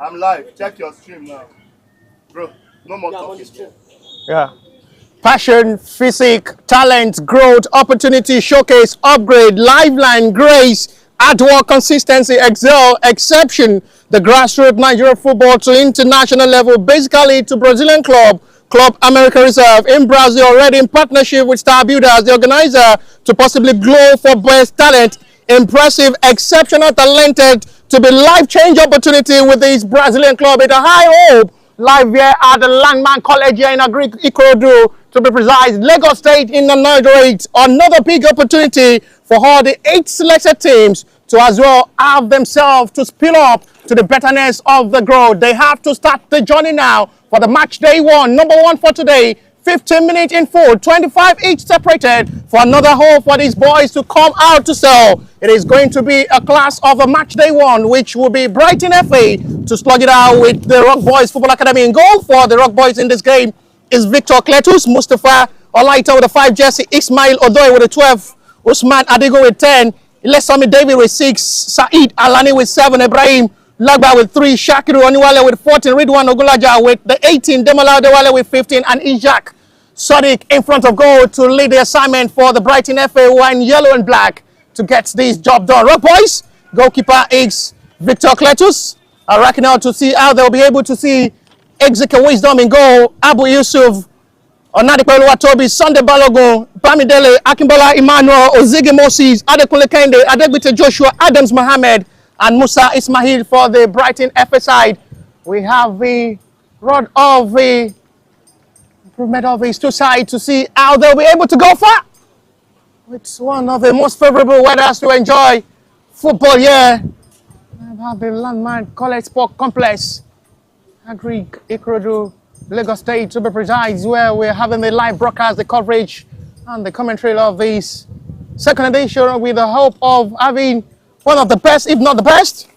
I'm live. Check your stream now. Bro, no more talking. Yeah. Passion, physique, talent, growth, opportunity, showcase, upgrade, lifeline, grace, hard work, consistency, excel, exception. The grassroots Nigerian football to international level, basically to Brazilian club America Reserve in Brazil, already in partnership with Star Builders, the organizer, to possibly glow for best talent, impressive, exceptional, talented, to be life-change opportunity with this Brazilian club. It's a high hope live here at the Landmark College here in Ikorodu, to be precise. Lagos State in another big opportunity for all the 8 selected teams to as well have themselves to spill up to the betterness of the growth. They have to start the journey now for the match day 1, number 1 for today. 15 minutes in full, 25 each separated for another hole for these boys to come out to sell. It is going to be a class of a match day 1, which will be Brighton FA to slug it out with the Rock Boys Football Academy. In goal for the Rock Boys in this game is Victor Cletus, Mustafa Olaita with a 5 jersey, Ismail Odoy with a 12, Usman Adigo with 10, Ilesami David with 6, Saeed Alani with 7, Ibrahim Lagba with 3, Shakiru Oniwale with 14, Ridwan Ogulaja with the 18, Demola Dewale with 15, and Ishak Sadiq in front of goal to lead the assignment for the Brighton FA, who are in yellow and black, to get this job done. Rock Boys, goalkeeper is Victor Cletus. I reckon out to see how they'll be able to see Executive Wisdom in goal, Abu Yusuf, Onadipe Oluwatobi, Sunday Balogun, Bamidele, Akimbola Emmanuel, Ozigi Moses, Adekunle Kende, Adegbite Joshua, Adams Mohammed, and Musa Ismail for the Brighton FA side. We have the rod of the improvement of these two sides to see how they'll be able to go far. It's one of the most favorable weathers to enjoy football here. About the Landmark College Sport Complex, Agric, Ikorodu, Lagos State to be precise, where we're having the live broadcast, the coverage, and the commentary of this second edition, with the hope of having one of the best, if not the best,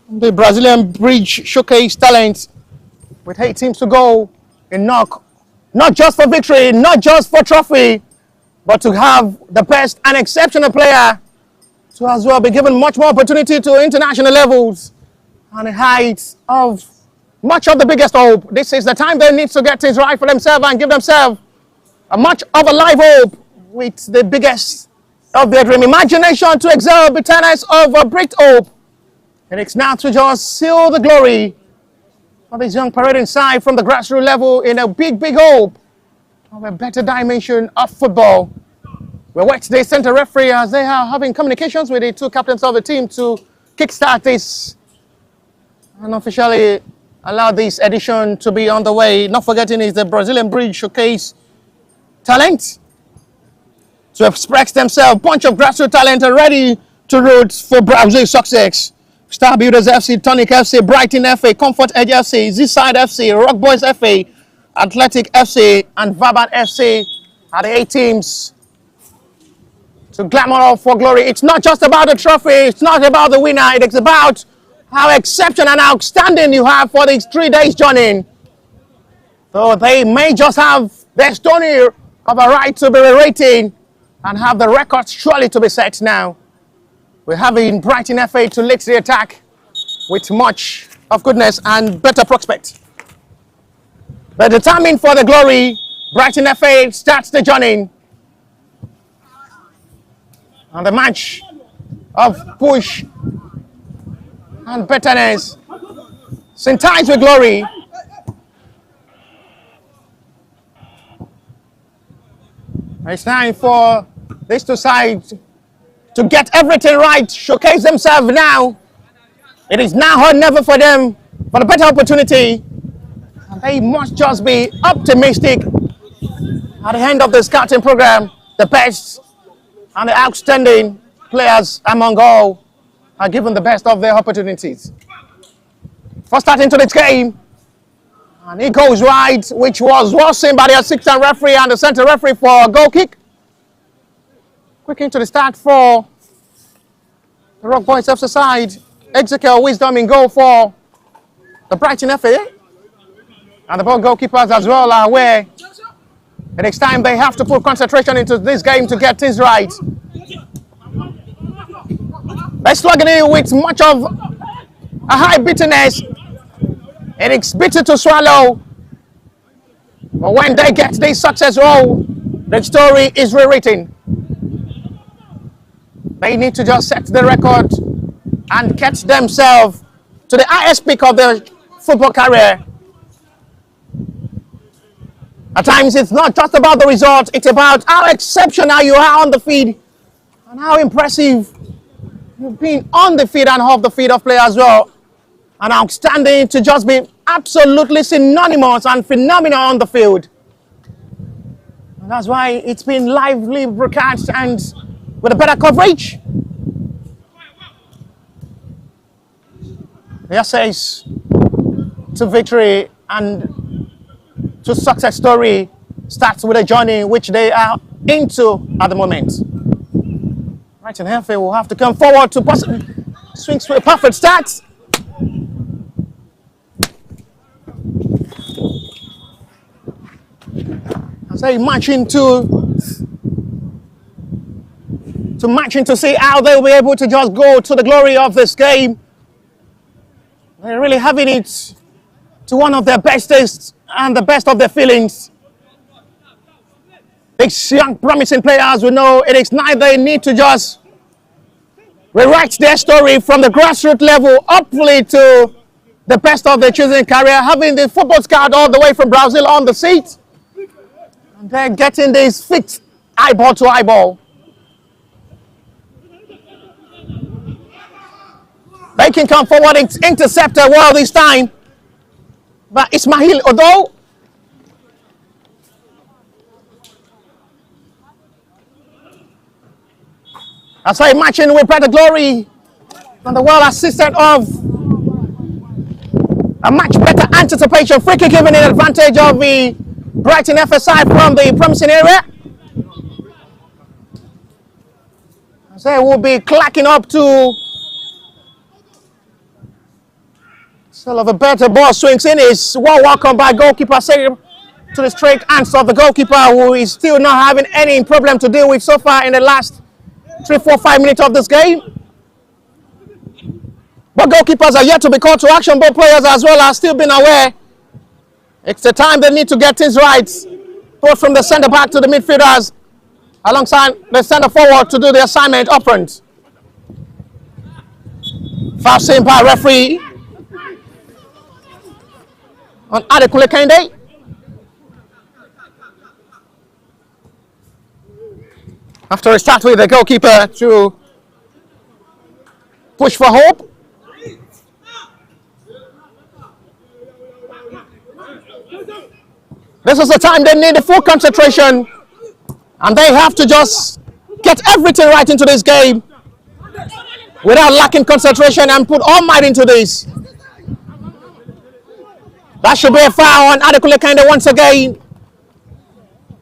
the Brazilian Bridge Showcase talent, with 8 teams to go in knock, not just for victory, not just for trophy, but to have the best and exceptional player to as well be given much more opportunity to international levels and the heights of much of the biggest hope. This is the time they need to get things right for themselves and give themselves a much of a live hope with the biggest of their dream. Imagination to excel, bitterness of a great hope. And it's now to just seal the glory for this young parading side from the grassroots level in a big, big hope of a better dimension of football. We'll wait the center referee as they are having communications with the 2 captains of the team to kickstart this and officially allow this edition to be on the way. Not forgetting is the Brazilian Bridge Showcase talent to express themselves. Bunch of grassroots talent are ready to root for Brazil success. Star Builders FC, Tonic FC, Brighton FA, Comfort Edge FC, Zide FC, Rock Boys FA, Athletic FC, and Vaban FC are the 8 teams to glamour up for glory. It's not just about the trophy, it's not about the winner, it is about how exceptional and outstanding you have for these 3 days journey. So they may just have their stony of a right to be rating and have the records surely to be set now. We're having Brighton FA to lead the attack with much of goodness and better prospect. But determined for the glory, Brighton FA starts the journey. And the match of push and betterness, synthesized with glory. It's time for these 2 sides to get everything right, showcase themselves now. It is now or never for them for a better opportunity. And they must just be optimistic at the end of the scouting program. The best and the outstanding players among all are given the best of their opportunities. For starting to this game, and it goes right, which was well seen by the assistant referee and the center referee for a goal kick. Quick into the start for the Rock Boys FC side. Executive Wisdom in goal for the Brighton FA. And the both goalkeepers as well are aware the next time they have to put concentration into this game to get things right. They're struggling with much of a high bitterness It is bitter to swallow, but when they get this success roll, the story is rewritten. They need to just set the record and get themselves to the highest peak of their football career. At times, it's not just about the result, it's about how exceptional you are on the field and how impressive you've been on the field and off the field of play as well. And outstanding to just be absolutely synonymous and phenomenal on the field. And that's why it's been lively broadcast and with a better coverage. The essays to victory and to success story starts with a journey which they are into at the moment. Brighton FA will have to come forward to swings for a perfect start. As they march into to see how they'll be able to just go to the glory of this game. They're really having it to one of their best tastes and the best of their feelings. These young promising players will know it is now they need to just rewrite their story from the grassroots level upwardly to the best of their chosen career, having the football scout all the way from Brazil on the seat. And they're getting this fixed eyeball to eyeball. They can come forward and intercept a well this time. But Ismail Odo. That's why matching with Better Glory and the well assistant of a much better anticipation. Free kick given in advantage of the Brighton FA side from the promising area. As they will be clacking up to sort of a better ball swings in. Is well welcomed by goalkeeper Salim to the straight hands of the goalkeeper, who is still not having any problem to deal with so far in the last 3, 4, 5 minutes of this game. But goalkeepers are yet to be called to action. Both players as well are still being aware. It's the time they need to get things right. Both from the centre back to the midfielders, alongside the centre forward to do the assignment up front. Foul seen by referee on Adekunle Kende. After a start with the goalkeeper to push for hope. This is the time they need the full concentration, and they have to just get everything right into this game without lacking concentration and put all might into this. That should be a foul on Adekunle Kende once again.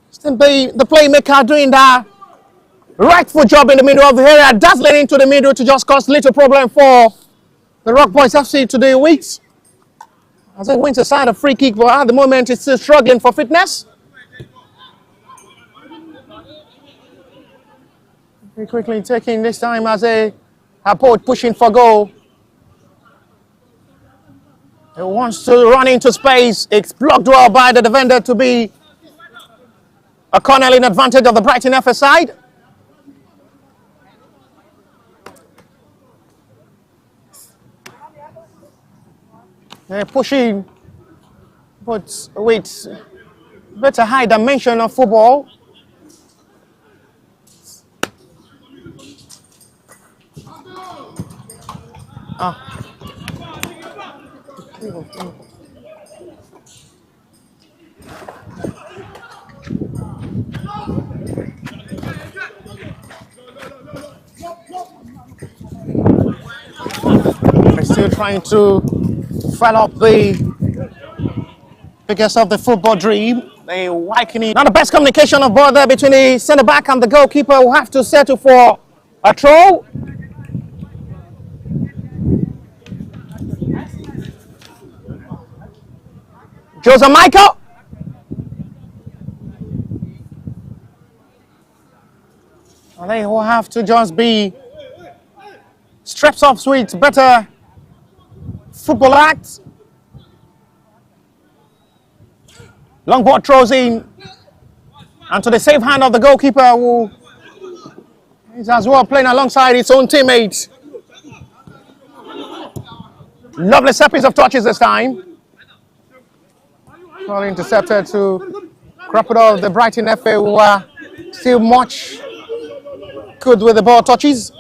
Still be the playmaker doing that rightful job in the middle of the area, dazzling into the middle to just cause little problem for the Rock Boys FC today weeks. As they went aside a free kick, but at the moment it's still struggling for fitness. Very quickly taking this time as they are both pushing for goal. He wants to run into space. It's blocked well by the defender to be a corner in advantage of the Brighton FA side. They're pushing, but with better high dimension of football. They're still trying to fill up the biggest of the football dream. They whacking it. Not the best communication of ball there between the centre back and the goalkeeper, who have to settle for a throw. Jose Michael. And they will have to just be straps off with better football act. Long ball throws in. And to the safe hand of the goalkeeper, who is as well playing alongside his own teammates. Lovely series of touches this time. Well intercepted to Crocodile, the Brighton FA, who are still much good with the ball touches.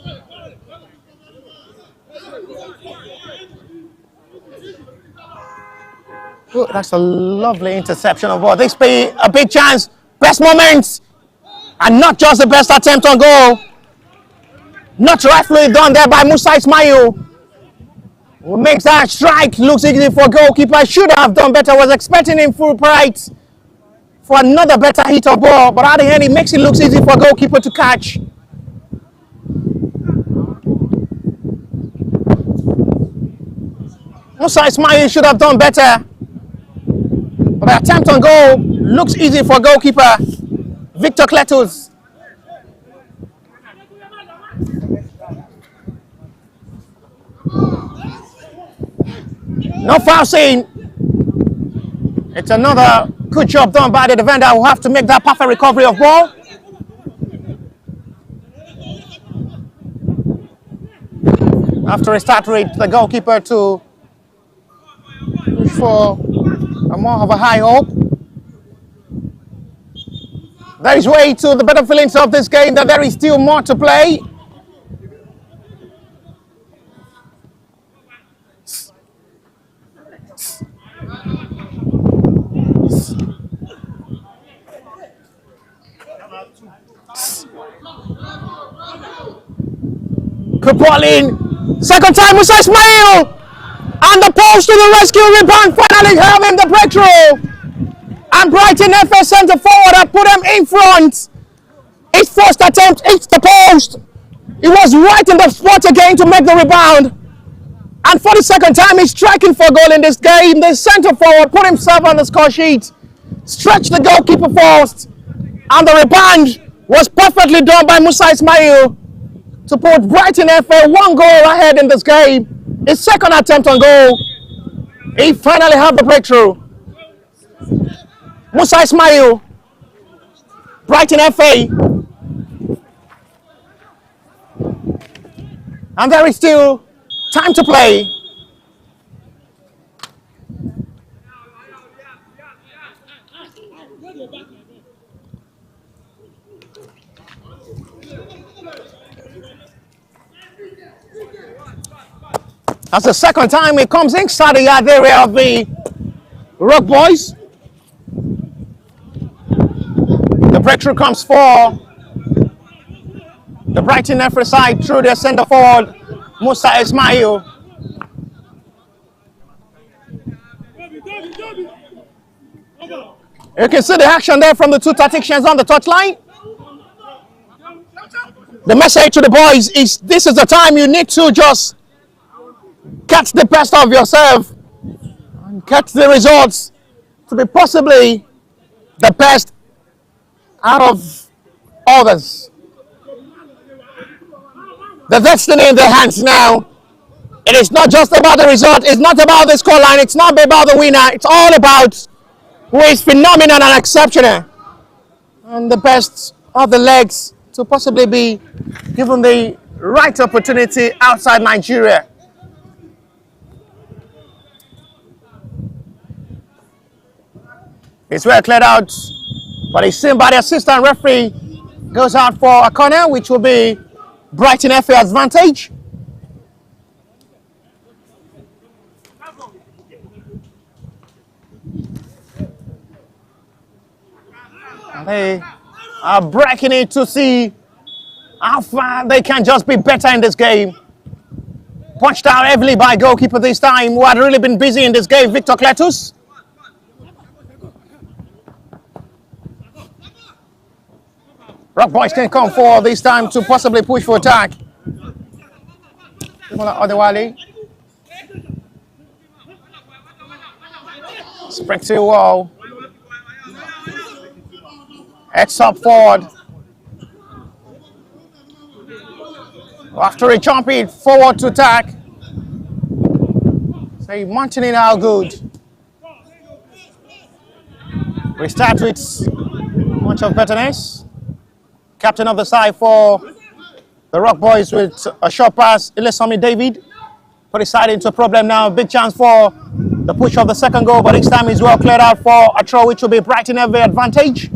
Oh, that's a lovely interception of ball. This be a big chance. Best moments. And not just the best attempt on goal. Not rightfully done there by Musa Ismail. Who makes that strike. Looks easy for goalkeeper. Should have done better. Was expecting him full right for another better hit of ball. But at the end, it makes it look easy for goalkeeper to catch. Musa Ismail should have done better. But the attempt on goal looks easy for goalkeeper Victor Cletus. No foul scene. It's another good job done by the defender who have to make that perfect recovery of ball. After a start rate, the goalkeeper to push for more of a high hope. There is way to the better feelings of this game that there is still more to play. Good ball in. Second time, Musa Ismail. And the post to the rescue, rebound, finally having the breakthrough. And Brighton FA centre forward had put him in front. His first attempt hits the post. He was right in the spot again to make the rebound. And for the second time, he's striking for a goal in this game. The centre forward put himself on the score sheet, stretched the goalkeeper first, and the rebound was perfectly done by Musa Ismail to put Brighton FA one goal ahead in this game. His second attempt on goal, he finally had the breakthrough. Musa Ismail, Brighton FA. And there is still time to play. That's the second time it comes inside the yard area of the Rock Boys. The breakthrough comes for the Brighton FA side through their centre forward, Musa Ismail. You can see the action there from the two tacticians on the touchline. The message to the boys is this is the time you need to just catch the best of yourself and catch the results to be possibly the best out of others. The destiny in their hands now. It is not just about the result. It's not about the scoreline. It's not about the winner. It's all about who is phenomenal and exceptional. And the best of the legs to possibly be given the right opportunity outside Nigeria. It's well cleared out, but it's seen by the assistant referee. Goes out for a corner, which will be Brighton FA advantage. And they are breaking it to see how far they can just be better in this game. Punched out heavily by goalkeeper this time, who had really been busy in this game, Victor Cletus. Rock Boys can come forward this time to possibly push for attack. Odewale. Springs to the wall. Heads up forward. After a jump it forward to attack. Say mounting in how good. We start with much of betterness. Captain of the side for the Rock Boys with a short pass. Ilesami David put his side into a problem now. Big chance for the push of the second goal, but this time is well cleared out for a throw, which will be Brighton FA advantage.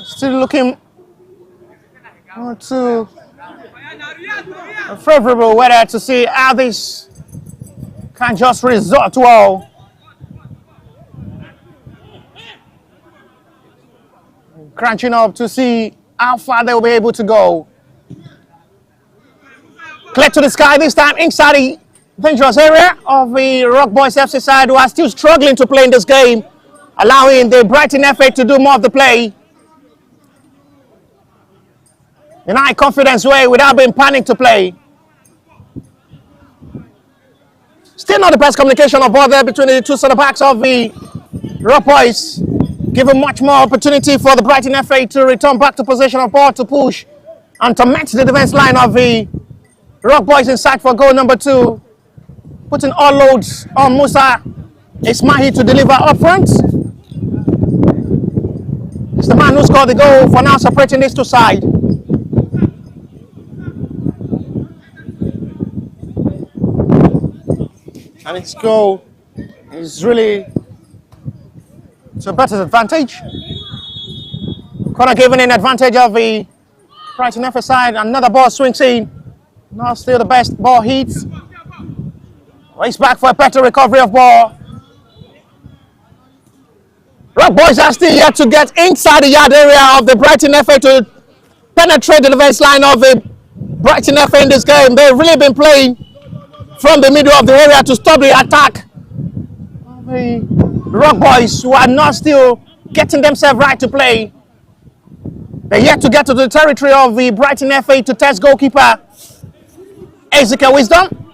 Still looking to a favorable weather to see how this can just result well. Crunching up to see how far they'll be able to go. Clear to the sky this time inside the dangerous area of the Rock Boys FC side, who are still struggling to play in this game, allowing the Brighton FA to do more of the play in a high confidence way without being panicked to play. Still not the best communication of ball there between the two centre backs of the Rock Boys, giving much more opportunity for the Brighton FA to return back to possession of ball, to push and to match the defence line of the Rock Boys inside for goal number 2. Putting all loads on Musa Ismahi to deliver up front. It's the man who scored the goal for now, separating these two sides. And its goal is really to better advantage. Corner given in advantage of the Brighton FA side. Another ball swings in. Not still the best ball hits. Race back for a better recovery of ball. Rock Boys are still yet to get inside the yard area of the Brighton FA to penetrate the defense line of the Brighton FA in this game. They've really been playing from the middle of the area to stop the attack of the Rock Boys, who are not still getting themselves right to play. They're yet to get to the territory of the Brighton FA to test goalkeeper Ezekiel Wisdom.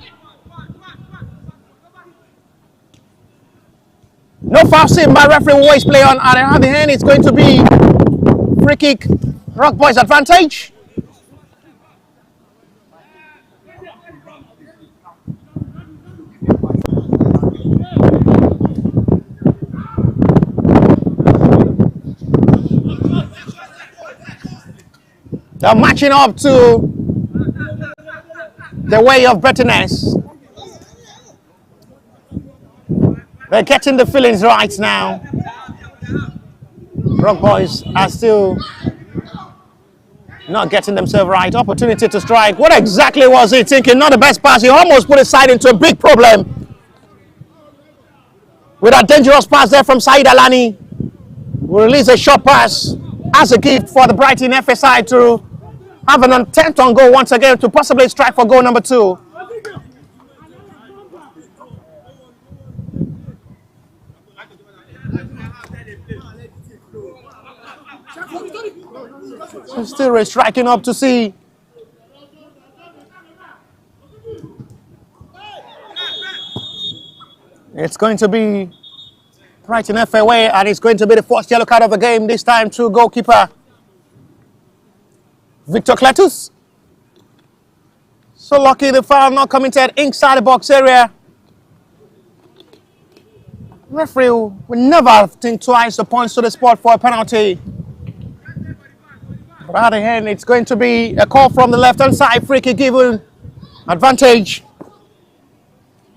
No foul seen by referee, who waits play on at the other hand. It's going to be free kick, Rock Boys advantage. They're matching up to the way of betterness. They're getting the feelings right now. Rock Boys are still not getting themselves right. Opportunity to strike. What exactly was he thinking? Not the best pass. He almost put his side into a big problem. With a dangerous pass there from Said Alani. Will release a short pass as a gift for the Brighton FA side to have an attempt on goal once again, to possibly strike for goal number 2. So still striking up to see. It's going to be Brighton FA away, and it's going to be the first yellow card of the game, this time to goalkeeper Victor Cletus. So lucky the foul not committed inside the box area. Referee will never think twice to point to the spot for a penalty. But on the other hand, it's going to be a call from the left-hand side. Free kick given advantage.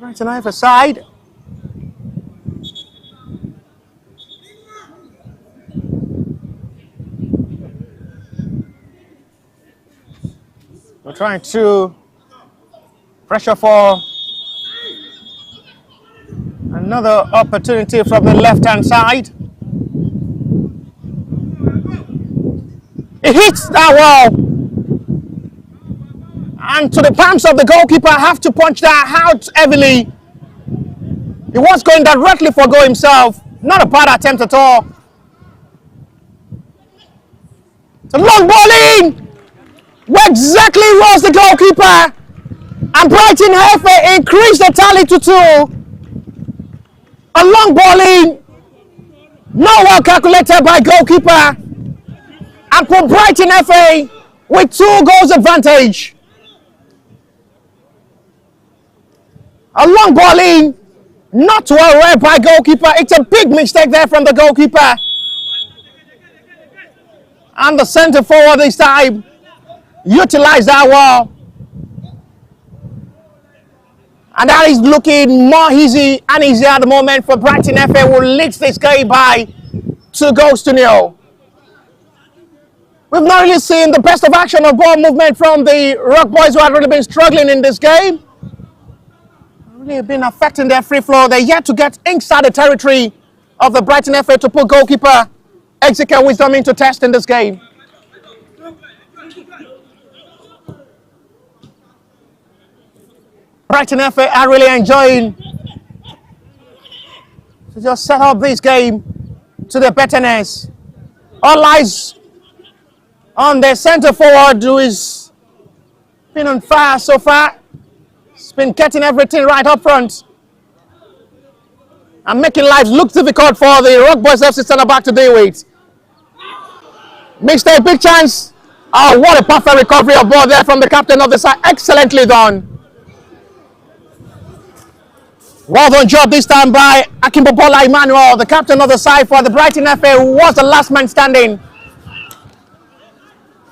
Brighton FA side. We're trying to pressure for another opportunity from the left-hand side. It hits that wall. And to the palms of the goalkeeper, have to punch that out heavily. He was going directly for goal himself. Not a bad attempt at all. It's a long ball in. Where exactly was the goalkeeper? And Brighton FA increased the tally to 2. A long ball in. Not well calculated by goalkeeper. And put Brighton FA with 2 goals advantage. A long ball in, not well read by goalkeeper. It's a big mistake there from the goalkeeper. And the centre forward this time utilized that well. And that is looking more easy and easier at the moment for Brighton FA, who leads this game by 2-0. We've not really seen the best of action of ball movement from the Rock Boys, who have really been struggling in this game. Really been affecting their free flow. They're yet to get inside the territory of the Brighton FA to put goalkeeper Executive Wisdom into test in this game. Brighton FA are really enjoying to just set up this game to the betterness. All eyes on their centre forward, who is been on fire so far. He's been getting everything right up front and making life look difficult for the Rock Boys FC centre back to deal with. Mixed a big chance. Oh, what a perfect recovery of ball there from the captain of the side. Excellently done. Well done job this time by Akimbobola Emmanuel, the captain of the side for the Brighton FA, who was the last man standing.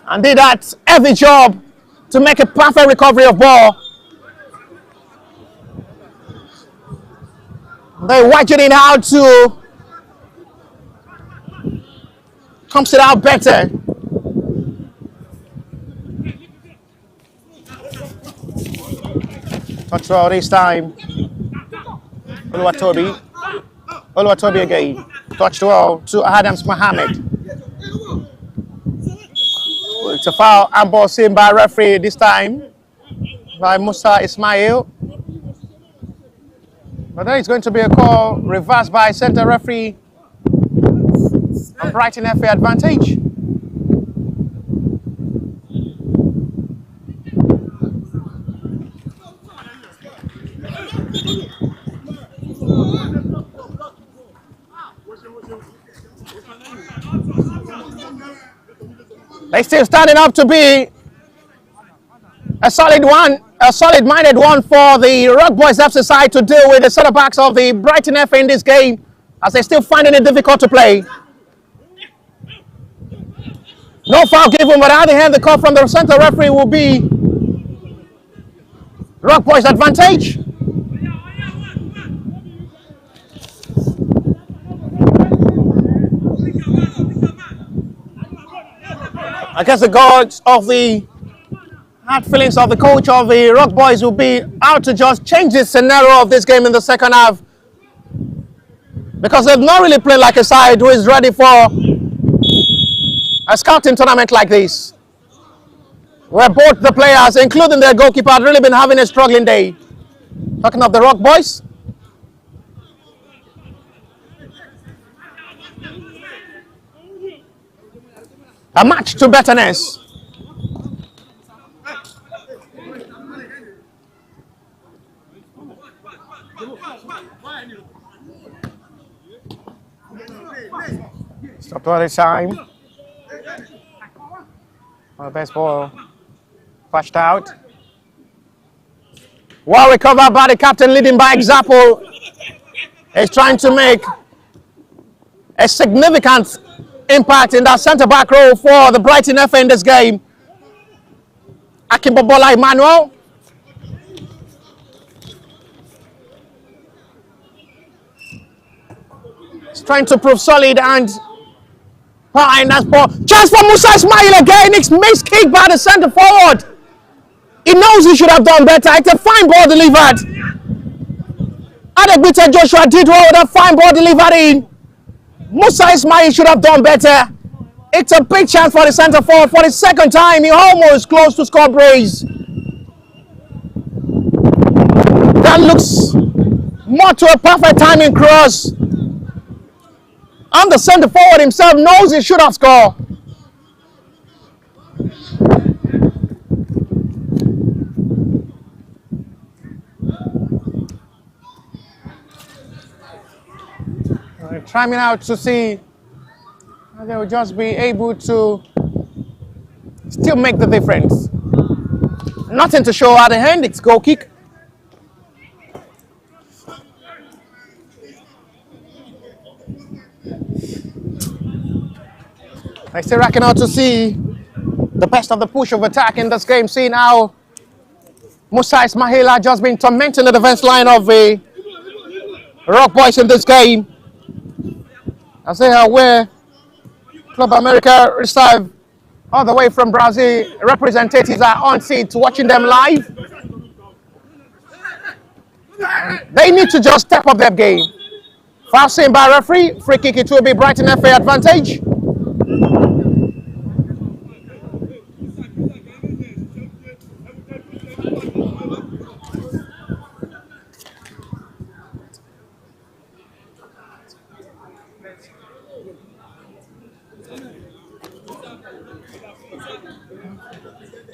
And did that heavy job to make a perfect recovery of ball. They're watching it out to comes it out better. Touch well this time. Oluwatobi again. Touched well to Adams Mohammed. It's a foul and ball seen by referee this time by Musa Ismail. But then it's going to be a call reversed by centre referee on Brighton FA advantage. They're still standing up to be a solid-minded one for the Rock Boys FC side to deal with the centre backs of the Brighton FA in this game, as they're still finding it difficult to play. No foul given, but on the other hand, the call from the centre referee will be Rock Boys advantage. I guess the gods of the hard feelings of the coach of the Rock Boys will be out to just change the scenario of this game in the second half, because they've not really played like a side who is ready for a scouting tournament like this, where both the players, including their goalkeeper, have really been having a struggling day. Talking of the Rock Boys. A match to betterness. Stop all the time. The best ball flashed out. Well recovered by the captain, leading by example. He's trying to make a significant impact in that centre-back role for the Brighton FA in this game. Akimbobola Emmanuel. He's trying to prove solid and behind that ball. Chance for Musa Ismail again. It's missed kick by the centre forward. He knows he should have done better. It's a fine ball delivered. Adegbite Joshua did well with that fine ball delivered in. Musa Ismail should have done better. It's a big chance for the centre forward. For the second time, he almost close to score brace. That looks more to a perfect timing cross. And the centre forward himself knows he should have scored. Trying out to see how they will just be able to still make the difference. Nothing to show at the hand, it's goal kick. I still reckon out to see the best of the push of attack in this game. See now, Musa Ismail has just been tormenting the defense line of the Rock Boys in this game. As they are where Club America receive all the way from Brazil. Representatives are on seat watching them live. They need to just step up their game. Foul seen by referee. Free kick, it will be Brighton FA advantage.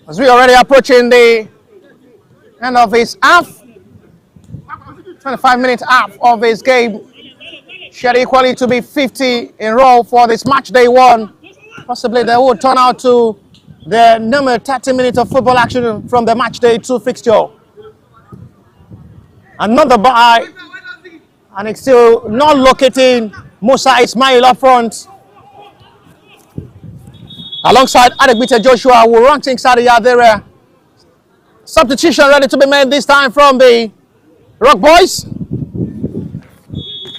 As we already approaching the end of his half, 25-minute half of his game, should equally to be 50 in row for this match day one. Possibly they will turn out to the number 30 minutes of football action from the match day two fixture. Another buy, and it's still not locating Musa Ismail up front. Alongside Adegbite Joshua, will run things out of the area. Substitution ready to be made this time from the Rock Boys.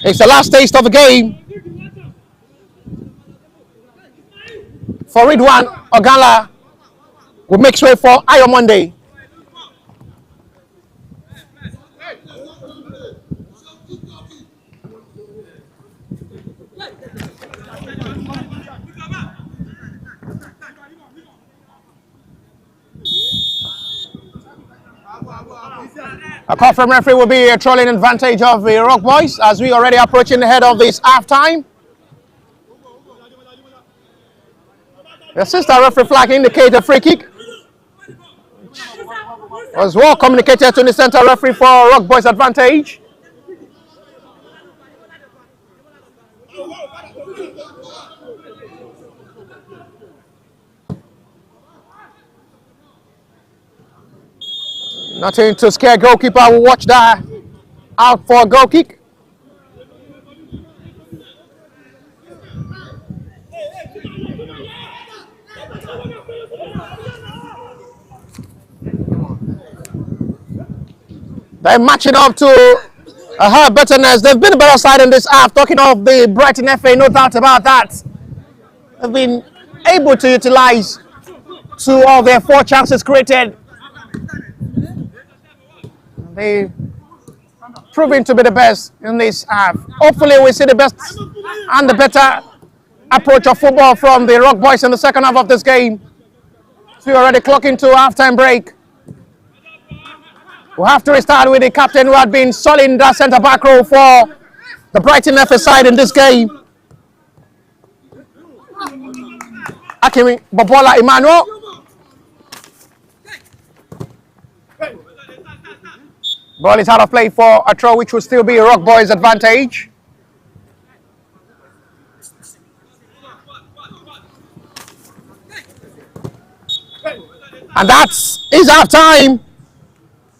It's the last taste of the game for Ridwan Ogala, who makes way for Ayo Monday. A call from referee will be a trolling advantage of the Rock Boys as we already approaching the head of this half time. The assistant referee flag indicate a free kick. Was well communicated to the center referee for Rock Boys advantage. Nothing to scare goalkeeper. Will watch that out for a goal kick. They're matching up to her betterness. They've been a better side in this half. Talking of the Brighton FA, no doubt about that. They've been able to utilize two of their four chances created. They've proven to be the best in this half. Hopefully we see the best and the better approach of football from the Rock Boys in the second half of this game. So we're already clocking to halftime break. We'll have to restart with the captain who had been solid in that centre back row for the Brighton FA side in this game. Akimi Bobola Emmanuel. Ball is out of play for a throw, which will still be a Rock Boys advantage. And that's his half time.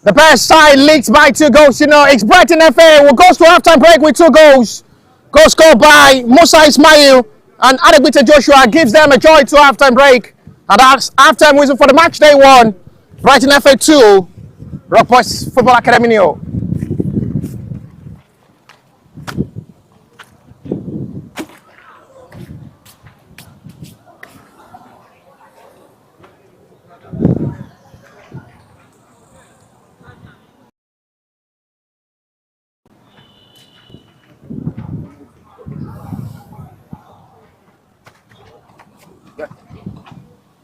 The best side leads by 2 goals. You know, it's Brighton FA who goes to halftime break with 2 goals. Goal scored by Musa Ismail and Adegbite Joshua gives them a joy to halftime break. And that's halftime whistle for the match day 1. Brighton FA 2, Rock Boys Football Academy nil.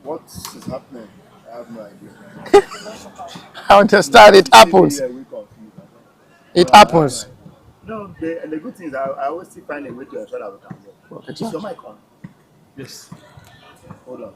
What is happening? I have no idea. I understand, it happens. It happens. No, the good thing is I always still find a way to ensure that we can work. Is your mic on? Yes. Hold on.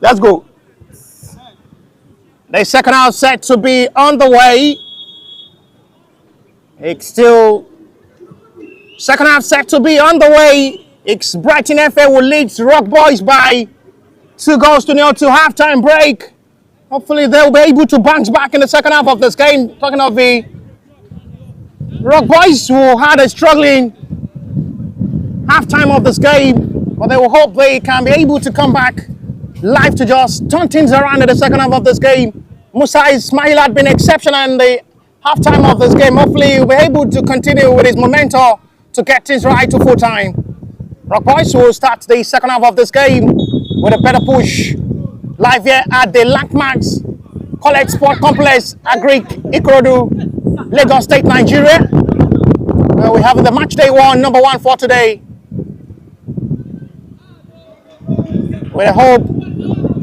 Let's go. The second half set to be on the way. It's still second half set to be on the way. It's Brighton FA will lead Rock Boys by 2-0 to halftime break. Hopefully they'll be able to bounce back in the second half of this game. Talking of the Rock Boys who had a struggling halftime of this game, but they will hope they can be able to come back live to just turn things around in the second half of this game. Musa Ismail had been exceptional in the halftime of this game. Hopefully he'll be able to continue with his momentum to get things right to full time. Rock Boys will start the second half of this game with a better push. Live here at the Landmarks College Sport Complex, Agric, Ikorodu, Lagos State, Nigeria. We have the match day one, number one for today. With a hope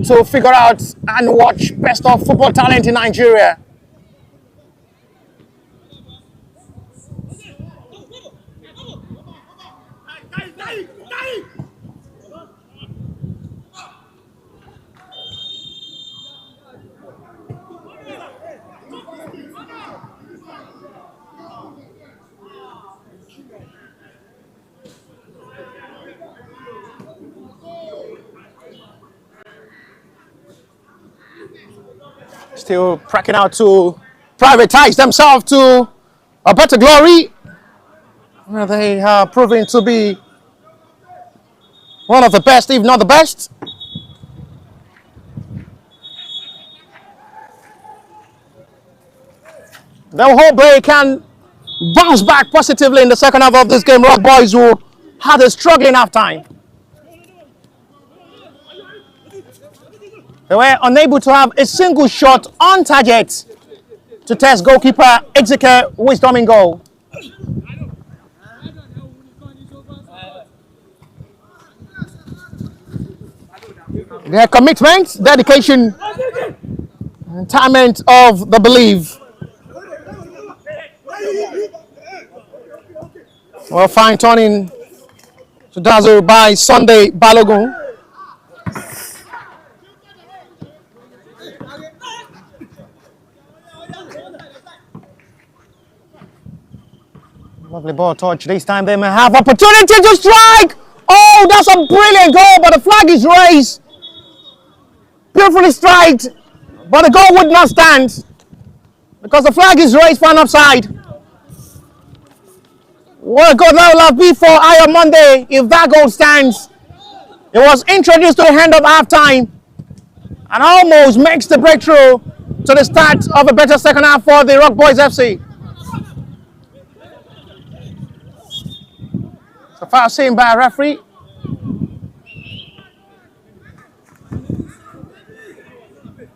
to figure out and watch best of football talent in Nigeria. Still cracking out to privatize themselves to a better glory. Well, they are proving to be one of the best, if not the best. They hope they can bounce back positively in the second half of this game. Rock Boys who had a struggling halftime. They were unable to have a single shot on target to test goalkeeper Exeker Wisdom in goal. Their commitment, dedication, and talent of the belief. Well, fine turning to dazzle by Sunday Balogun. Lovely ball touch. This time they may have opportunity to strike. Oh, that's a brilliant goal, but the flag is raised. Beautifully striked, but the goal would not stand because the flag is raised for an offside. What a goal that will have been for Aya Monday if that goal stands. It was introduced to the end of halftime and almost makes the breakthrough to the start of a better second half for the Rock Boys FC. So far seen by a referee.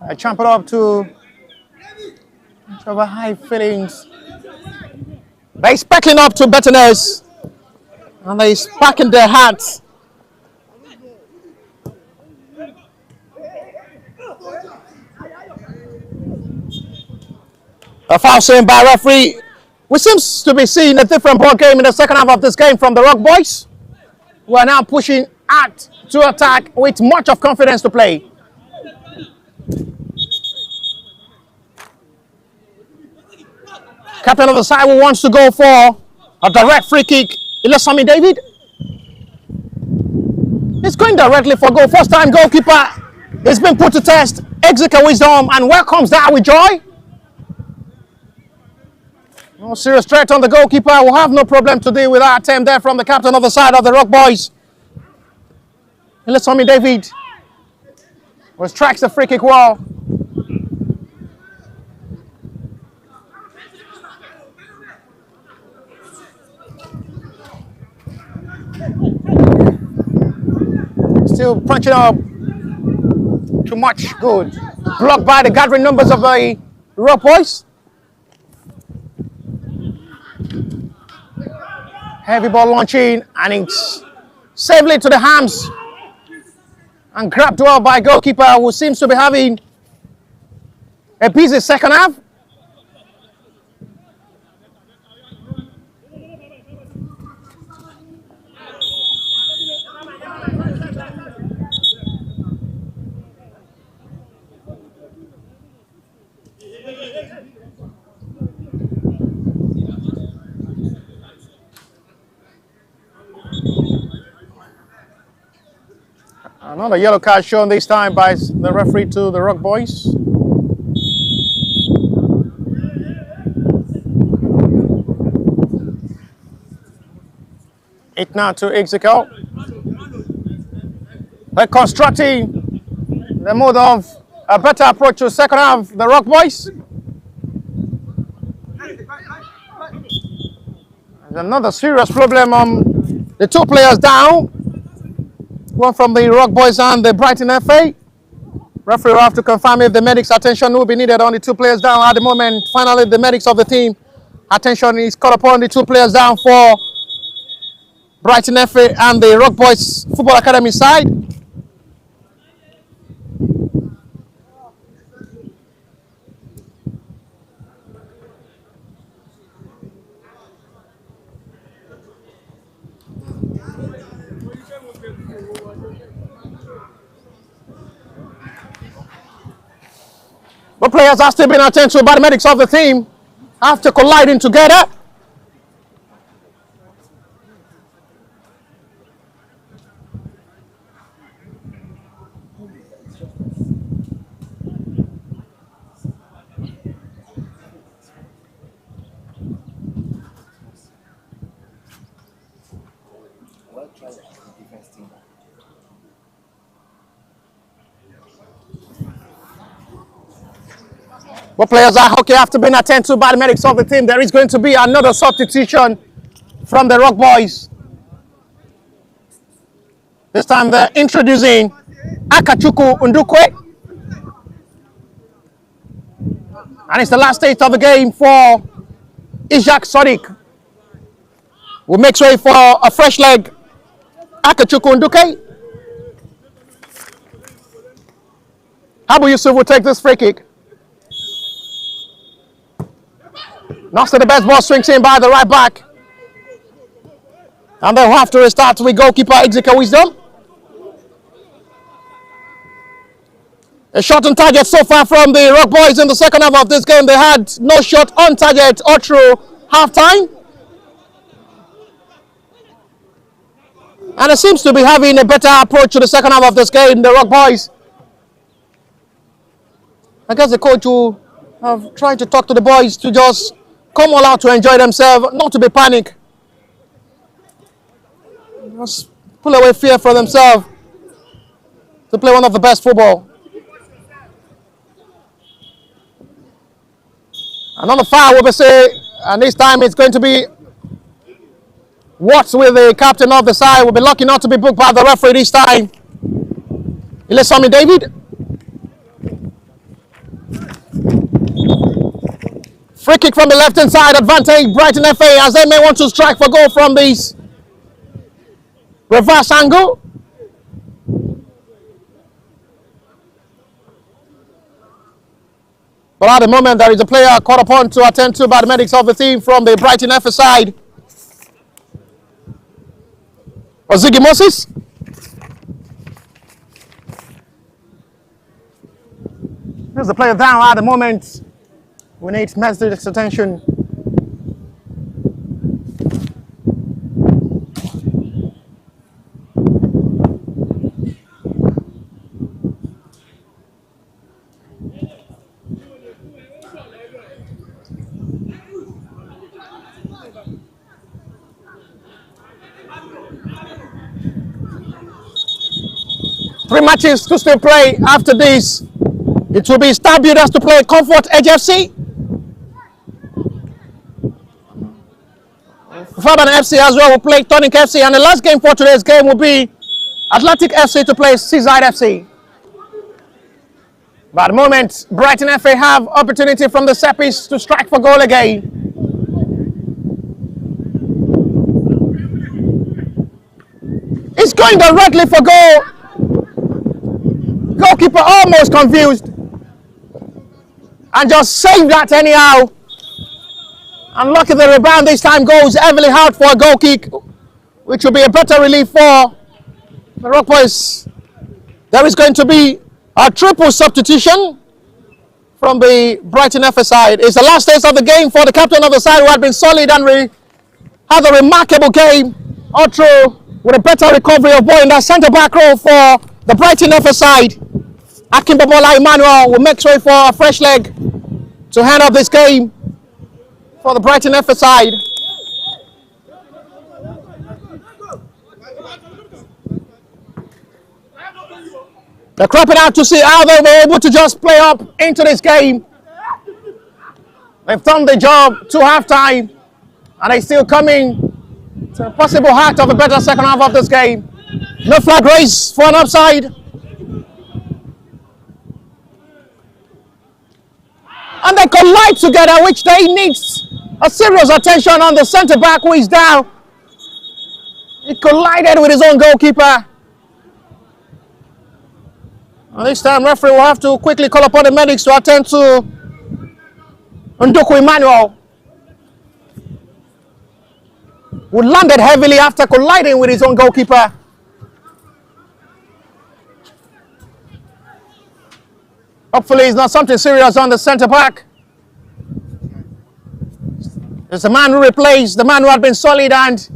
I jump it up to high feelings. They're sparking up to betterness and they're sparking their hearts. A foul seen by a referee. We seems to be seeing a different ball game in the second half of this game from the Rock Boys, who are now pushing out to attack with much of confidence to play. Captain of the side who wants to go for a direct free kick. Ilesami David. He's going directly for goal. First time goalkeeper has been put to test. Exeter Wisdom and welcomes that with joy. No serious threat on the goalkeeper. Will have no problem to deal with that attempt there from the captain of the side of the Rock Boys. Ilesami David strikes the free kick well. Still punching up too much good. Blocked by the gathering numbers of the Rock Boys. Heavy ball launching and it's safely to the hams and grabbed well by goalkeeper who seems to be having a busy second half. Another yellow card shown this time by the referee to the Rock Boys. It now to Execo. They're constructing the mode of a better approach to the second half, the Rock Boys. There's another serious problem on the two players down. One from the Rock Boys and the Brighton FA. Referee will have to confirm if the medics' attention will be needed on the two players down at the moment. Finally, the medics of the team attention is called upon the two players down for Brighton FA and the Rock Boys Football Academy side. But players are still being attended to by the medics of the team after colliding together. But players are okay after being attended to by the medics of the team. There is going to be another substitution from the Rock Boys. This time they're introducing Akachukwu Ndukwe. And it's the last stage of the game for Ishak Sadiq, who makes way for a fresh leg. Akachukwu Ndukwe. Abu Yusuf will take this free kick. Knocks to the best ball, swings in by the right back. And they'll have to restart with goalkeeper Execo Wisdom. A shot on target so far from the Rock Boys in the second half of this game. They had no shot on target all through half-time. And it seems to be having a better approach to the second half of this game, the Rock Boys. I guess the coach will have tried to talk to the boys to just come all out to enjoy themselves, not to be panic. Just pull away fear for themselves to play one of the best football. Another foul will be say, and this time it's going to be Watts with the captain of the side. Will be lucky not to be booked by the referee this time. Ilesami David. Free kick from the left-hand side, advantage Brighton FA as they may want to strike for goal from this reverse angle. But at the moment, there is a player called upon to attend to by the medics of the team from the Brighton FA side. Ozigi Moses. There's the player down at the moment. We need Mesdic's attention. Three matches to still play after this. It will be Star Builders to play Comfort Edge FC. Vaban FC as well will play Tonic FC, and the last game for today's game will be Atletics FC to play Zide FC. But at the moment, Brighton FA have opportunity from the Seppies to strike for goal again. It's going directly for goal. Goalkeeper almost confused and just saved that anyhow. And lucky the rebound this time goes heavily hard for a goal kick, which will be a better relief for the Rock Boys. There is going to be a triple substitution from the Brighton FA side. It's the last days of the game for the captain of the side, who had been solid and had a remarkable game all through, with a better recovery of ball in that centre back row for the Brighton FA side. Akimbobola Emmanuel will make way for a fresh leg to hand up this game for the Brighton FA side. They're cropping out to see how they were able to just play up into this game. They've done the job to half-time, and they're still coming to a possible heart of a better second half of this game. No flag raise for an offside. And they collide together, which they need a serious attention on the centre-back who is down. He collided with his own goalkeeper. And this time, referee will have to quickly call upon the medics to attend to Nduku Emmanuel, who landed heavily after colliding with his own goalkeeper. Hopefully it's not something serious on the centre-back. It's the man who replaced the man who had been solid and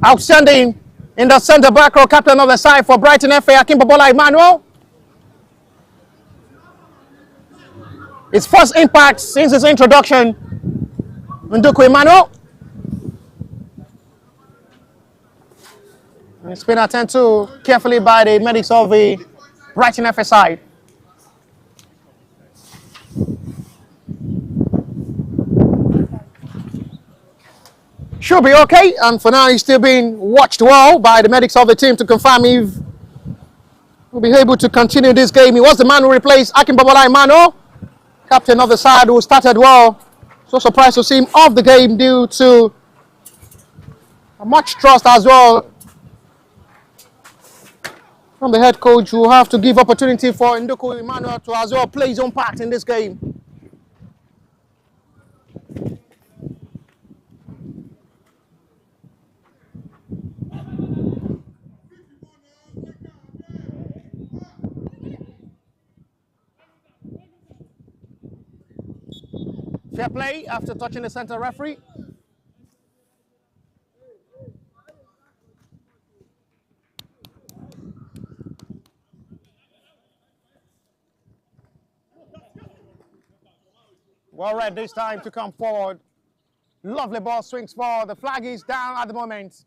outstanding in the centre-back row, captain of the side for Brighton FA, Akimbobola Emmanuel. His first impact since his introduction, Nduku Emmanuel. And it's been attended to carefully by the medics of the Brighton FA side. Should be okay, and for now he's still being watched well by the medics of the team to confirm if we'll be able to continue this game. He was the man who replaced Akimbobola Emmanuel, captain of the side, who started well. So surprised to see him off the game due to much trust as well from the head coach, who will have to give opportunity for Nduku Emmanuel to as well play his own part in this game. Fair play after touching the center referee. Well read this time to come forward. Lovely ball swings forward. The flag is down at the moment.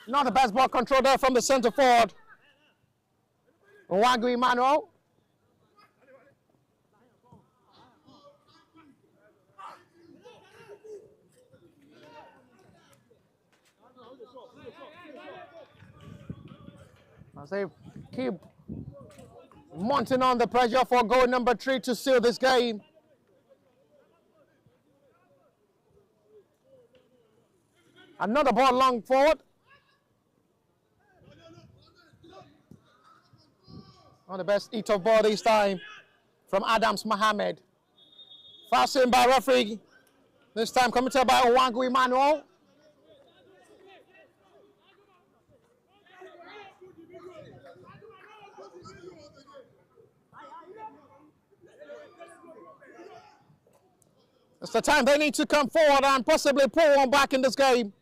Not the best ball control there from the center forward. Nwangu Emmanuel. As they keep mounting on the pressure for goal number 3 to seal this game. Another ball long forward. On the best eat of ball this time from Adams Mohammed. Foul seen by referee. This time committed by Nwangu Emmanuel. It's the time they need to come forward and possibly pull one back in this game.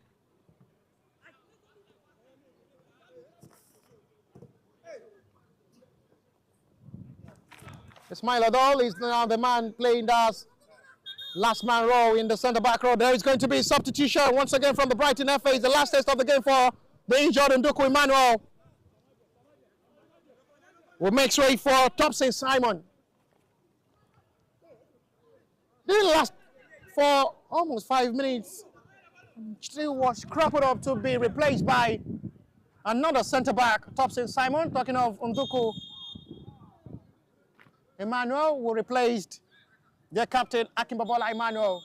Ismail Adol is now the man playing that last man role in the centre-back row. There is going to be a substitution once again from the Brighton FA. It's the last test of the game for the injured Nduku Emmanuel. Will make way for Thompson Simon. Didn't last for almost 5 minutes. Still was crumpled up to be replaced by another centre-back, Thompson Simon. Talking of Nduku Emmanuel, who replaced their captain, Akimbobola Emmanuel.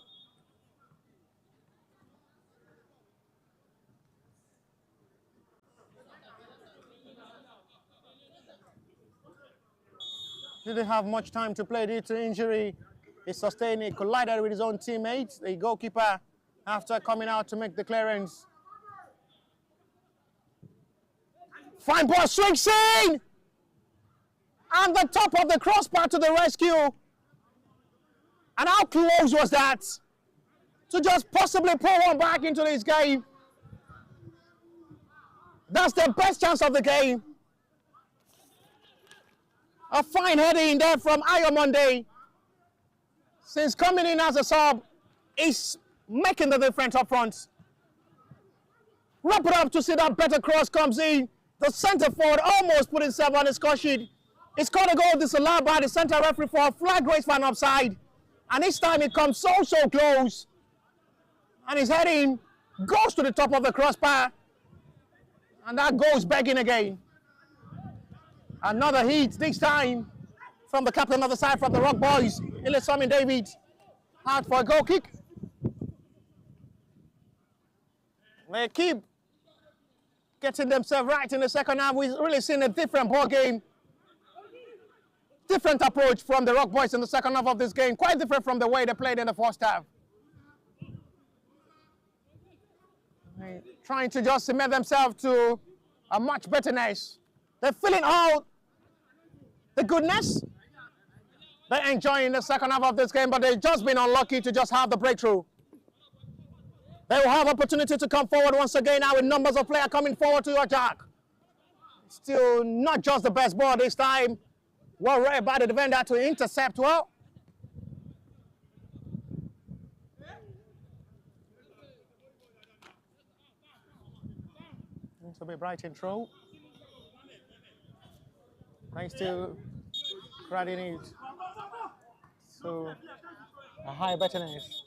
Didn't have much time to play due to injury. He sustained, he collided with his own teammates, the goalkeeper, after coming out to make the clearance. Fine ball swings in! And the top of the crossbar to the rescue. And how close was that? To just possibly pull one back into this game. That's the best chance of the game. A fine heading there from Ayo Monday. Since coming in as a sub, he's making the difference up front. Wrap it up to see that better cross comes in. The centre forward almost put himself on the score sheet. He scored a goal disallowed by the centre referee for a flag raised for an offside. And this time it comes so close. And his heading goes to the top of the crossbar. And that goes begging again. Another hit, this time from the captain of the side, from the Rock Boys, Ilisami David. Hard for a goal kick. They keep getting themselves right in the second half. We've really seen a different ball game. Different approach from the Rock Boys in the second half of this game. Quite different from the way they played in the first half. Trying to just cement themselves to a much betterness. They're feeling all the goodness. They're enjoying the second half of this game, but they've just been unlucky to just have the breakthrough. They will have opportunity to come forward once again now with numbers of players coming forward to your jack. Still not just the best ball this time. Well read by the defender to intercept well. Going to be Brighton throw. Nice to credit it. So a high betterness.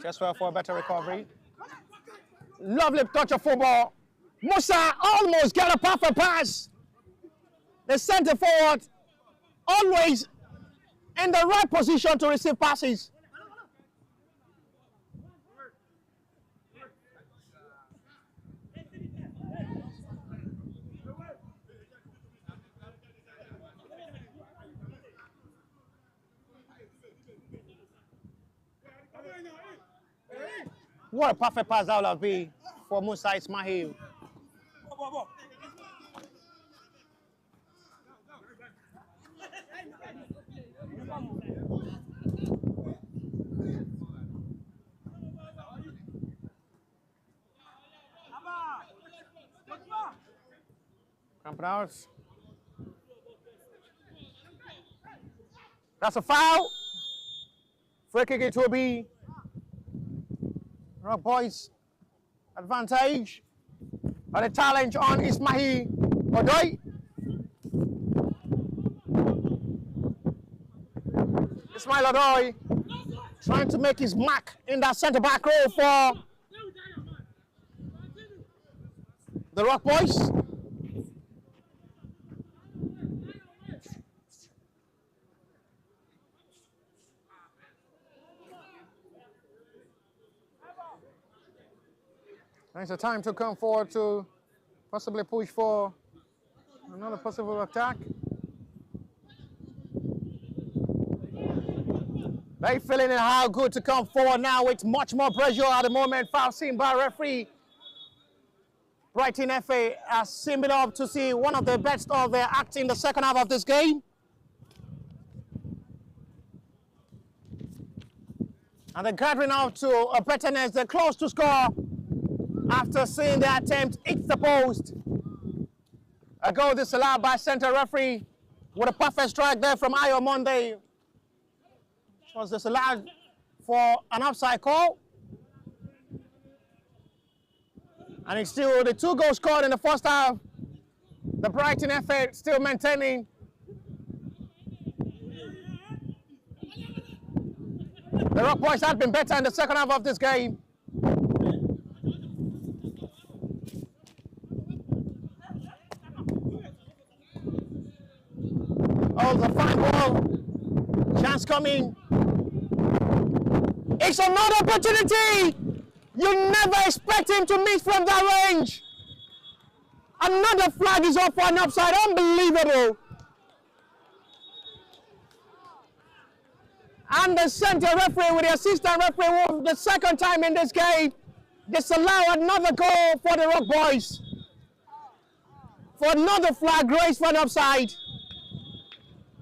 Just well for a better recovery. Lovely touch of football. Musa almost got a perfect pass. The centre forward always in the right position to receive passes. What a perfect pass that would be for Musa Ismail. Cramp out. That's a foul. Free kick it will be Rock Boys advantage. And a challenge on Ismail Odoi. Ismail Odoi trying to make his mark in that centre back row for the Rock Boys. It's a time to come forward to possibly push for another possible attack. They feeling it how good to come forward now with much more pressure at the moment. Foul seen by referee. Brighton FA are similar up to see one of the best of their act in the second half of this game. And they're gathering out to a betterness. They're close to score. After seeing the attempt, hits the post. A goal disallowed by centre referee with a perfect strike there from Ayo Monday. It was disallowed for an offside call. And it's still the 2 goals scored in the first half. The Brighton FA still maintaining. The Rock Boys have been better in the second half of this game. Oh, the fine ball. Chance coming. It's another opportunity. You never expect him to miss from that range. Another flag is off for an offside. Unbelievable. And the centre referee with the assistant referee for the second time in this game disallow another goal for the Rock Boys. For another flag raised for an offside.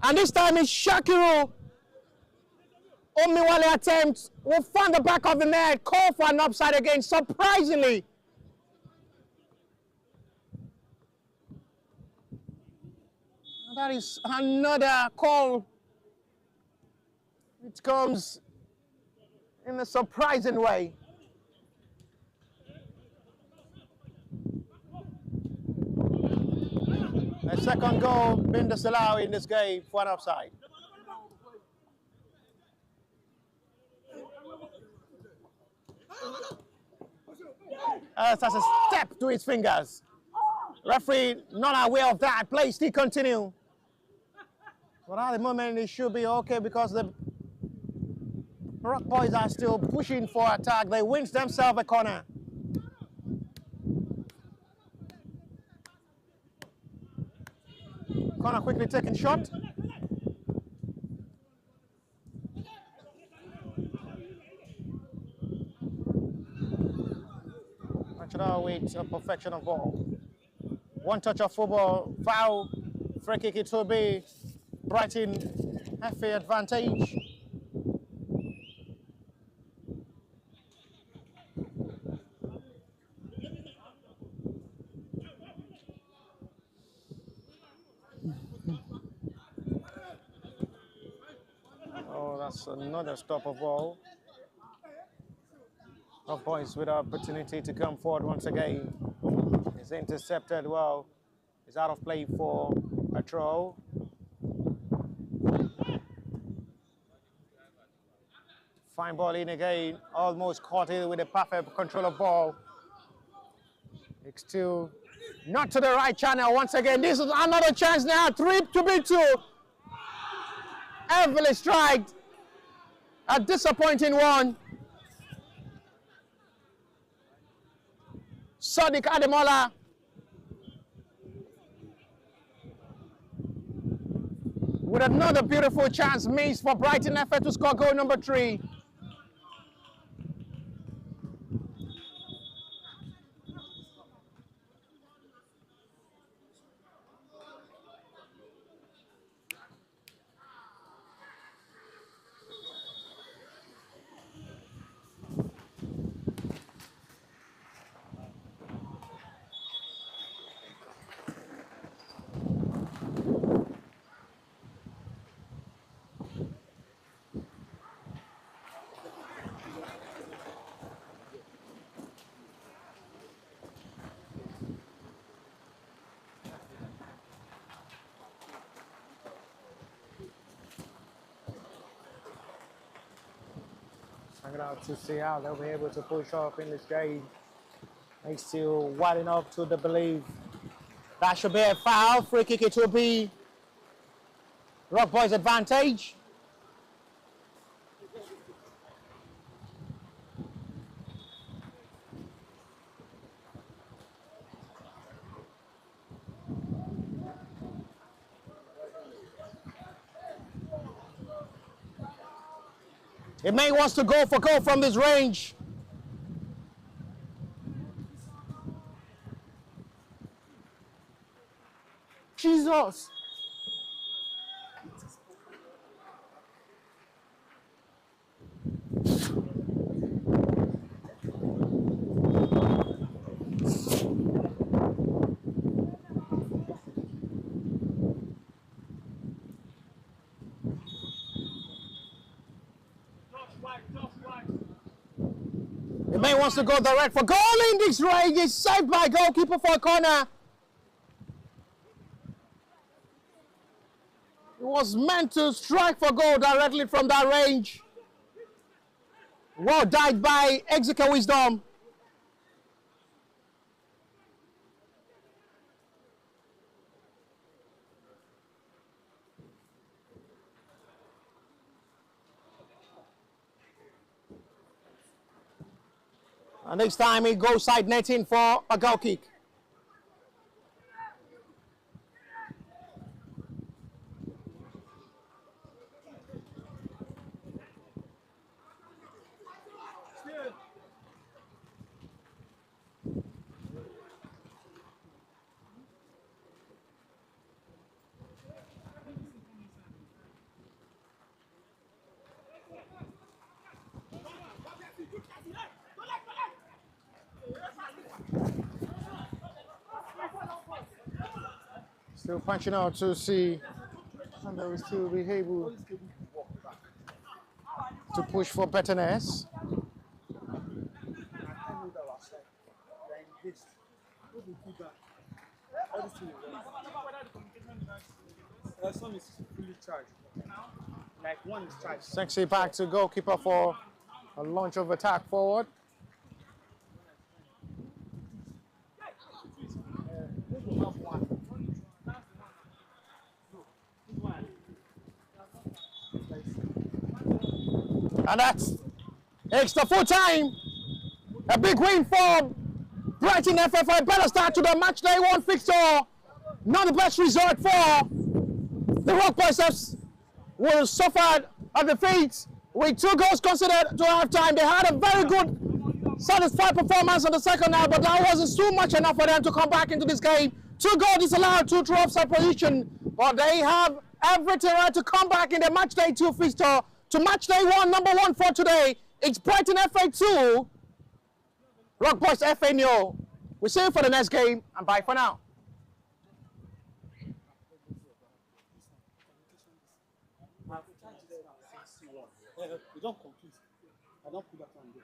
And this time it's Shakiru Omiwale attempt will find the back of the net, call for an offside again, surprisingly. That is another call. It comes in a surprising way. A second goal being disallowed in this game for an offside. That's a step to his fingers. Referee not aware of that. Play still continue. But at the moment it should be okay because the Rock Boys are still pushing for attack. They win themselves a corner. Corner quickly taken shot. Natural with a perfection of ball. One touch of football, foul, free kick. It will be Brighton FA advantage. Oh, that's another stop of ball. Rock Boys with an opportunity to come forward once again. It's intercepted well. It's out of play for a throw. Fine ball in again. Almost caught it with a perfect control of ball. It's still not to the right channel once again. This is another chance now. 3 to be 2. Heavily striked. A disappointing one. Sadiq Ademola. With another beautiful chance missed for Brighton FA to score goal number 3. I'm going to see how they'll be able to push off in this game. They still wide enough to the belief. That should be a foul. Free kick it will be Rock Boys advantage. It may wants to go for goal from this range. Jesus. The man wants to go direct for goal in this range. It's saved by goalkeeper for a corner. It was meant to strike for goal directly from that range. Well died by Exeter Wisdom. And next time he goes side netting for a goal kick. Still punching out to see, and they will still be able to push for betterness. Some is fully charged. Like one is charged. Sexy back to goalkeeper for a launch of attack forward. And that's extra full time. A big win for Brighton FA for a better start to the match day one fixture. Not the best result for the Rock Boys FC, who suffered a defeat with 2 goals considered to half time. They had a very good, satisfied performance in the second half, but that wasn't too much enough for them to come back into this game. 2 goals disallowed, 2 through offside position, but they have everything right to come back in the match day 2 fixture to match day 1, number 1 for today. It's Brighton FA 2, Rock Boys FA 0. We'll see you for the next game, and bye for now. We don't complete. I don't put that on there.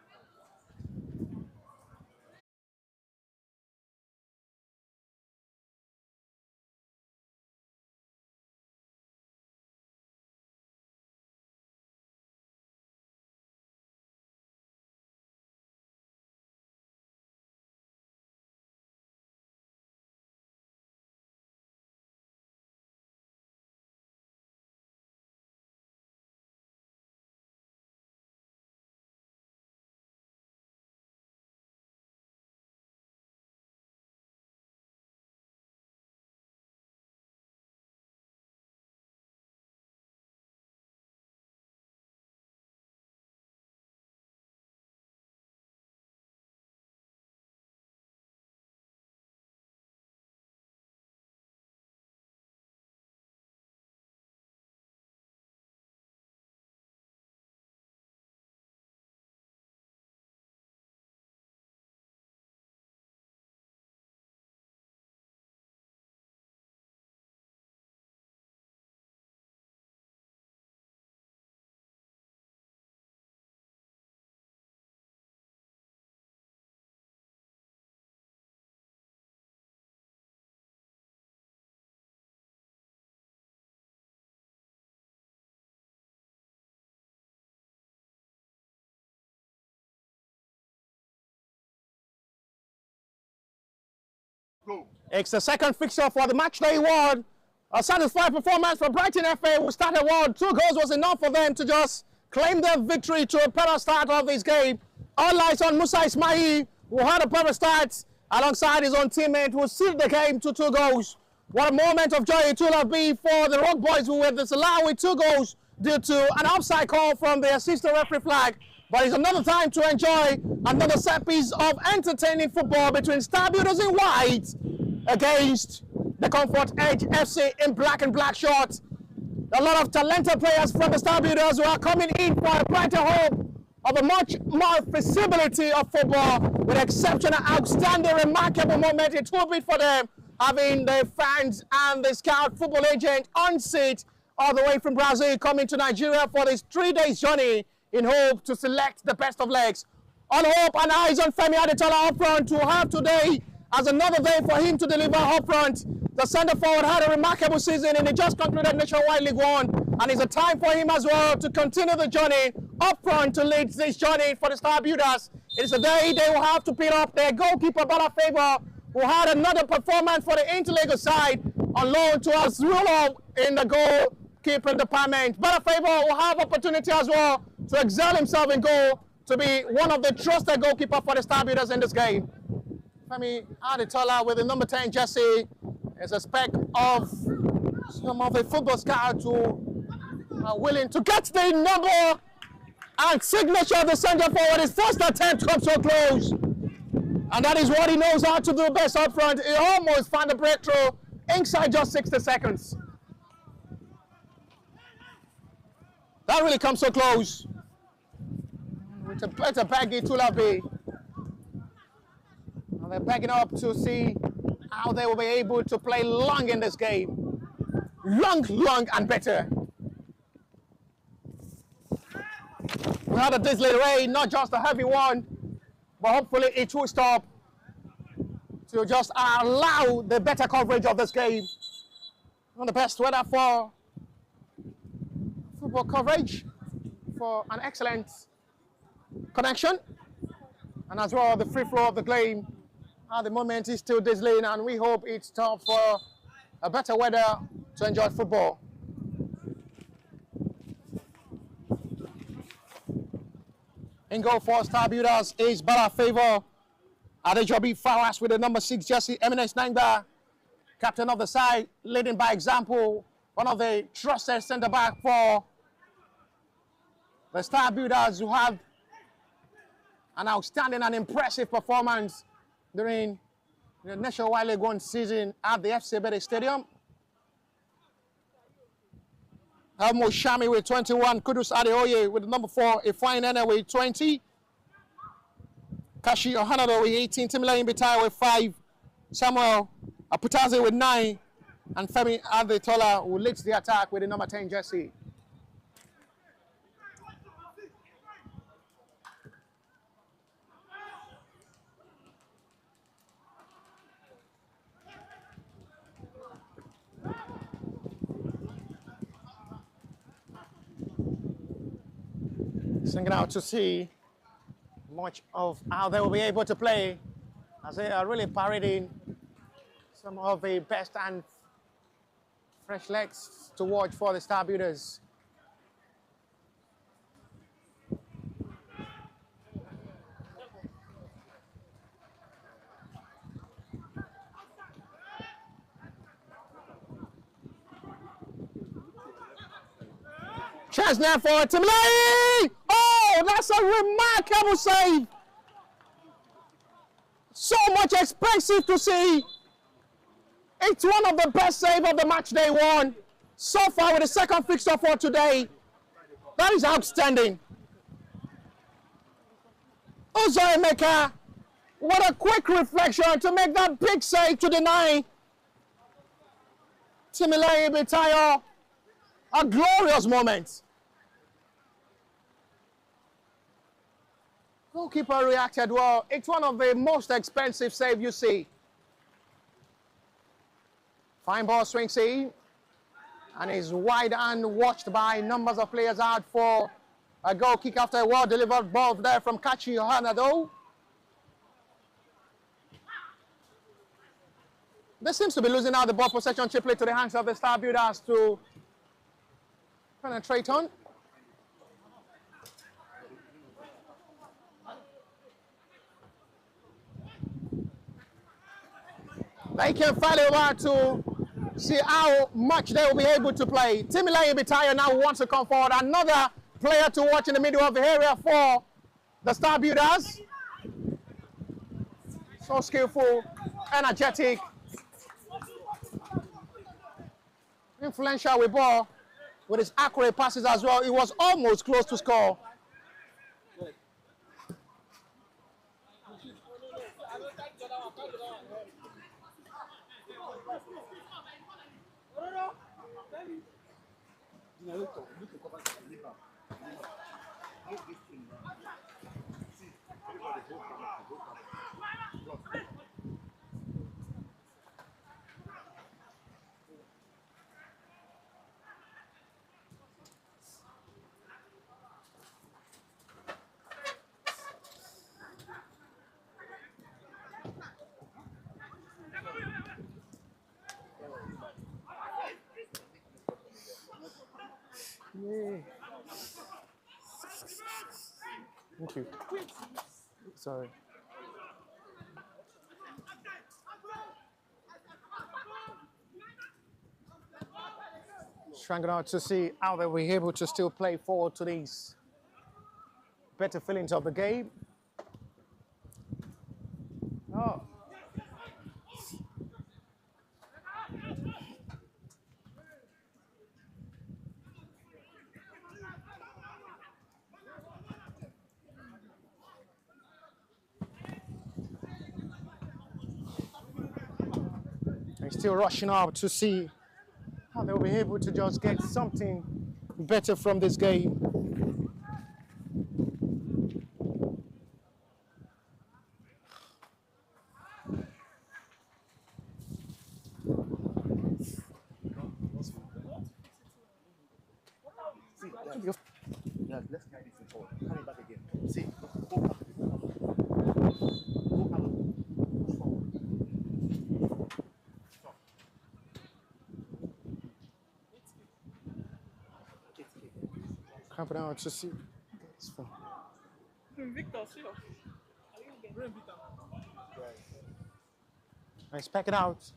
Go. It's the second fixture for the match day 1. A satisfied performance for Brighton FA, who started well. 2 goals was enough for them to just claim their victory to a better start of this game. All eyes on Musa Ismail, who had a better start alongside his own teammate, who sealed the game to 2 goals. What a moment of joy it will have been for the Rock Boys, who were disallowed with 2 goals due to an offside call from the assistant referee flag. But it's another time to enjoy another set piece of entertaining football between Star Builders in white against the Comfort Edge FC in black and black shorts. A lot of talented players from the Star Builders who are coming in for a brighter hope of a much more feasibility of football with exceptional, outstanding, remarkable moment. It will be for them, having the fans and the scout football agent on seat all the way from Brazil coming to Nigeria for this 3-day journey in hope to select the best of legs. All hope and eyes on Femi Adetola up front to have today as another day for him to deliver up front. The centre forward had a remarkable season in the just concluded Nationwide League 1, and it's a time for him as well to continue the journey up front to lead this journey for the Star Builders. It's a day they will have to pit up their goalkeeper Bala Favor, who had another performance for the Interlegal side on loan to us Rulo in the goalkeeping department. Bala Favor will have opportunity as well to excel himself in goal, to be one of the trusted goalkeeper for the Star Builders in this game. Femi Adetola with the number 10 jersey is a speck of some of the football scouts who are willing to get the number and signature of the centre forward. His first attempt comes so close, and that is what he knows how to do best up front. He almost found a breakthrough inside just 60 seconds. That really comes so close. It's a better baggy Tulabi. And they're backing up to see how they will be able to play long in this game. Long and better. We had a drizzly rain, not just a heavy one, but hopefully it will stop to just allow the better coverage of this game. One of the best weather for football coverage, for an excellent connection, and as well the free flow of the game. At the moment is still drizzling, and we hope it's time for a better weather to enjoy football. In goal for Star Builders is Bala Favor. Adejobi Fawas with the number 6 jersey. Eminence Nangba, captain of the side, leading by example. One of the trusted centre back for the Star Builders, who have an outstanding and impressive performance during the Nationwide League 1 season at the FC Bede Stadium. Elmo Shami with 21, Kudus Adeoye with number 4, Ifeanyi Nene with 20, Kashi Ohanado with 18, Timileyin Bitai with 5, Samuel Aputaze with 9, and Femi Adetola, who leads the attack with the number 10 jersey. Singing out to see much of how they will be able to play, as they are really parading some of the best and fresh legs to watch for the Star Builders. Chance now for Timileyin! Oh, that's a remarkable save! So much expensive to see. It's one of the best saves of the match day one so far, with the second fixture for today. That is outstanding. Uzo Emeka, what a quick reflection to make that big save to deny Timileyin Bitayo a glorious moment. Goalkeeper reacted well. It's one of the most expensive saves you see. Fine ball swings in and is wide and watched by numbers of players out for a goal kick after a well-delivered ball there from Kachi Hanado. They seems to be losing out the ball possession cheaply to the hands of the Star Builders to penetrate on. They can find a way to see how much they will be able to play. Timileyin Bitayo now wants to come forward. Another player to watch in the middle of the area for the Star Builders. So skillful, energetic, influential with ball, with his accurate passes as well. He was almost close to score. Yeah. Thank you. Sorry. Trying out to see how they were able to still play forward to these better feelings of the game. Oh. They're still rushing up to see how they'll be able to just get something better from this game. See, yeah, let's carry this forward. Carry it back again. See, go back. Go back. Push forward. Stop. Camp down to see. It's fun. Victor, see you. Let's pack it out.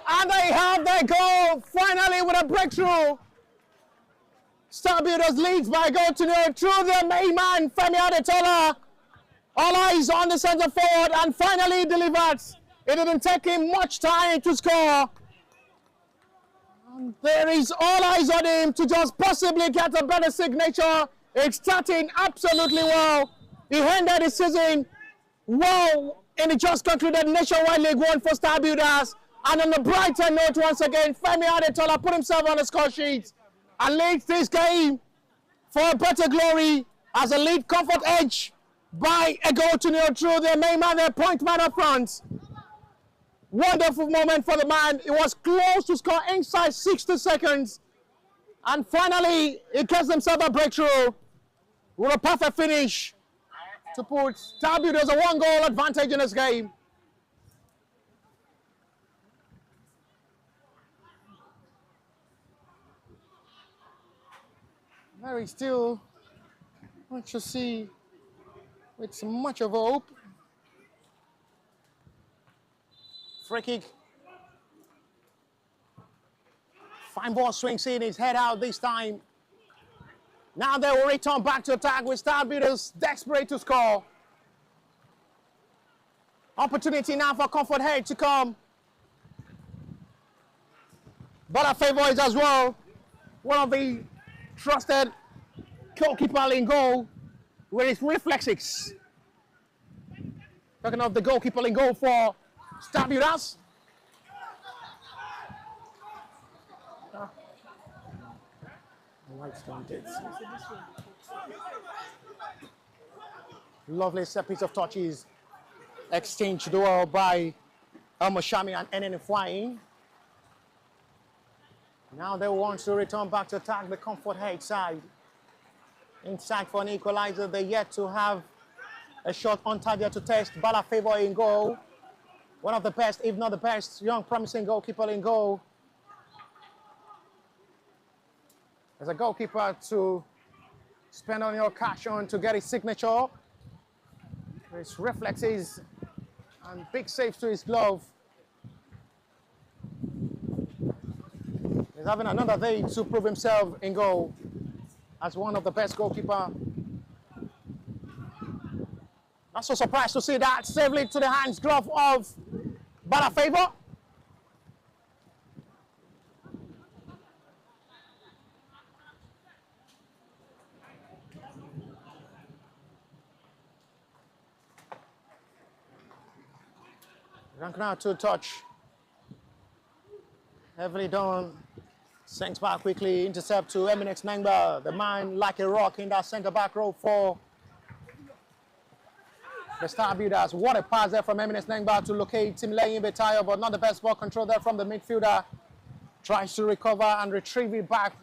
And they have their goal finally with a breakthrough. Star Builders leads by a goal to nil through their main man, Femi Adetola. All eyes on the centre forward and finally delivers. It didn't take him much time to score. And there is all eyes on him to just possibly get a better signature. It's starting absolutely well. He ended the season well in the just concluded Nationwide League 1 for Star Builders. And on the brighter note, once again, Femi Adetola put himself on the score sheet and leads this game for a better glory as a lead comfort edge by a goal to nil through their main man, their point man up front. Wonderful moment for the man. He was close to score inside 60 seconds. And finally, he gets himself a breakthrough with a perfect finish to put Star Builders a 1-goal advantage in this game. Very still, what you see with much of hope. Free kick. Fine ball swings in, his head out this time. Now they will return back to attack with Star Builders desperate to score. Opportunity now for Comfort Head to come. But a favor is as well one of the trusted goalkeeper in goal with his reflexes. Talking of the goalkeeper in goal for Star Builders. Lovely set piece of touches exchanged well by Shami and Enen Flying. Now they want to return back to attack the Comfort Head side. Inside for an equalizer, they yet to have a shot on target to test. Bala Favor in goal. One of the best, if not the best, young promising goalkeeper in goal. As a goalkeeper to spend on your cash on to get his signature. His reflexes and big saves to his glove. He's having another day to prove himself in goal as one of the best goalkeeper. Not so surprised to see that safely to the hands glove of Bala Favor. Rank now to touch. Heavily done. Sinks back quickly. Intercept to Eminence Nangba. The man like a rock in that centre back row for the Star Builders. What a pass there from Eminence Nangba to locate Tim Leyin Betayo, but not the best ball control there from the midfielder. Tries to recover and retrieve it back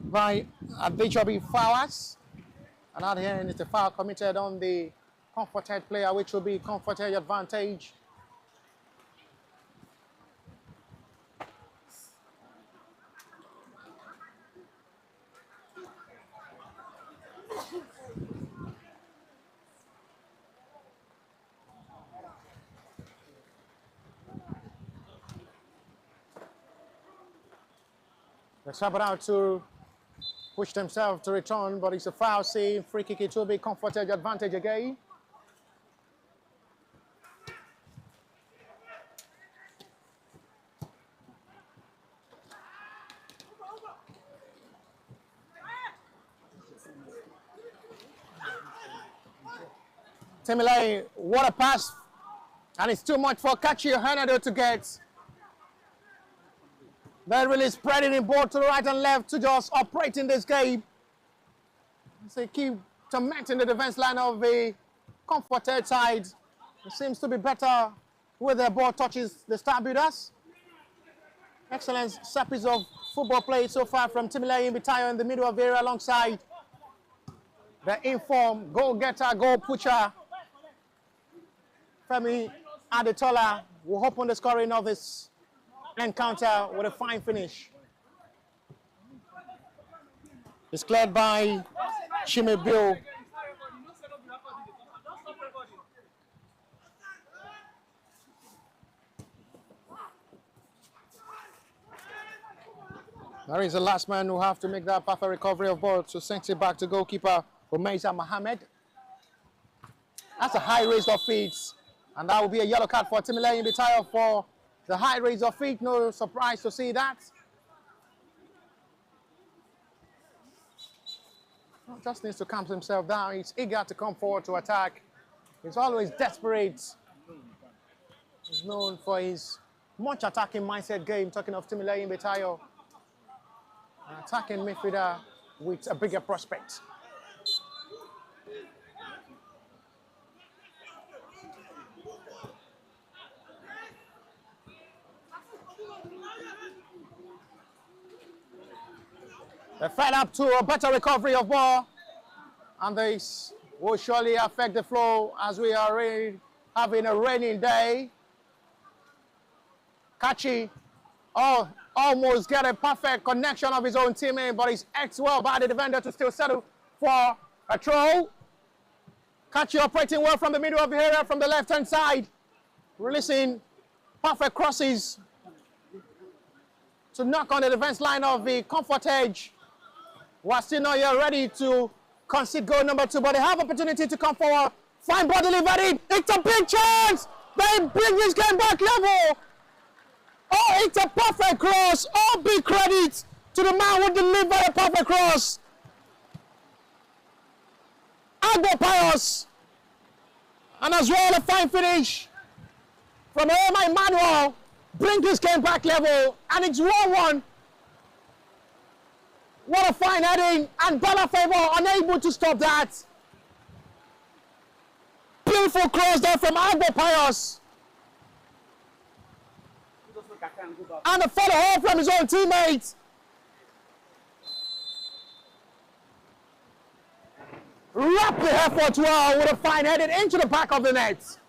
by Adejobi Fowers. And at the end, it's a foul committed on the Comforted player, which will be Comforted advantage. They're about to push themselves to return, but it's a foul scene. Free kick, it will be comforted advantage again. Temile, what a pass. And it's too much for Kachi Hernando to get. They're really spreading the ball to the right and left to just operate in this game. They keep tormenting the defense line of the comforted side. It seems to be better with the ball touches the star builders. Excellent set piece of football play so far from Timile Imbitayo in the middle of the area alongside the informed goal-getter, goal-pusher Femi Adetola will open the scoring of this encounter with a fine finish. It's cleared by Chimebil. There is the last man who have to make that perfect recovery of ball to send it back to goalkeeper Umeiza Mohammed. That's a high raise of feet, and that will be a yellow card for Timile Imbitayo for the high raise of feet. No surprise to see that. Just needs to calm himself down. He's eager to come forward to attack. He's always desperate. He's known for his much attacking mindset game. Talking of Timile Imbitayo, an attacking midfielder with a bigger prospect. They're fed up to a better recovery of ball, and this will surely affect the flow as we are really having a rainy day. Kachi almost get a perfect connection of his own teammate, but he's X well by the defender to still settle for a throw. Kachi operating well from the middle of the area from the left-hand side, releasing perfect crosses to knock on the defense line of the comfort edge. We're still not yet ready to concede goal number 2, but they have opportunity to come forward. Fine ball delivery. It's a big chance. They bring this game back level. Oh, it's a perfect cross. All big credit to the man who delivered a perfect cross. Agbo Pius. And as well a fine finish from Oma Emmanuel. Bring this game back level. And it's 1-1. What a fine heading, and Bella Favor unable to stop that. Beautiful cross there from Agbo Pius. And a follow-up from his own teammate. Wrap the effort well with a fine heading into the back of the net.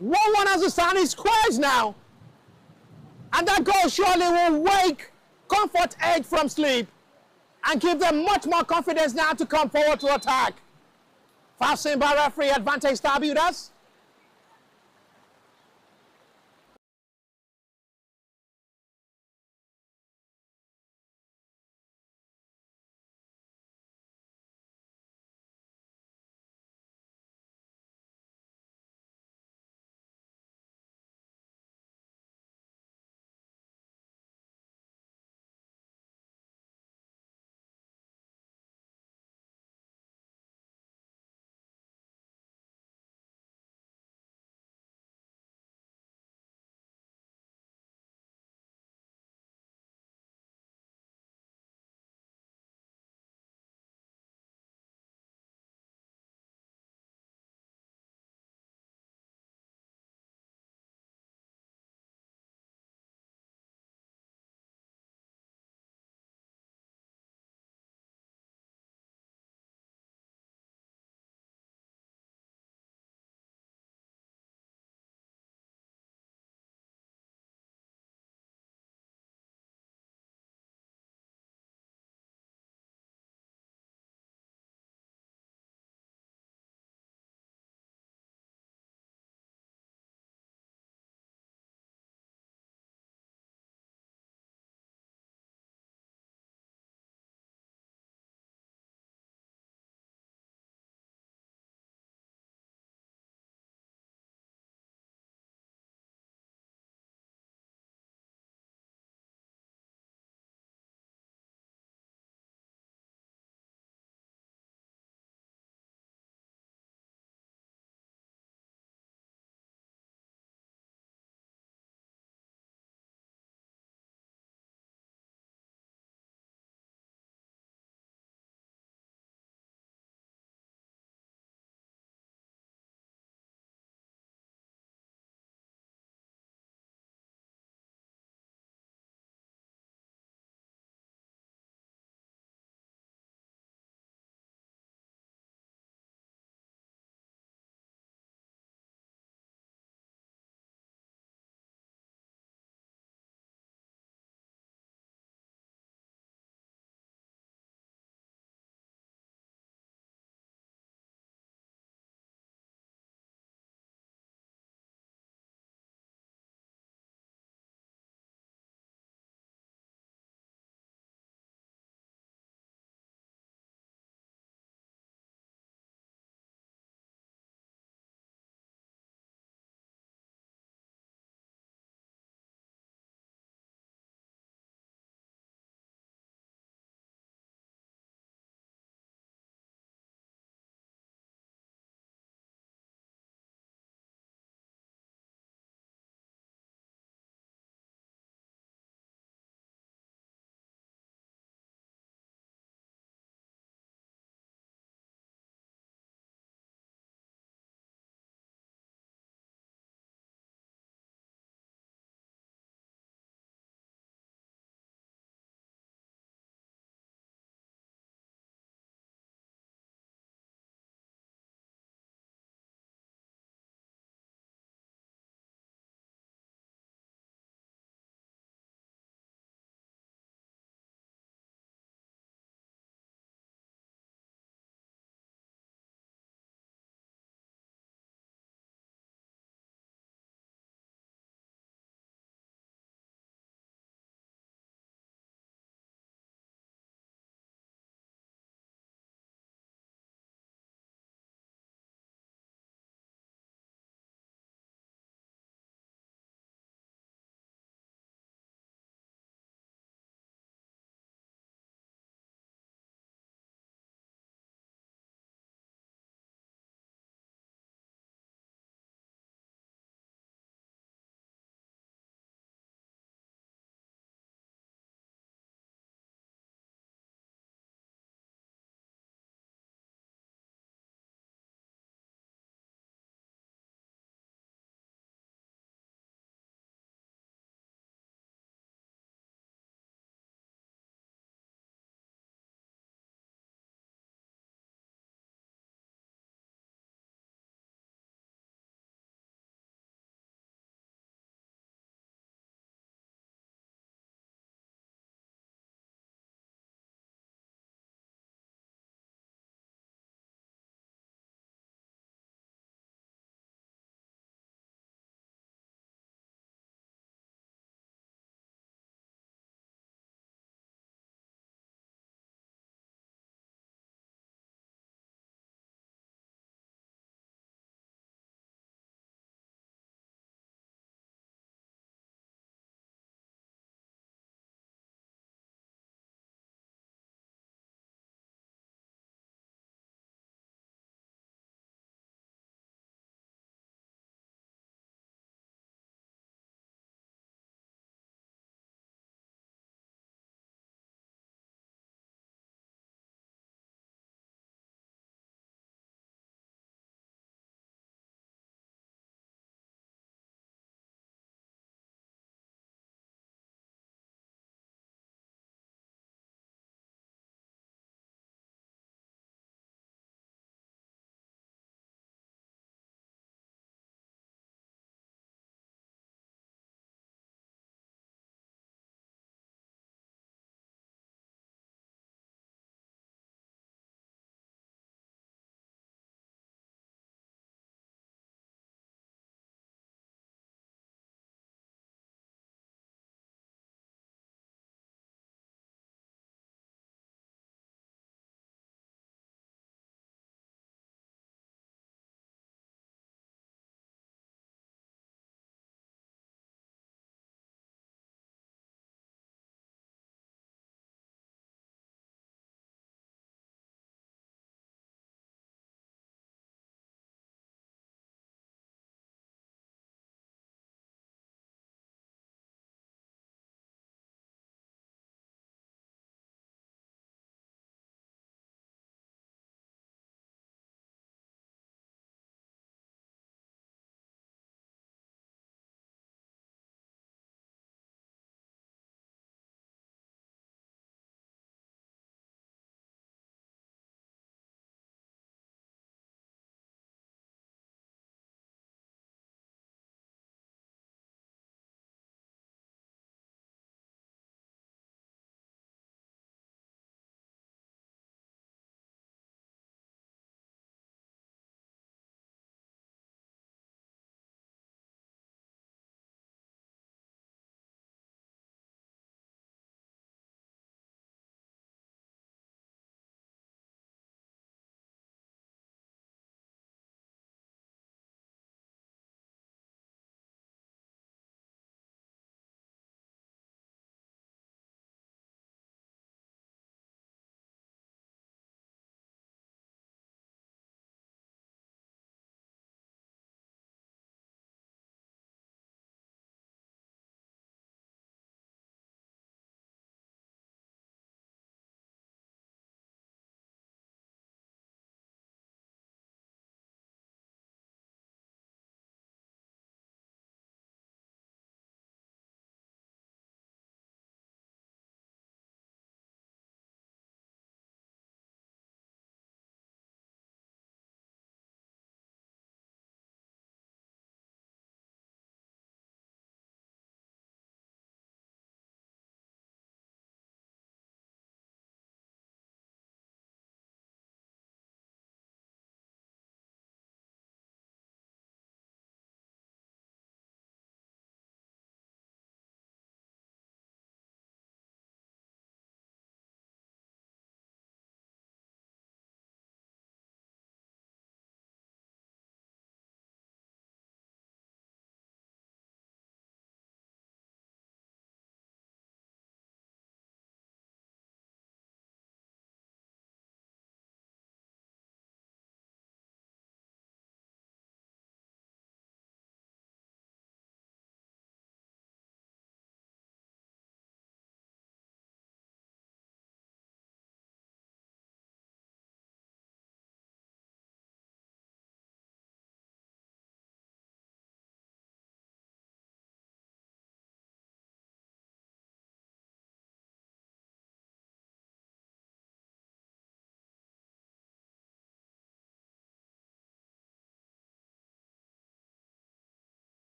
1-1 as the sun is squares now. And that goal surely will wake Comfort Edge from sleep and give them much more confidence now to come forward to attack. Foul seen by referee, advantage star builders.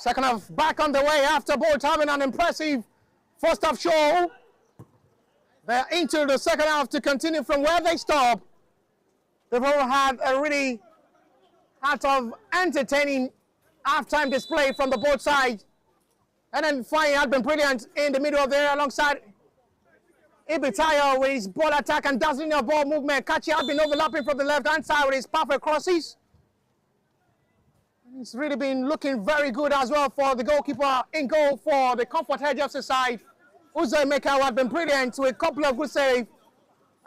Second half back on the way after both having an impressive first half show. They're into the second half to continue from where they stopped. They've all had a really entertaining halftime display from the both sides. And then Fine had been brilliant in the middle of the area alongside Ibitaya with his ball attack and dazzling of ball movement. Kachi had been overlapping from the left-hand side with his perfect crosses. And it's really been looking very good as well for the goalkeeper in goal for the Comfort Edge FC side. Uzo Emeka had been brilliant with a couple of good saves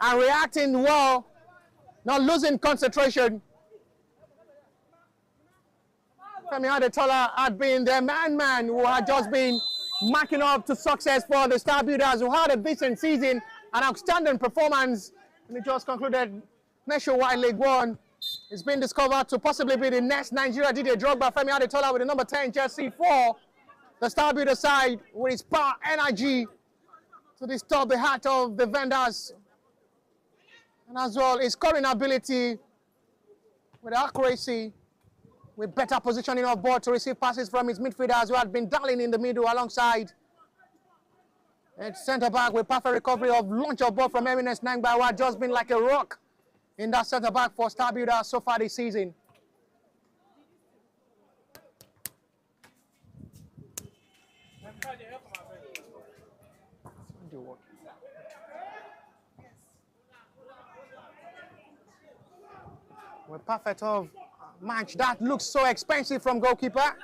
and reacting well, not losing concentration. Femi Adetola had been their man who had just been marking up to success for the Star Builders, who had a decent season, an outstanding performance, and it just concluded Nationwide League 1. It's been discovered to possibly be the next Nigeria Didier Drogba. Femi Adetola with the number 10 jersey for the Star Builder side with his power, energy to disturb the heart of the vendors, and as well his scoring ability with accuracy, with better positioning of ball to receive passes from his midfielders who had been darling in the middle alongside. And centre back with perfect recovery of launch of ball from Eminence Nangba, who had just been like a rock in that centre back for Star Builder so far this season. With perfect of match that looks so expensive from goalkeeper.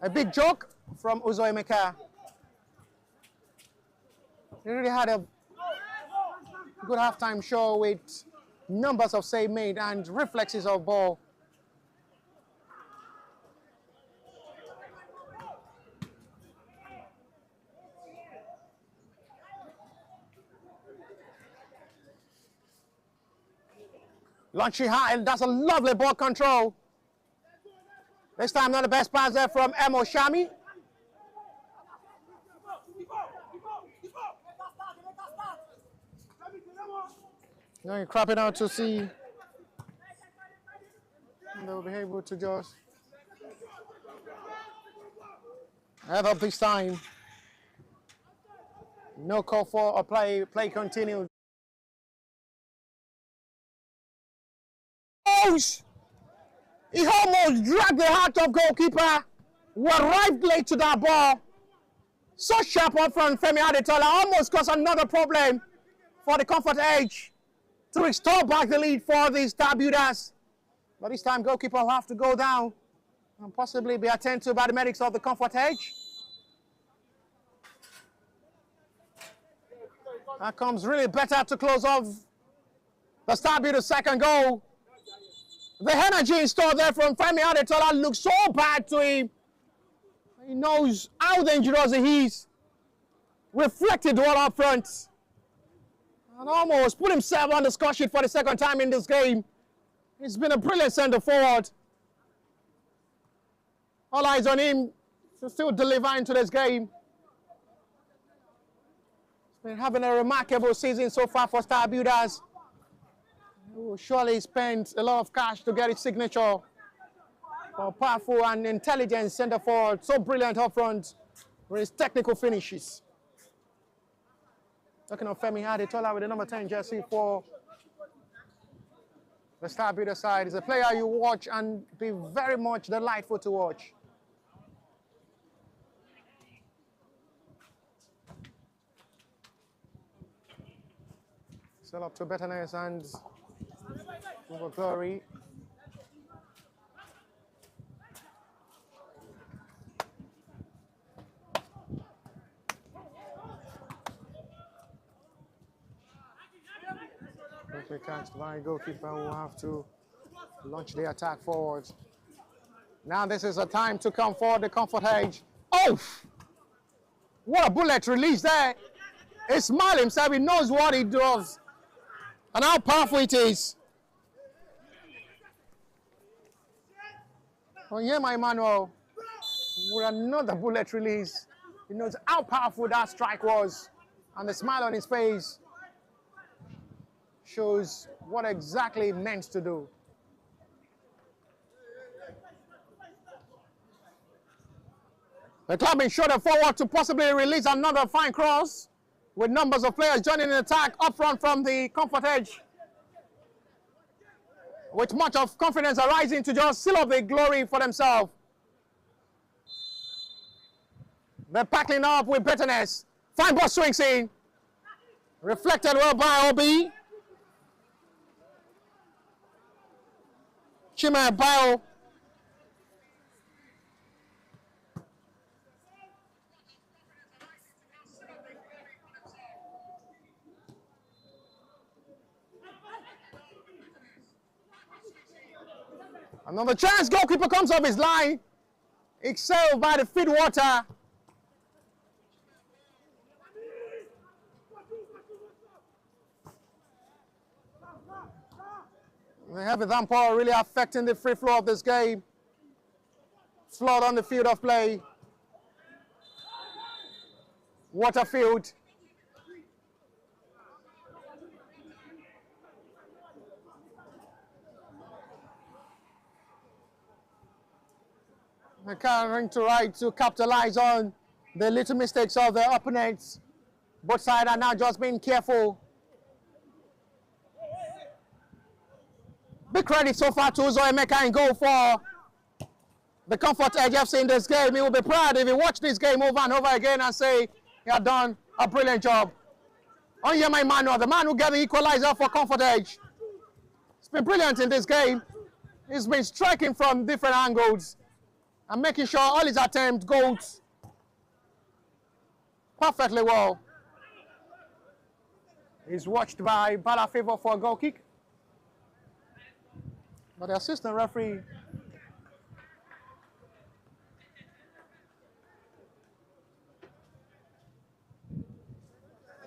A big joke from Uzo Emeka. He really had a good halftime show with numbers of save made and reflexes of ball. Launchy high, and that's a lovely ball control. This time not the best pass there from Emo Shami. Now you're crapping out to see they'll be able to just head up this time. No call for a play continued. He almost dragged the heart of goalkeeper, who arrived late to that ball. So sharp up front, Femi Adetola almost caused another problem for the Comfort Edge to restore back the lead for the Star Builders. But this time goalkeeper will have to go down and possibly be attended to by the medics of the Comfort Edge. That comes really better to close off the Star Builders' second goal. The energy in store there from Femi Adetola looks so bad to him. He knows how dangerous he is. Reflected well up front. And almost put himself on the score sheet for the second time in this game. He's been a brilliant centre forward. All eyes on him to still deliver into this game. He's been having a remarkable season so far for Star Builders. He will surely spend a lot of cash to get his signature for powerful and intelligent centre forward. So brilliant up front with his technical finishes. Talking of Femi Adetola with the number 10 jersey for the Star Builder side. He's a player you watch and be very much delightful to watch. Still up to betterness and over glory. Perfect catch by goalkeeper, will have to launch the attack forward. Now this is a time to come forward, the Comfort Edge. Oh! What a bullet release there. He smiles himself, he knows what he does and how powerful it is. Oh yeah, my Emmanuel, with another bullet release. He knows how powerful that strike was, and the smile on his face shows what exactly it meant to do. The club being shorter forward to possibly release another fine cross, with numbers of players joining the attack up front from the comfort edge, with much of confidence arising to just seal up the glory for themselves. They're packing up with bitterness. Fine ball swings in. Reflected well by Obi. Chima Bio. Another chance. Goalkeeper comes off his line. Excelled by the feed water. The heavy downpour really affecting the free flow of this game. Flood on the field of play. Waterfield. They can't try to capitalize on the little mistakes of their opponents. Both sides are now just being careful. Big credit so far to Uzo Emeka in goal for the Comfort Edge FC in this game. He will be proud if he watch this game over and over again and say he had done a brilliant job. Onyema Emmanuel, the man who got the equalizer for Comfort Edge. It's been brilliant in this game. He's been striking from different angles and making sure all his attempts go perfectly well. He's watched by Balafavo for a goal kick. But the assistant referee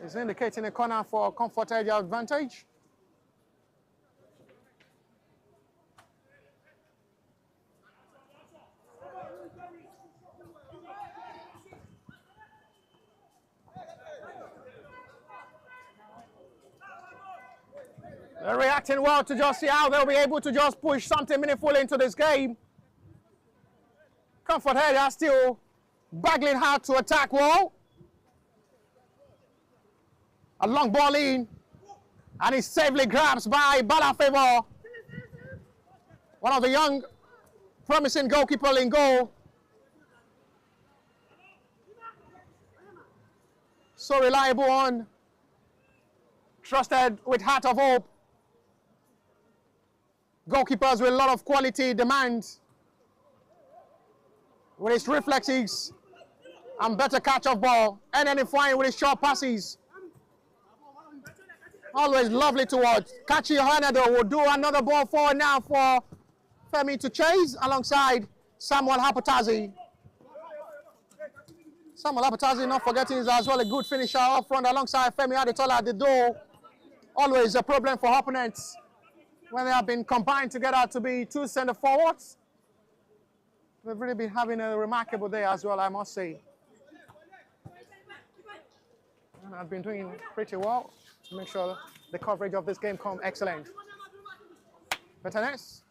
is indicating a corner for Comfort Edge advantage. They're reacting well to just see how they'll be able to just push something meaningful into this game. Comfort Edge are still battling hard to attack well. A long ball in, and it's safely grabbed by Balafavo. One of the young, promising goalkeeper in goal. So reliable on, trusted with heart of hope. Goalkeepers with a lot of quality demand. With his reflexes and better catch of ball. And then flying with his short passes. Always lovely to watch. Kachi Hanado will do another ball forward now for Femi to chase alongside Samuel Hapatazi. Samuel Hapatazi, not forgetting, is as well a good finisher up front alongside Femi Adetola at the door. Always a problem for opponents when they have been combined together to be two centre forwards. They've really been having a remarkable day as well, I must say. And I've been doing pretty well to make sure the coverage of this game comes excellent. Bitterness.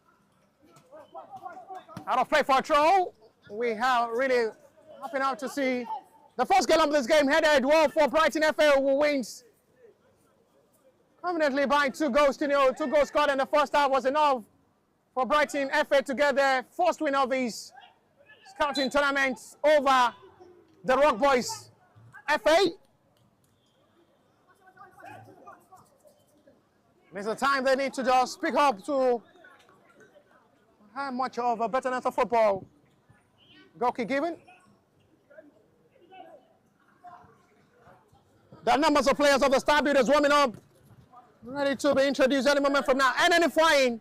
Out of play for a throw. We have really happy now to see the first goal of this game headed well for Brighton FA, who wins confidently by 2 goals to 0. 2 goals scored in the first half was enough for Brighton FA to get their first win of these scouting tournaments over the Rock Boys FA. It's a time they need to just pick up to how much of a betterness of football. Goal kick given. The numbers of players of the Star Builders warming up, ready to be introduced any moment from now. And then flying.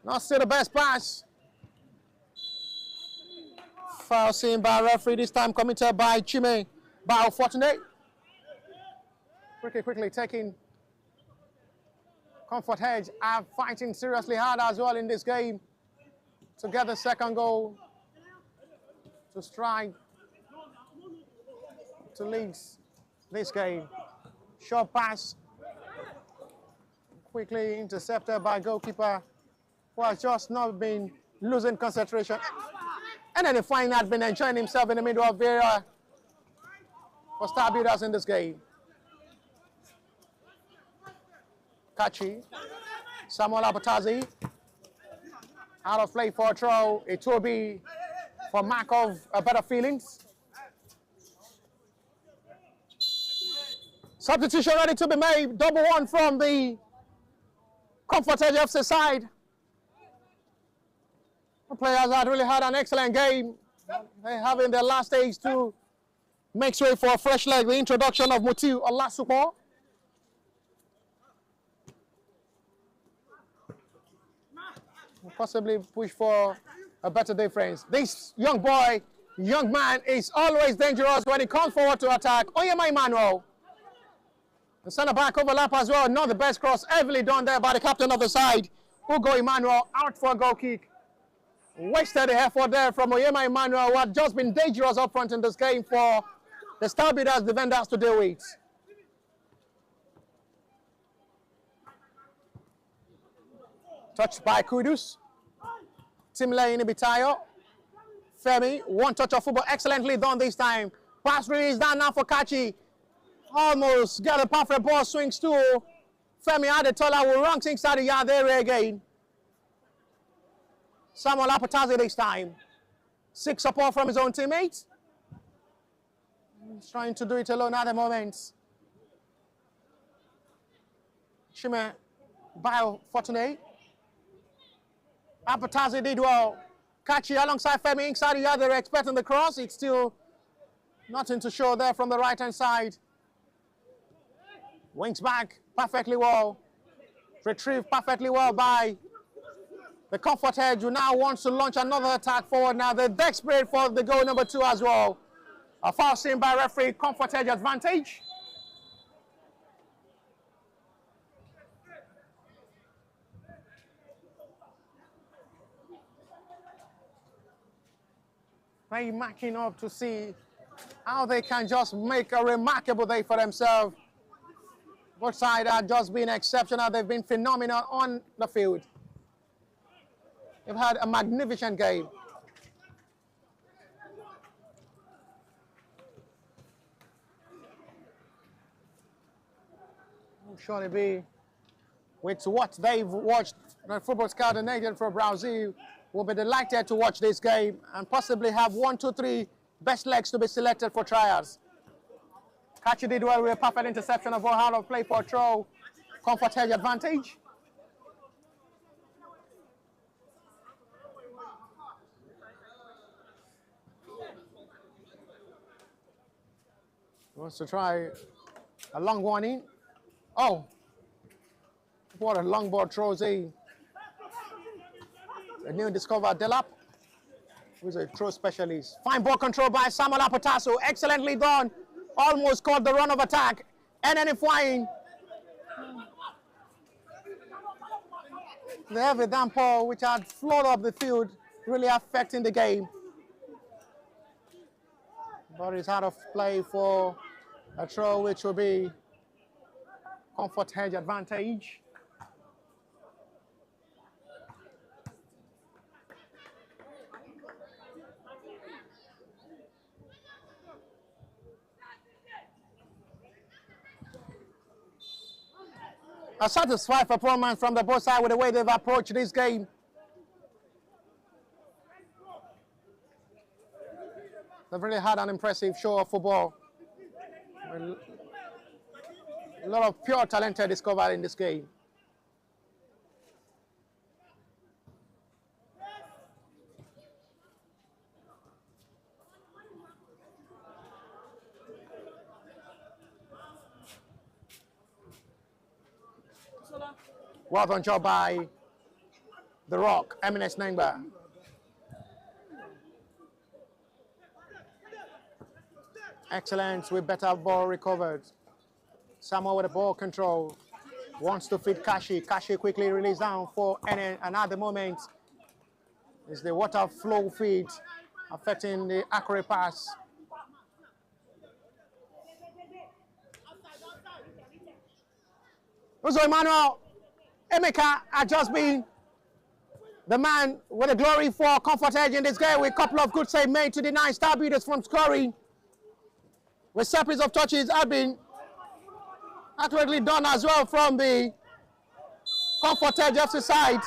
Not still the best pass. Foul seen by referee, this time committed by Chime Bao Fortuné. Quickly taking Comfort Edge are fighting seriously hard as well in this game to get the second goal, to strike, to lead this game. Short pass, quickly intercepted by goalkeeper, who has just not been losing concentration. And then the final had been enjoying himself in the middle of the area for star builders in this game. Kachi, Samuel Abatazi, out of play for a throw. It will be for mark of better feelings. Substitution ready to be made. Double one from the Comfort Edge FC side. The players had really had an excellent game. They have in their last stage to make way for a fresh leg. The introduction of Mutiu Olasupo. We'll possibly push for a better difference. This young man is always dangerous when he comes forward to attack. Oyema Emmanuel. The centre back overlap as well. Not the best cross. Heavily done there by the captain of the side. Ugo Emmanuel out for a goal kick. Wasted the effort there from Oyema Emmanuel, who had just been dangerous up front in this game for the star builders defenders to deal with. Touched by Kudus. Timle Inibitayo. Femi, one touch of football. Excellently done this time. Pass release down now for Kachi. Almost got a perfect ball, swings to Femi Adetola, who runs inside the yard area again. Samuel Apatazi this time. 6 support from his own teammates. He's trying to do it alone at the moment. Shime Bio Fortuné. Apatazi did well. Kachi alongside Femi inside the yard. They're expecting the cross. It's still nothing to show there from the right hand side. Wings back perfectly well. Retrieved perfectly well by the Comfort Edge, who now wants to launch another attack forward. Now they're desperate for the goal number 2 as well. A foul seen by referee. Comfort Edge advantage. They're marking up to see how they can just make a remarkable day for themselves. Both sides have just been exceptional. They've been phenomenal on the field. They've had a magnificent game. Will surely be with what they've watched. The football scout and agent for Brazil will be delighted to watch this game and possibly have 1, 2, 3 best legs to be selected for trials. Kachi did well with a perfect interception of ball out of play for a throw. Comfort Edge advantage. Wants to try a long one in. Oh, what a long ball throws in. A new discovered Delap, who's a throw specialist. Fine ball control by Samuel Apataso. Excellently done. Almost caught the run of attack. And then flying. The heavy downpour which had flowed up the field, really affecting the game. But it's out of play for a throw which will be Comfort Edge advantage. A satisfied performance from the both sides with the way they've approached this game. They've really had an impressive show of football. A lot of pure talent discovered in this game. Well done job by The Rock, Eminence Nengba. Excellent with better ball recovered. Samuel with the ball control. Wants to feed Kashi. Kashi quickly released down for Enen. And at the moment is the water flow feed affecting the accurate pass. Uzo Emmanuel. Emeka had just been the man with the glory for Comfort Edge in this game with a couple of good saves made to deny Star Builders from scoring. With series of touches have been accurately done as well from the Comfort Edge FC side.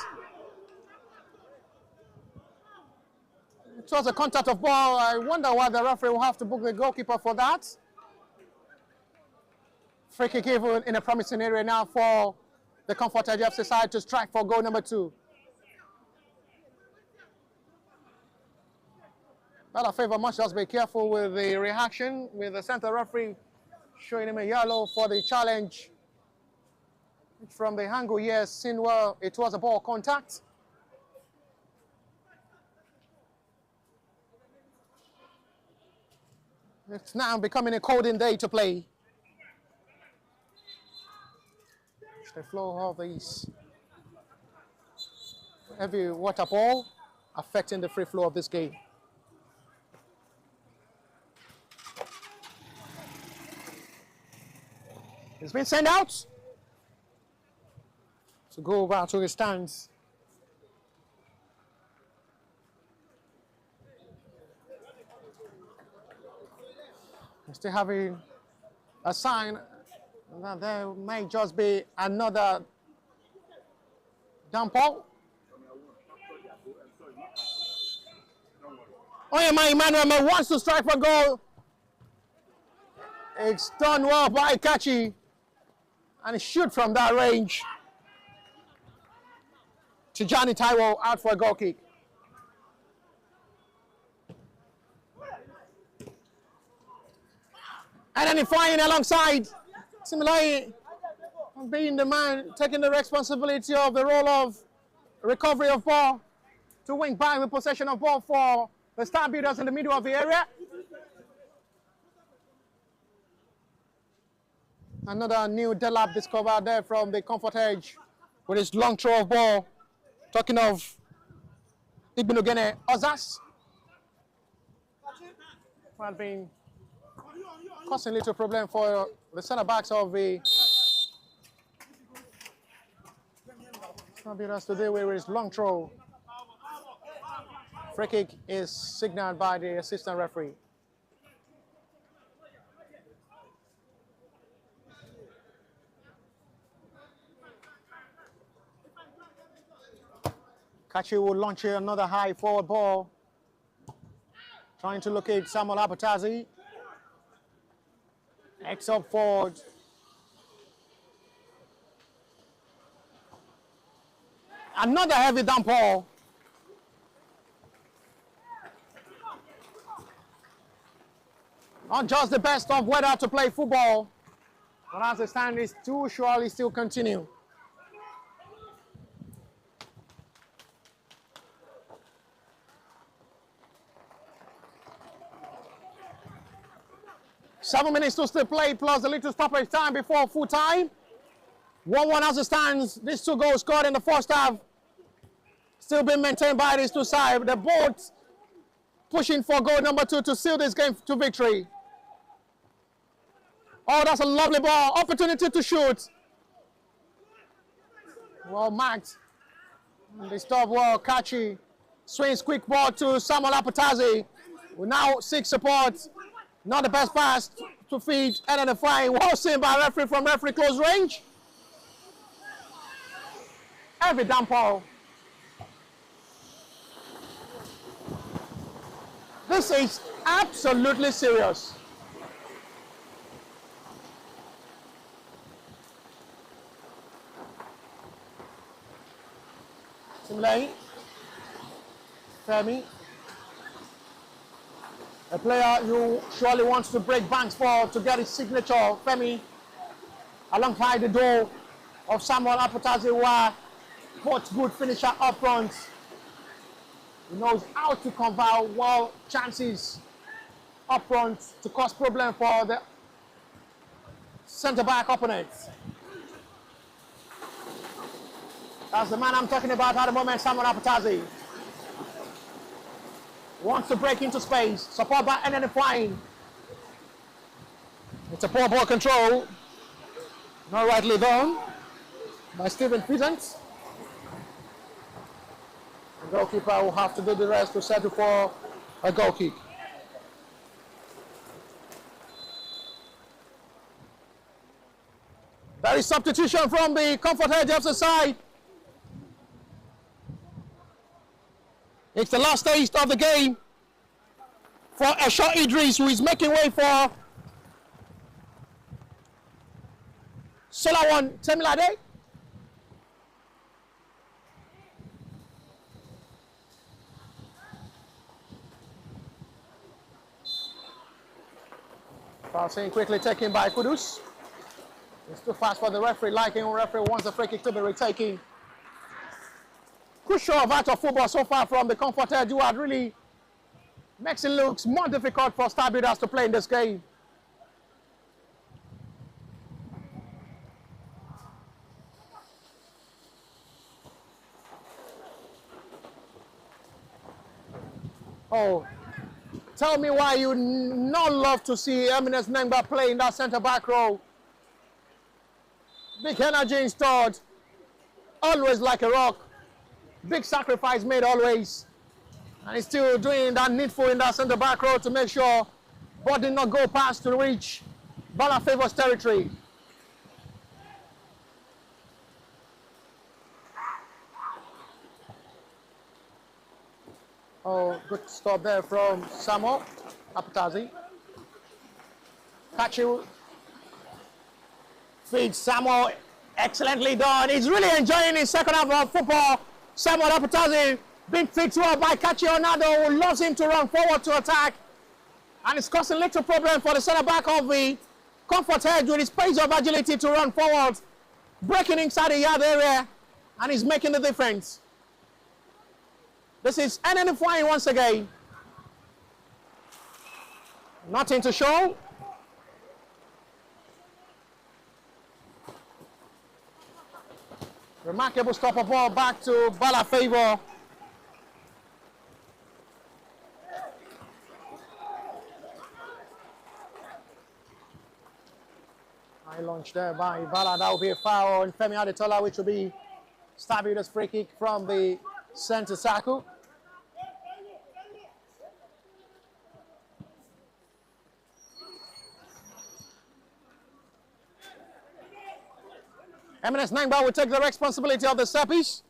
It was a contact of ball. I wonder why the referee will have to book the goalkeeper for that. Free kick even in a promising area now for the Comfort Edge FC side to strike for goal number 2. Well, favor must just be careful with the reaction, with the center referee showing him a yellow for the challenge. From the angle here, seen well, it was a ball contact. It's now becoming a golden day to play. The flow of these heavy water ball affecting the free flow of this game. It's been sent out to go back to the stands. We're still having a sign that there may just be another downpour. Emmanuel wants to strike for goal. It's done well by Kachi. And shoot from that range. Tijani Taiwo out for a goal kick. And then flying alongside. Similarly, being the man taking the responsibility of the role of recovery of ball to win back the possession of ball for the Star Builders in the middle of the area. Another new Delap discovered there from the Comfort Edge with his long throw of ball. Talking of Ibinogene Ozas. Had been causing little problem for the centre backs of the Star Builders today with his long throw. Free kick is signaled by the assistant referee. Kachi will launch another high forward ball. Trying to locate Samuel Apatazi. X up forward. Another heavy downpour. Not just the best of weather to play football, but as the stand is to surely still continue. Seven minutes to still play, plus a little stoppage time before full time. 1-1 as it stands. These 2 goals scored in the first half. Still being maintained by these 2 sides. The both pushing for goal number 2 to seal this game to victory. Oh, that's a lovely ball. Opportunity to shoot. Well marked. They stop well. Kachi swings quick ball to Samuel Apatazi. We now seek support. Not the best pass to feed, and then the flying well seen by referee from referee close range. Heavy downpour. This is absolutely serious. Simlay. Femi. A player who surely wants to break banks for to get his signature. Femi alongside the door of Samuel Apatazi, who both good finisher up front. He knows how to convert well chances up front to cause problem for the centre back opponents. That's the man I'm talking about at the moment, Samuel Apatazi. Wants to break into space, support by Enemy Flying. It's a poor ball control. Not rightly done by Stephen Pheasant. The goalkeeper will have to do the rest to settle for a goal kick. There is substitution from the Comfort Edge FC side. It's the last taste of the game for Esho Idris, who is making way for Solawan Temilade. Passing quickly taken by Kudus. It's too fast for the referee, liking referee wants the free kick to be retaken. Crucial amount of football so far from the Comfort Edge, who had really makes it look more difficult for Star Builders to play in this game. Oh, tell me why you not love to see Eminence Nengba play in that centre back role. Big energy installed, always like a rock. Big sacrifice made always. And he's still doing that needful in that centre back role to make sure ball did not go past to reach Bala Favours territory. Oh, good stop there from Samuel Apatazi. Kachu feeds Samuel, excellently done. He's really enjoying his second half of football. Samuel Apatazi being picked up by Kachi Onado, who loves him to run forward to attack. And it's causing little problem for the centre back of the Comfort Edge with his pace of agility to run forward, breaking inside the yard area, and he's making the difference. This is NN flying once again. Nothing to show. Remarkable stop of ball back to Bala Favour. High launch there by Bala. That will be a foul on Femi Adetola, which will be Star Builders free kick from the centre circle. Eminence Nengba will take the responsibility of the set piece.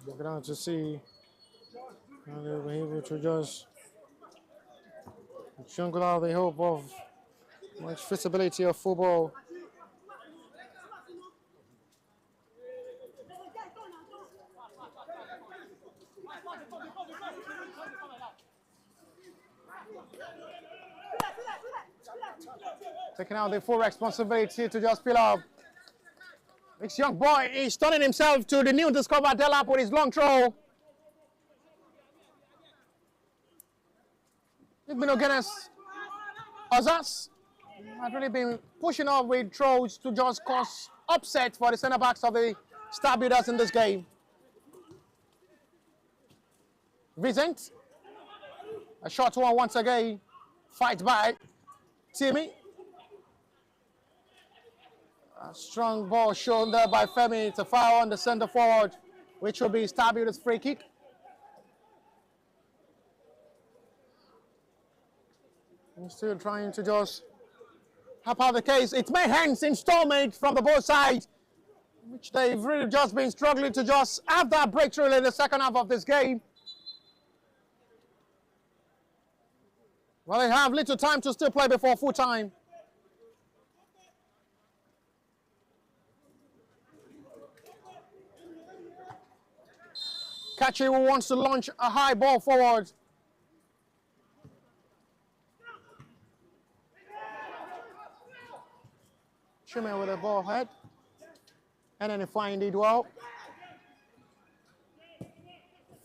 We're going to see how they'll be able to just jungle out the hope of much feasibility of football. Taking out the full responsibility to just fill up. This young boy is turning himself to the new discovered Delap with his long throw. Igminogenes Ozas has really been pushing up with throws to just cause upset for the centre backs of the Star Builders in this game. Vincent, a short one once again, fight by Timmy. A strong ball shown there by Femi. It's a foul on the centre forward, which will be Star Builders free kick. I'm still trying to just help out the case. It's made hands installment from the both sides, which they've really just been struggling to just have that breakthrough in the second half of this game. Well, they have little time to still play before full time. Kachi who wants to launch a high ball forward. Shume with a ball head. And then he find it well.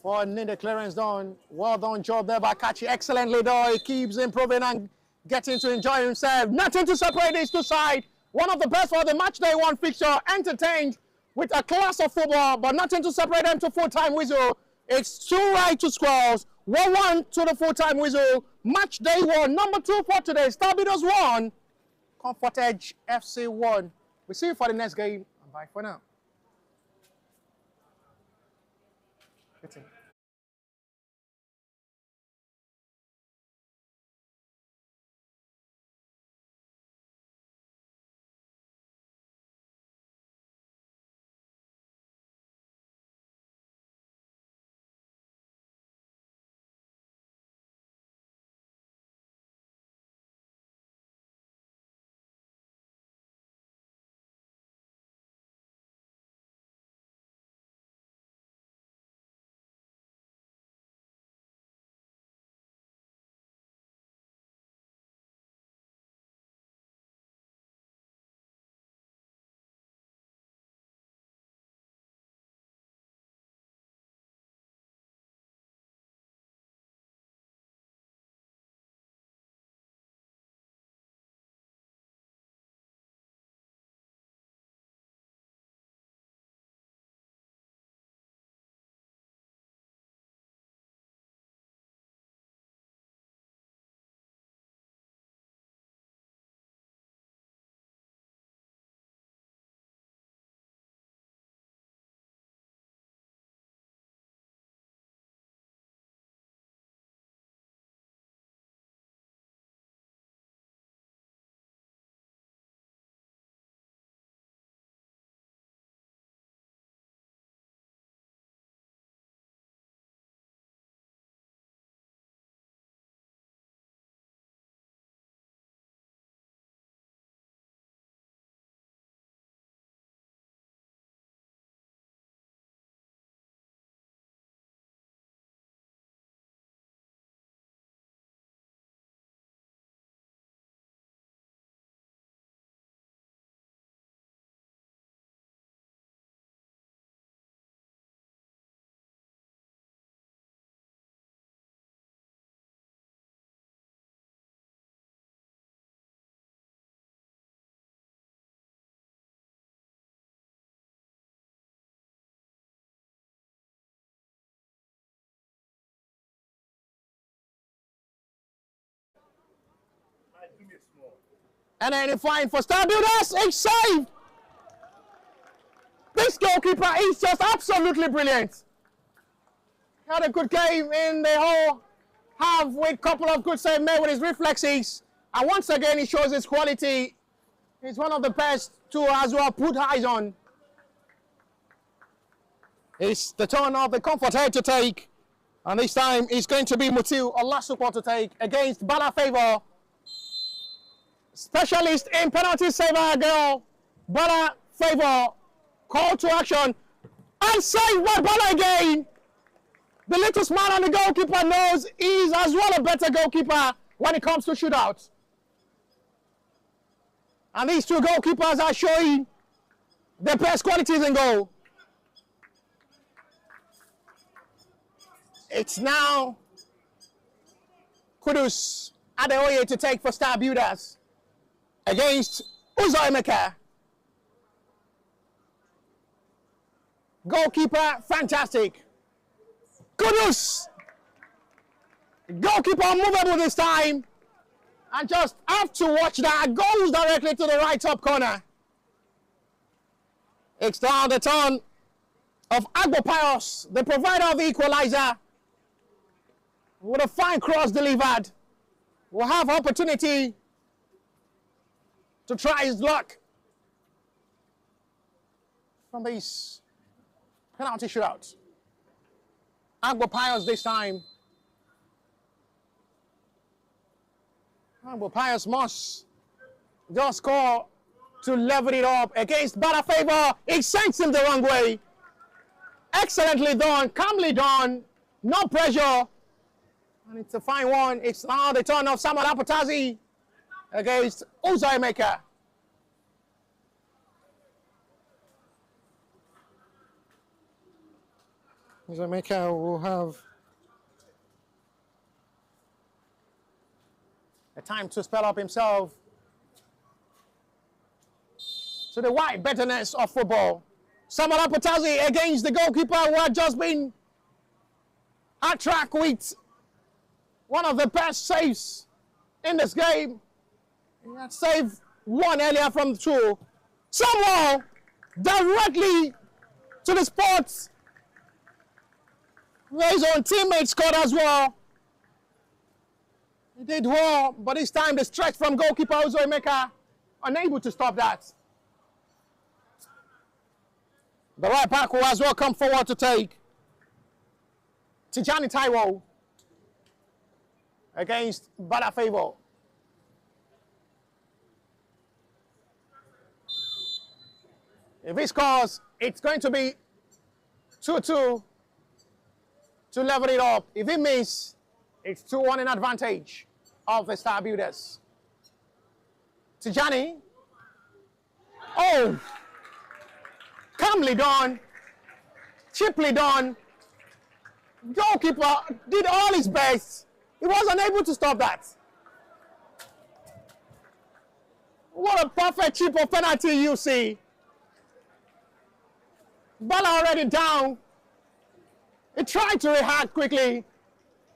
For the clearance done. Well done job there by Kachi. Excellently done. He keeps improving and getting to enjoy himself. Nothing to separate these two sides. One of the best for the match day one fixture, entertained with a class of football, but nothing to separate them to full-time whistle. It's 2 right to scores, 1-1 to the full-time whistle. Match day one, number 2 for today. Starbuilders 1, Comfort Edge FC 1. We'll see you for the next game, and bye for now. And then a fine for Starbuilders. It's saved. This goalkeeper is just absolutely brilliant. Had a good game in the whole half with a couple of good saves made with his reflexes. And once again, he shows his quality. He's one of the best to as well put eyes on. It's the turn of the Comfort Head to take. And this time it's going to be Mutiu Olasupo to take against Bala Favor. Specialist in penalty saver girl. Bala Favor. Call to action. And saved by Bala again. The little smile on the goalkeeper knows he's as well a better goalkeeper when it comes to shootouts. And these two goalkeepers are showing their best qualities in goal. It's now Kudus Adeoye to take for Starbuilders against Uzoemeka. Goalkeeper, fantastic. Kudus. Goalkeeper unmovable this time. And just have to watch that. Goes directly to the right top corner. It's now the turn of Agbo Pius, the provider of the equalizer. With a fine cross delivered. Will have opportunity to try his luck from this penalty shootout. Agbo Pius this time. Agbo Pius must just score to level it up against Bala Favor. It sends him the wrong way. Excellently done, calmly done, no pressure. And it's a fine one. It's now the turn of Samuel Apatazi against Uzoemeka. Uzoemeka will have A time to spell up himself to the white bitterness of football. Samuel Apatazi against the goalkeeper who had just been at track with one of the best saves in this game. He had saved one earlier from the two. Samuel directly to the spot where his own teammate scored as well. He did well, but this time the stretch from goalkeeper Uzoemeka unable to stop that. The right back will as well come forward to take. Tijani Taiwo against Balafavo. If he scores, it's going to be 2-2 to level it up. If he misses, it's 2-1 in advantage of the Star Builders. Tijani. Oh! Calmly done. Cheaply done. Goalkeeper did all his best. He was unable to stop that. What a perfect chip of penalty you see. Ball already down. He tried to react quickly,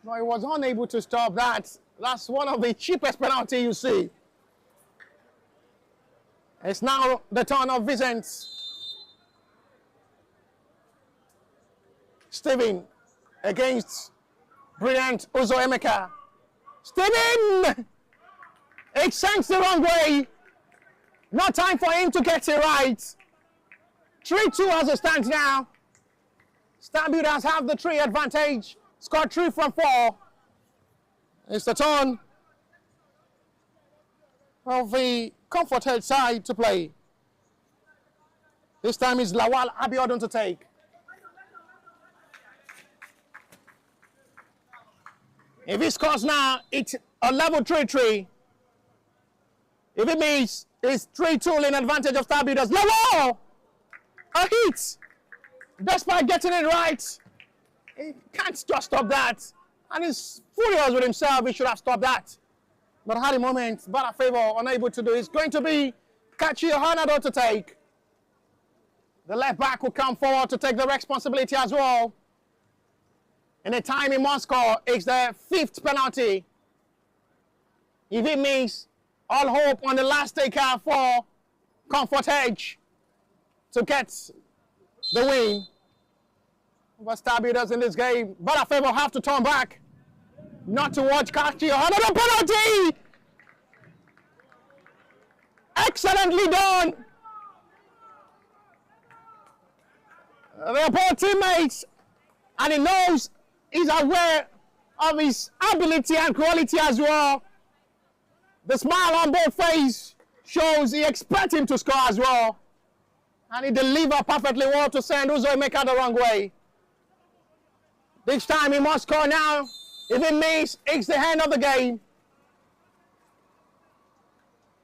but he was unable to stop that. That's one of the cheapest penalties you see. It's now the turn of Vincent. Steven against brilliant Uzoemeka. Steven! It sends the wrong way. No time for him to get it right. 3-2 as it stands now. Star Builders have the 3 advantage. Scored 3 from 4. It's the turn of the comforted side to play. This time is Lawal Abiodun to take. If he scores now, it's a level 3-3. If it means it's 3-2 in advantage of Star Builders. Lawal! A hit! Despite getting it right, he can't just stop that. And he's furious with himself. He should have stopped that. But at the moment, Balafavo unable to do. It's going to be Kachi Hanado to take. The left back will come forward to take the responsibility as well. In the time he must score, it's the 5th penalty. If it means all hope on the last taker for Comfort Edge to get the win. But Star Builders in this game, Balafavo have to turn back. Not to watch Kachi. Another penalty! Excellently done! They're both teammates, and he knows, he's aware of his ability and quality as well. The smile on both faces shows he expects him to score as well. And he delivered perfectly well to send Uzoemeka the wrong way. This time he must score now. If he misses, it's the end of the game.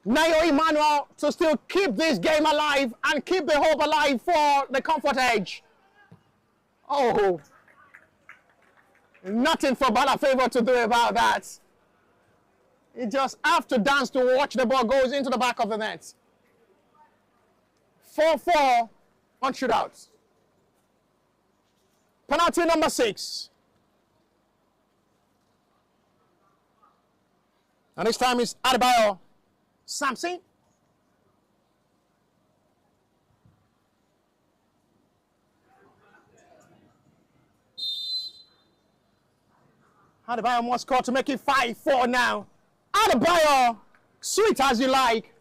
Nayo Emmanuel to still keep this game alive and keep the hope alive for the Comfort Edge. Oh, nothing for Balafavo to do about that. He just have to dance to watch the ball goes into the back of the net. 4-4 on shootouts. Penalty number 6. And this time it's Adebayo Samson. Adebayo must score to make it 5-4 now. Adebayo, sweet as you like.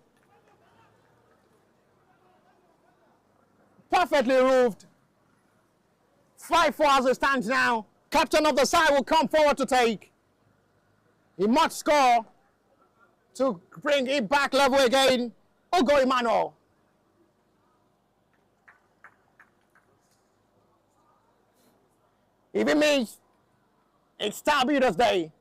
Perfectly roofed. 5-4 as it stands now. Captain of the side will come forward to take. He must score to bring it back level again. Ogo Emmanuel. If it means it's Star Builders Day.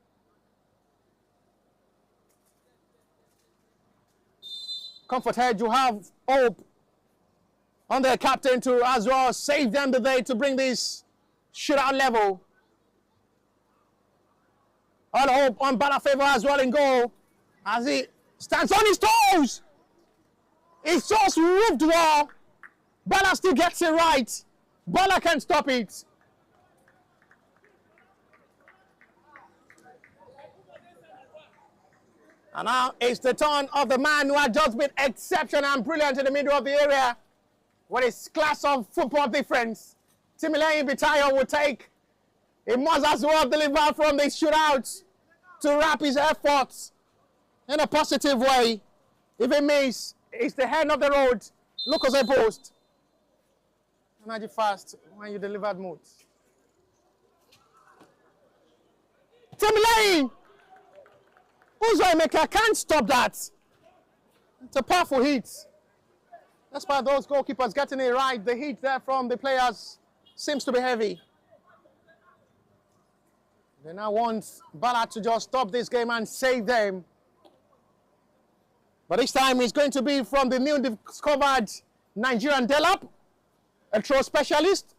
Comfort Edge, you have hope on their captain to as well save them the day to bring this shootout level. All hope on Balafavo as well in goal. As he stands on his toes. It's just roofed wall. Bala still gets it right. Bala can't stop it. And now it's the turn of the man who had just been exceptional and brilliant in the middle of the area with his class of football difference. Timileyin Bitayo will take. He must as well deliver from the shootout to wrap his efforts in a positive way. If he misses, it's the end of the road. Look as a post. Energy fast when you delivered moods. Timileyin! Uzoemeka can't stop that. It's a powerful hit. Despite those goalkeepers getting it right, the hit there from the players seems to be heavy. They now want Bala to just stop this game and save them. But this time it's going to be from the new discovered Nigerian Delap, a throw specialist.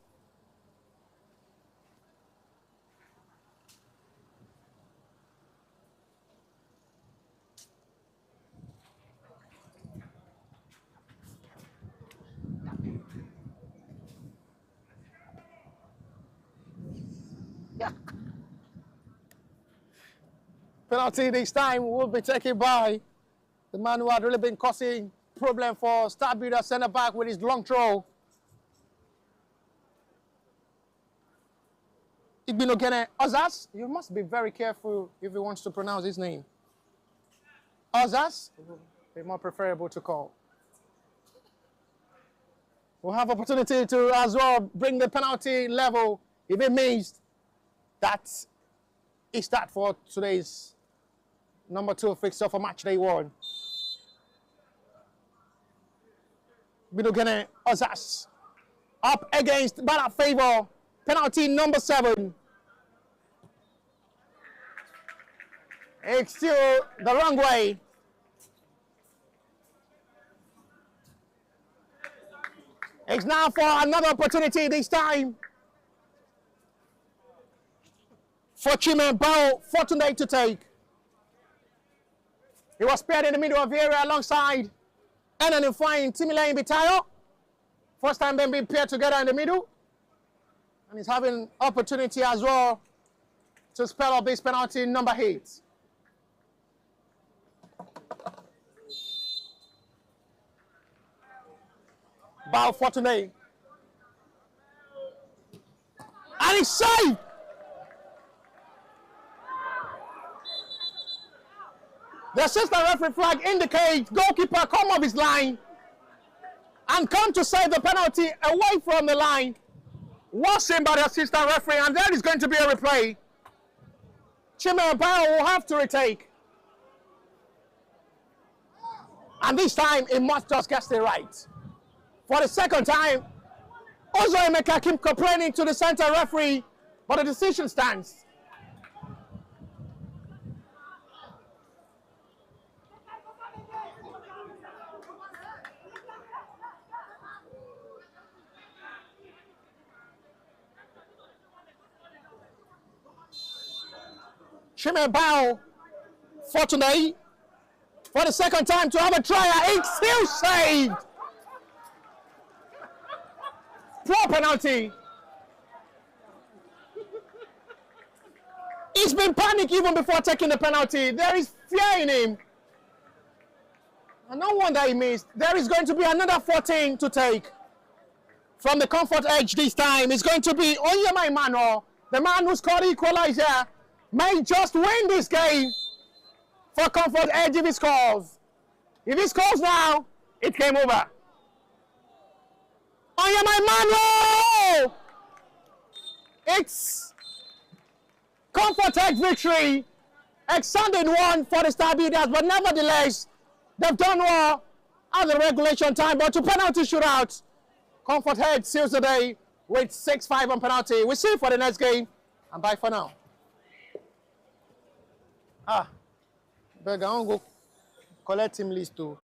Penalty this time will be taken by the man who had really been causing problem for Star Builder centre back with his long throw. Igbinogene Ozas. You must be very careful if he wants to pronounce his name. Ozas, be more preferable to call. We'll have opportunity to as well bring the penalty level if it means that is that for today's number 2 fixture for match day 1. Binogene Ozas up against Bala Favor. Penalty number 7. It's still the wrong way. It's now for another opportunity, this time for Chimembao Fortunate to take. He was paired in the middle of the area alongside and flying Timileyin Bitayo. First time them being paired together in the middle. And he's having opportunity as well to spell up this penalty number 8. Bao Fortuné. And he's saved! The assistant referee flag indicates goalkeeper come off his line and come to save the penalty away from the line. Was seen by the assistant referee, and there is going to be a replay. Chimembao will have to retake. And this time, he must just get it right. For the second time, Uzoemeka keep complaining to the center referee, but the decision stands. Chimembao Fortuné for the second time to have a try. It's still saved. Poor penalty. He's been panicked even before taking the penalty. There is fear in him. And no wonder he missed. There is going to be another 14 to take. From the comfort edge this time, it's going to be Onyema Emmanuel, the man who scored the equalizer, may just win this game for comfort edge if he scores. If he scores now, it came over. Onyema Emmanuel! It's comfort edge victory. Extended one for the Star Builders, but nevertheless, they've done well at the regulation time, but to penalty shootout, comfort edge seals the day with 6-5 on penalty. We'll see you for the next game, and bye for now. Beg, I want to go collect team list too.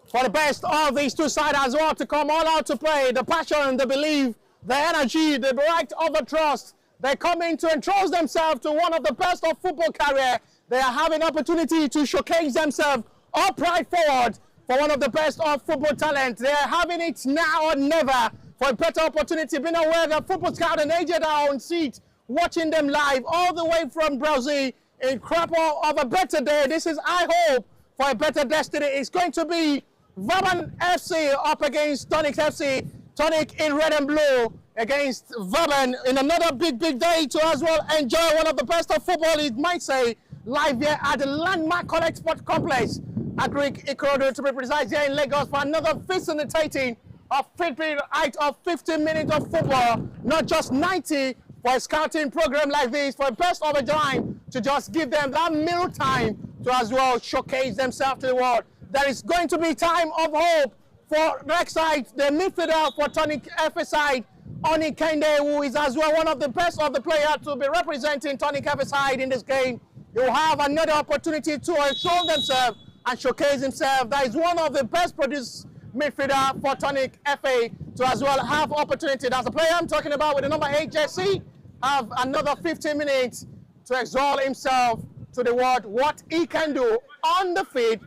For the best of these two sides as well to come all out to play. The passion, the belief, the energy, the right of the trust. They come in to entrust themselves to one of the best of football career. They are having opportunity to showcase themselves upright forward for one of the best of football talent. They are having it now or never for a better opportunity. Being aware that football scout and agent are on seat, watching them live all the way from Brazil in crapo of a better day. This is, I hope, for a better destiny. It's going to be Vaban FC up against Tonic FC. Tonic in red and blue against Vaban in another big day to as well enjoy one of the best of football, it might say, live here at the landmark Collect Sport Complex at Greek Ikorodu, to be precise, here in Lagos for another facilitating of 50 minutes of football, not just 90 for a scouting program like this, for a best of a time to just give them that meal time to as well showcase themselves to the world. There is going to be time of hope for next side, the midfielder for Tonic FA side, Oni Kende, who is as well one of the best of the players to be representing Tonic FA side in this game. He will have another opportunity to show themselves and showcase himself. That is one of the best produced midfielder for Tonic FA to as well have opportunity. That's the player I'm talking about with the number 8 jersey. Have another 15 minutes to exalt himself to the world, what he can do on the field,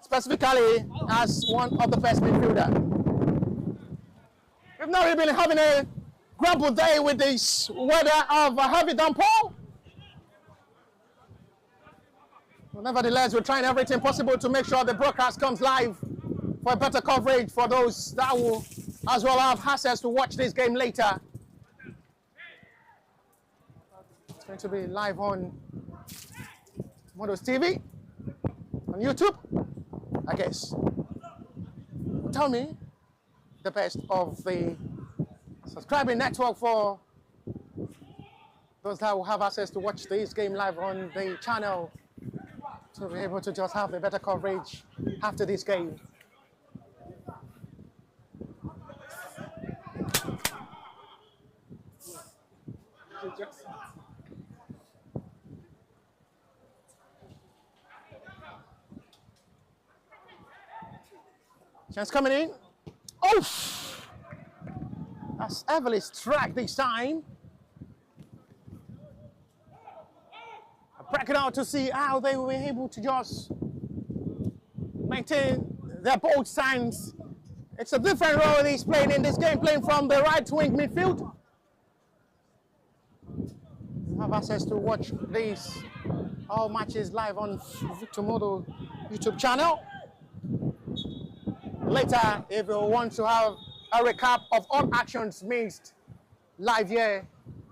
specifically as one of the best midfielder. We've not really been having a grapple day with this weather of a heavy downpour. Well, nevertheless, we're trying everything possible to make sure the broadcast comes live for a better coverage for those that will as well have access to watch this game later. It's going to be live on Models TV, on YouTube, I guess. Tell me the best of the subscribing network for those that will have access to watch this game live on the channel, to be able to just have the better coverage after this game. Chance coming in. Oh! That's heavily struck this time. Break it out to see how they were able to just maintain their bold stance. It's a different role he's playing in this game, playing from the right wing midfield. You have access to watch these all matches live on Victor Modo YouTube channel. Later, if you want to have a recap of all actions missed live here,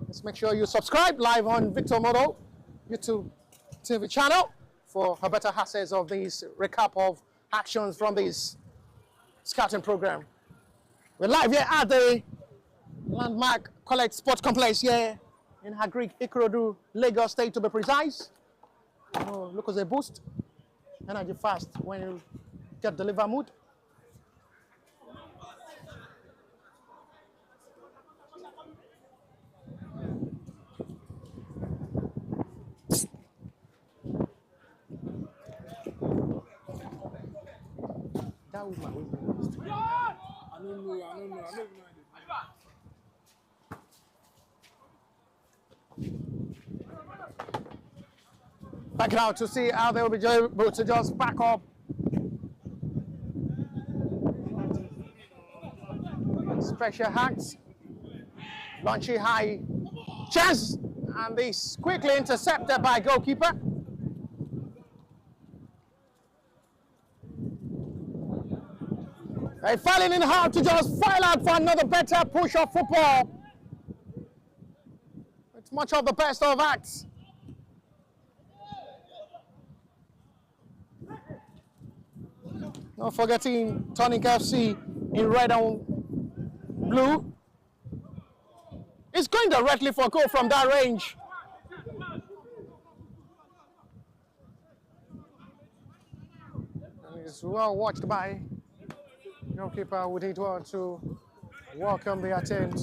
just make sure you subscribe live on Victor Modo YouTube TV channel for a better access of this recap of actions from this scouting program. We're live here at the landmark Collect Sport Complex here in Greek Ikorodu, Lagos State to be precise. Oh, look at the boost. Energy fast when you get deliver mood. That was my way. I don't know. Back out to see how they will be able to just back up. Special hacks. Launchy high chance. And this quickly intercepted by goalkeeper. They're falling in hard to just file out for another better push of football. It's much of the best of acts. Not forgetting Tonic FC in red and blue. It's going directly for a goal from that range. And it's well watched by goalkeeper. We did well to welcome the attempt.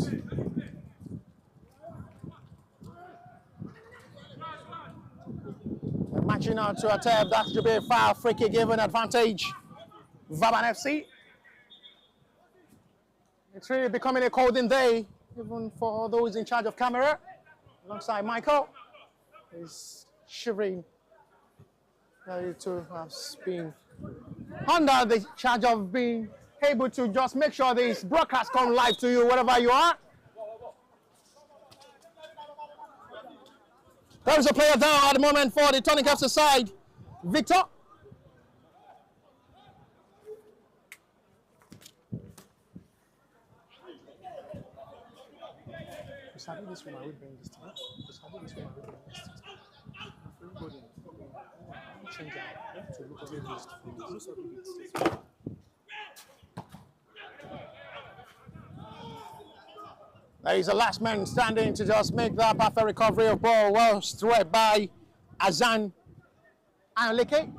Launching out to attack. That should be a foul. Free kick given advantage. Vaban FC. It's really becoming a cold day, even for those in charge of camera. Alongside Michael. He's shivering. Ready to have been under the charge of being able to just make sure this broadcast come live to you wherever you are. There's a player down at the moment for the Tonic FC side, Victor. There is a last man standing to just make that perfect recovery of ball. Well struck by Azan Anleke.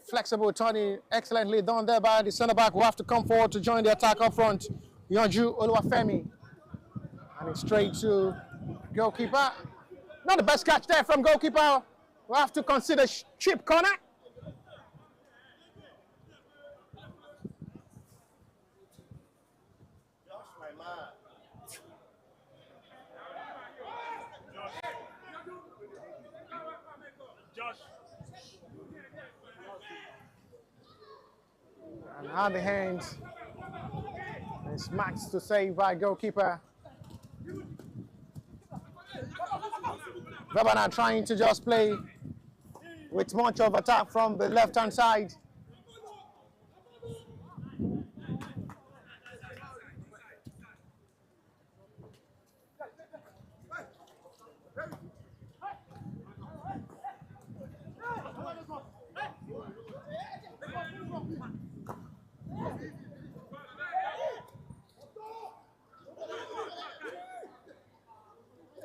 Flexible Tony, excellently done there by the centre back who have to come forward to join the attack up front. Yonju Oluwafemi. And it's straight to goalkeeper. Not the best catch there from goalkeeper. We'll have to consider chip corner. Josh, my man. Josh. And on the hand. It's Max to save by goalkeeper. Vaban trying to just play with much of attack from the left-hand side.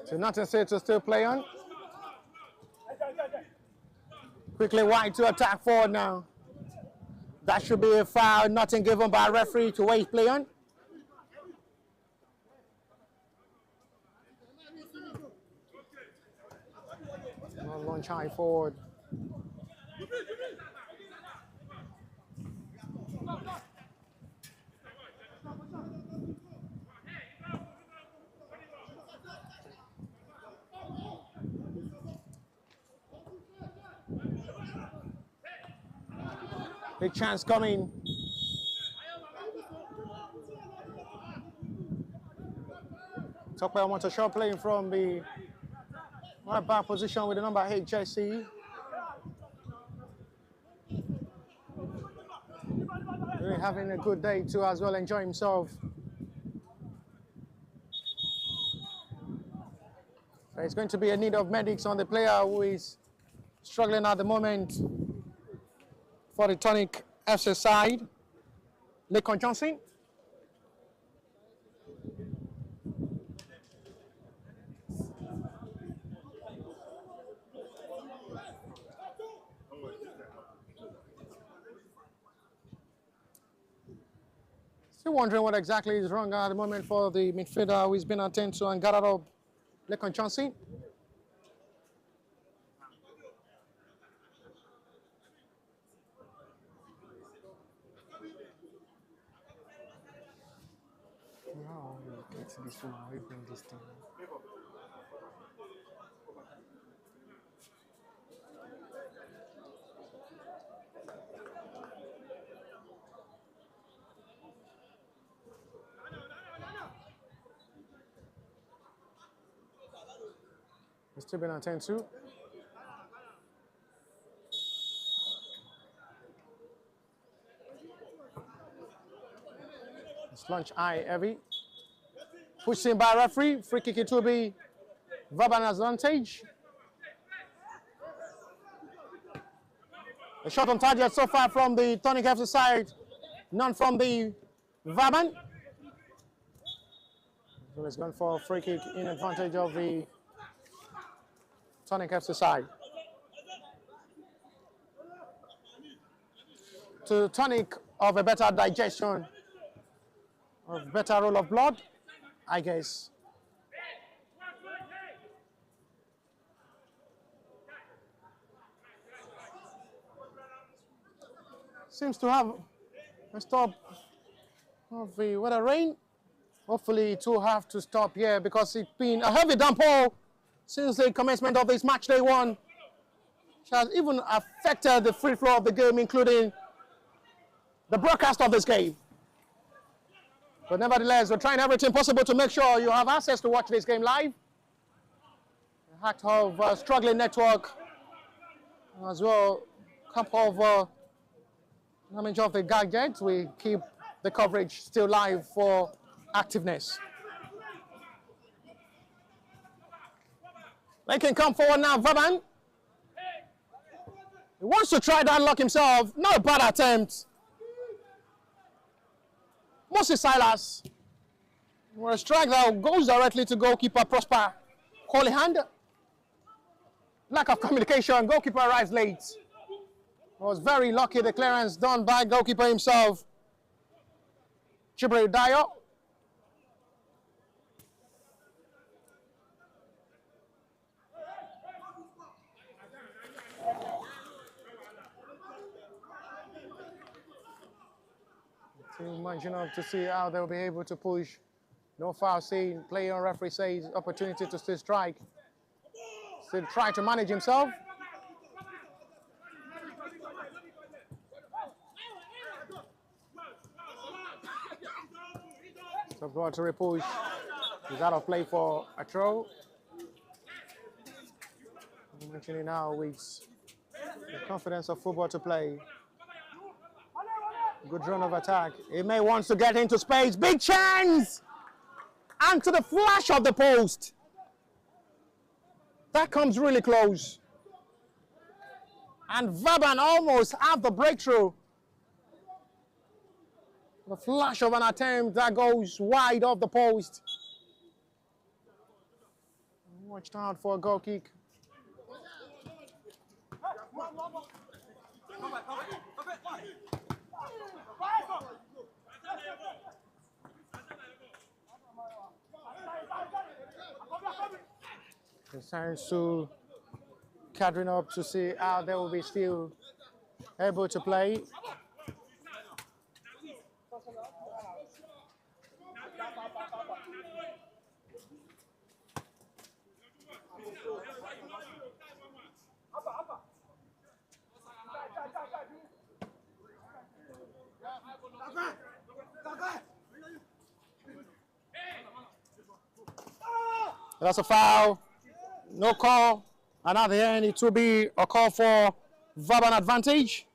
So nothing said to still play on. Quickly wide to attack forward now. That should be a foul, nothing given by a referee to wait play on. Launch high forward. Big chance coming. Top player wants a shot playing from the right back position with the number 8 jersey. Really having a good day too as well, enjoy himself. There's going to be a need of medics on the player who is struggling at the moment for the Tonic FC side. Lekon Johnson. Still wondering what exactly is wrong at the moment for the midfielder who has been attended to and gathered up. Lekon Johnson. Now we get this one, we bring this thing. It's still been attended to. It's lunch eye heavy. Pushed in by referee. Free kick it will be Vaban advantage. A shot on target so far from the Tonic FC side. None from the Vaban. So it's gone for a free kick in advantage of the Tonic FC side. To Tonic of a better digestion, of better roll of blood, I guess. seems to have a stop of the weather rain. Hopefully it will have to stop here because it's been a heavy downpour since the commencement of this match day one, which has even affected the free flow of the game, including the broadcast of this game. But nevertheless, we're trying everything possible to make sure you have access to watch this game live. The act of struggling network as well, couple of damage of the gadgets. We keep the coverage still live for activeness. They can come forward now, Vaban. He wants to try that luck himself. Not a bad attempt. Moses Silas. For a strike that goes directly to goalkeeper Prosper Holyhand. Lack of communication. Goalkeeper arrives late. Was very lucky, the clearance done by goalkeeper himself. Chibril Dayo. Too much enough to see how they'll be able to push. No foul seen. Player on referee says opportunity to still strike. Still try to manage himself. So go to repush. He's out of play for a throw. I'm mentioning now with the confidence of football to play. Good run of attack. He may want to get into space. Big chance! And to the flash of the post. That comes really close. And Vaban almost have the breakthrough. The flash of an attempt that goes wide off the post. Watched out for a goal kick. The signs to catering up to see how they will be still able to play. That's a foul. No call. And at the end, it will be a call for Vaban advantage.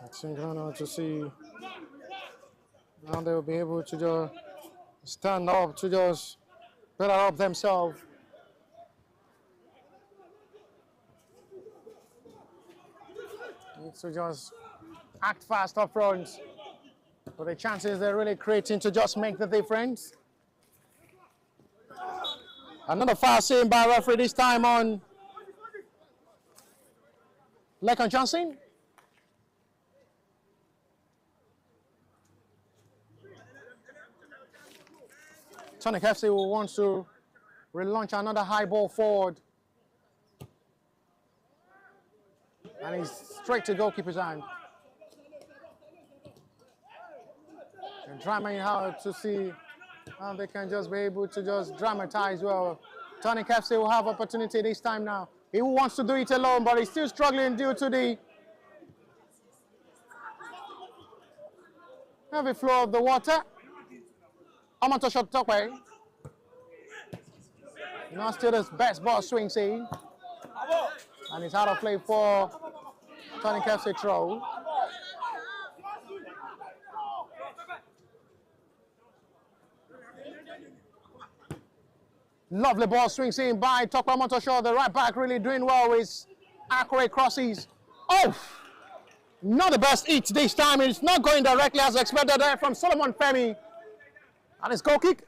Action going on to see now they will be able to just stand up to just better up themselves. Need to just act fast up front. But the chances they're really creating to just make the difference. Another foul seen by referee this time on Lekon Johnson. Tonic FC will want to relaunch another high ball forward. And he's straight to goalkeeper's hand. And dramaing how to see how they can just be able to just dramatize well. Tonic FC will have opportunity this time now. He wants to do it alone, but he's still struggling due to the heavy flow of the water. Amateur shot top way. Now still his best ball swing scene. And it's out of play for Tonic FC throw. Lovely ball swing seen by Tokwa Motosho, the right back really doing well with accurate crosses. Oh! Not the best hit this time. It's not going directly as expected there from Solomon Femi. And his goal kick.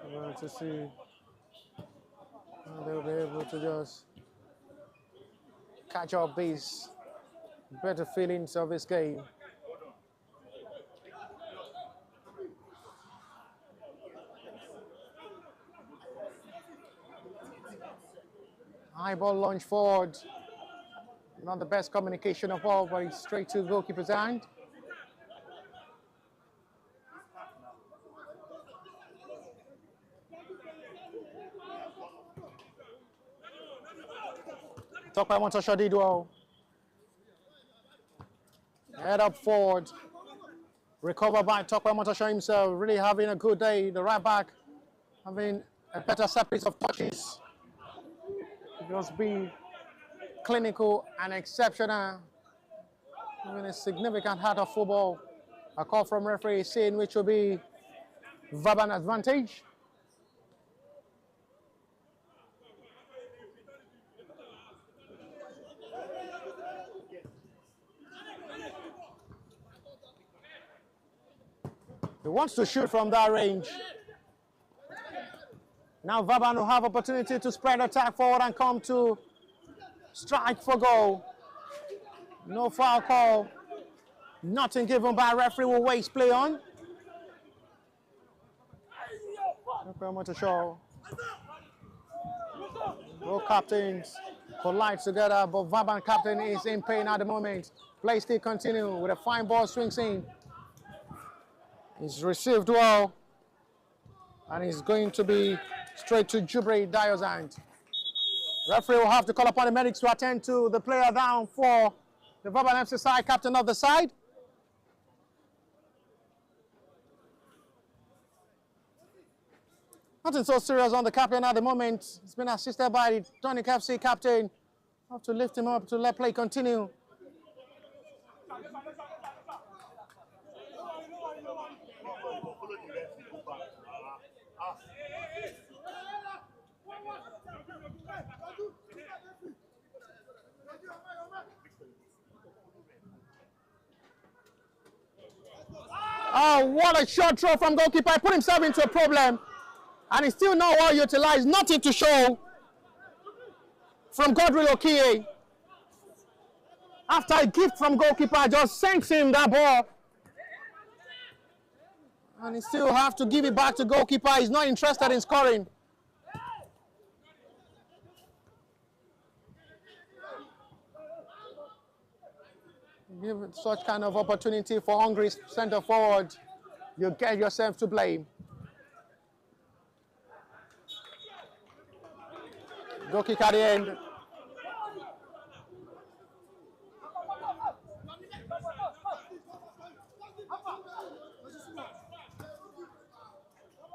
I'm going to see how they'll be able to just catch up these better feelings of this game. High ball launch forward. Not the best communication of all, but it's straight to the goalkeeper's hand. Tokwe Montosho did well. Head up forward. Recover by Tokwe Montosho himself. Really having a good day. The right back having a better series of touches. Just be clinical and exceptional. Having a significant heart of football. A call from referee saying which will be Vaban advantage. He wants to shoot from that range. Now Vaban will have opportunity to spread attack forward and come to strike for goal. No foul call. Nothing given by referee. Will waste play on. Both captains collide together, but Vaban captain is in pain at the moment. Play still continue with a fine ball swings in. He's received well, and he's going to be straight to Jubre Dayo's hand. Referee will have to call upon the medics to attend to the player down for the Vaban FC side, captain of the side. Nothing so serious on the captain at the moment. He's been assisted by the Tonic FC captain. Have to lift him up to let play continue. Oh, what a short throw from goalkeeper. He put himself into a problem. And he's still not well utilized. Nothing to show from Godwill Okiye. After a gift from goalkeeper, just sinks him that ball. And he still have to give it back to goalkeeper. He's not interested in scoring. Give such kind of opportunity for hungry centre forward, you get yourself to blame. Goal kick at the end.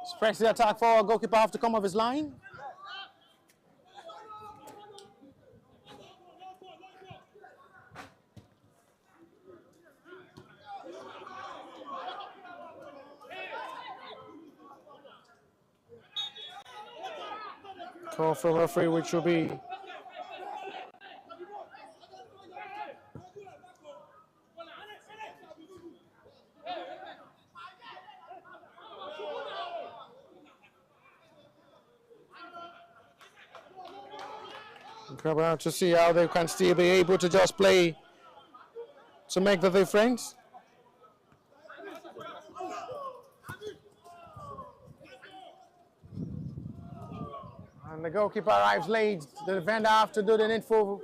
Spreads the attack forward. Goalkeeper have to come off his line. Call from referee, which will be grab out to see how they can still be able to just play to make the difference. And the goalkeeper arrives late. The defender have to do the needful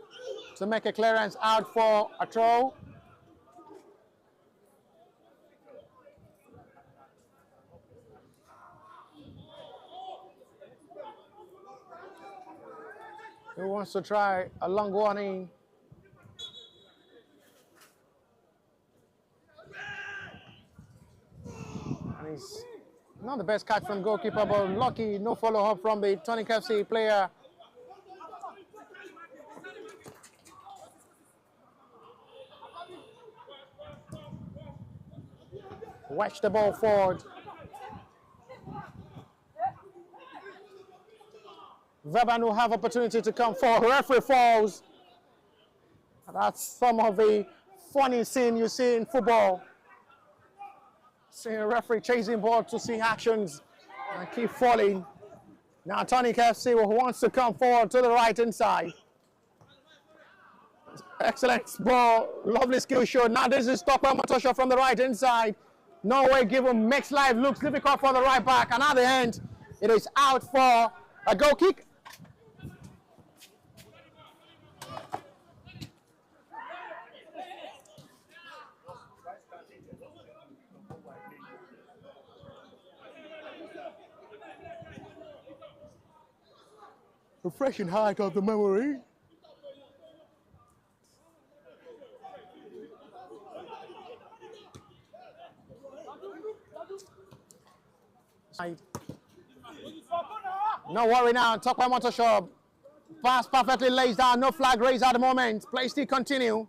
to make a clearance out for a throw. He wants to try a long warning. And he's not the best catch from goalkeeper, but lucky, no follow-up from the Tonic FC player. Wedge the ball forward. Vaban will have opportunity to come forward. Referee falls. That's some of the funny scene you see in football. Seeing a referee chasing ball to see actions and keep falling. Now Tonic FC wants to come forward to the right inside. Excellent ball, lovely skill show. Now this is Stockwell Matosha from the right inside. No way given, makes life looks difficult for the right back. And at the end, it is out for a goal kick. Refreshing hike of the memory. No worry now, Top by Motor Shop. Pass perfectly lays down, no flag raised at the moment. Play still continue.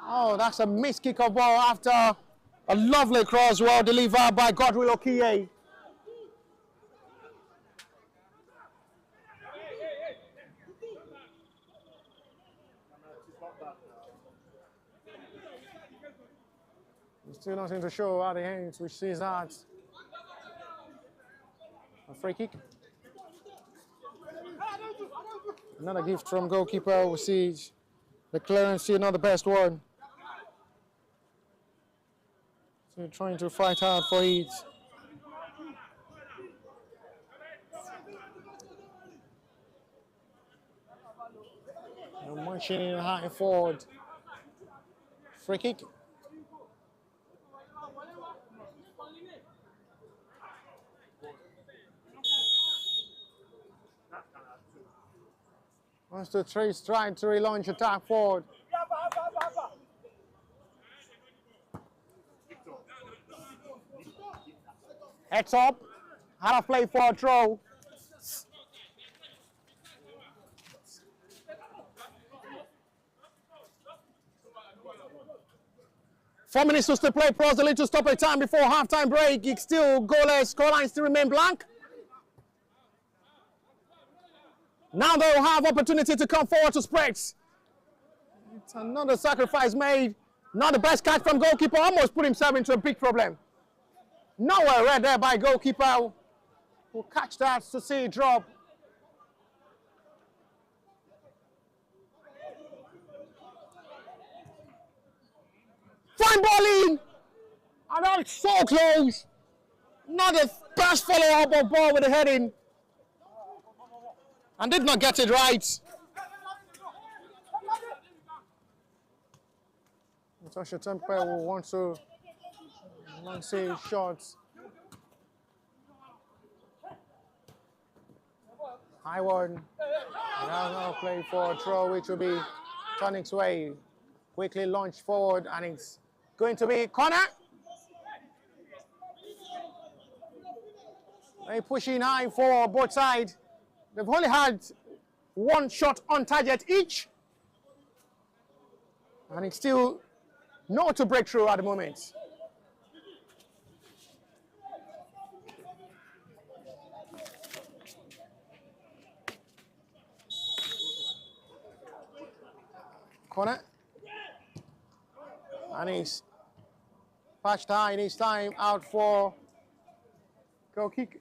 Oh, that's a missed kick of ball after a lovely cross, well delivered by Godwill Okiye. Still nothing to show at the end, which sees that. A free kick. Another gift from goalkeeper. We see the clearance here, not the best one. So trying to fight hard for it. Marching in high forward. Free kick. Wants to trace, trying to relaunch attack forward. Heads up. Had a play for a throw. Four minutes to still play. Plus a little stop at time before halftime break. It's still goalless. Scoreline still remain blank. Now they'll have opportunity to come forward to spreads. It's another sacrifice made. Not the best catch from goalkeeper. Almost put himself into a big problem. Nowhere read there by goalkeeper. Who catch that to see it drop. Fine ball in. And that's so close. Not the best follow-up of ball with the heading. And did not get it right. Natasha Tempe will want to launch shots. High one. Now play for a throw, which will be Tonic's way. Quickly launch forward, and it's going to be corner. They pushing high for both sides. They've only had one shot on target each. And it's still not to break through at the moment. Corner. And he's patched high this time, out for goal kick.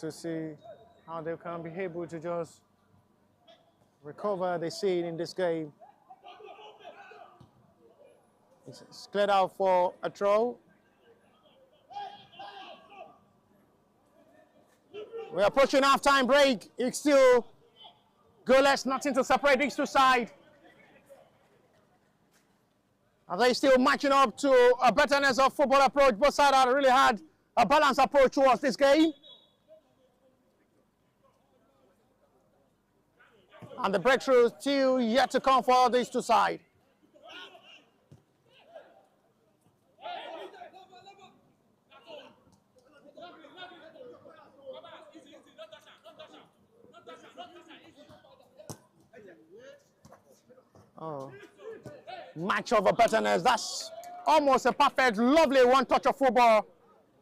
To see how they can be able to just recover the scene in this game. It's cleared out for a throw. We're approaching half-time break. It's still goalless, nothing to separate these two sides. Are they still matching up to a betterness of football approach? Both sides have really had a balanced approach towards this game. And the breakthrough still yet to come for these two sides. Oh, match of a betterness. That's almost a perfect, lovely one touch of football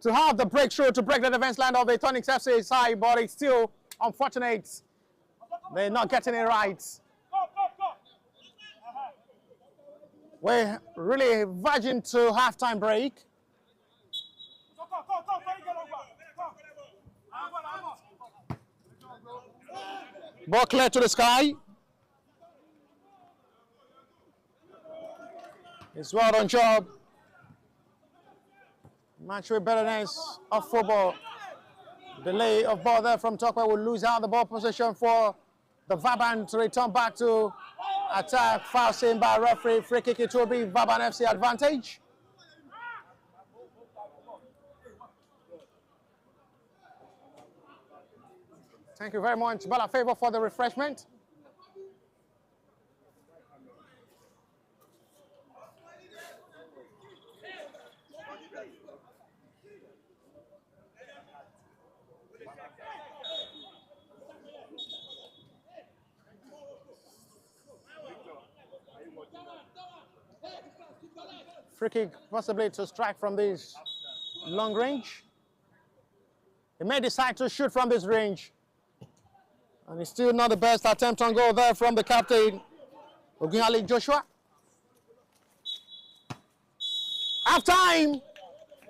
to have the breakthrough to break the defense line of the Tonic FC side, but it's still unfortunate they're not getting it right. We're really verging to halftime break. Ball clear to the sky. It's well done job. Match with betterness of football. Delay of ball there from Tokwe will lose out the ball possession for the Vaban to return back to attack. Foul seen by referee. Free kick, it will be Vaban FC advantage. Thank you very much, Bala Favor, for the refreshment. Free kick, possibly to strike from this long range. He may decide to shoot from this range. And it's still not the best attempt on goal there from the captain, Ogunale Joshua. Half time.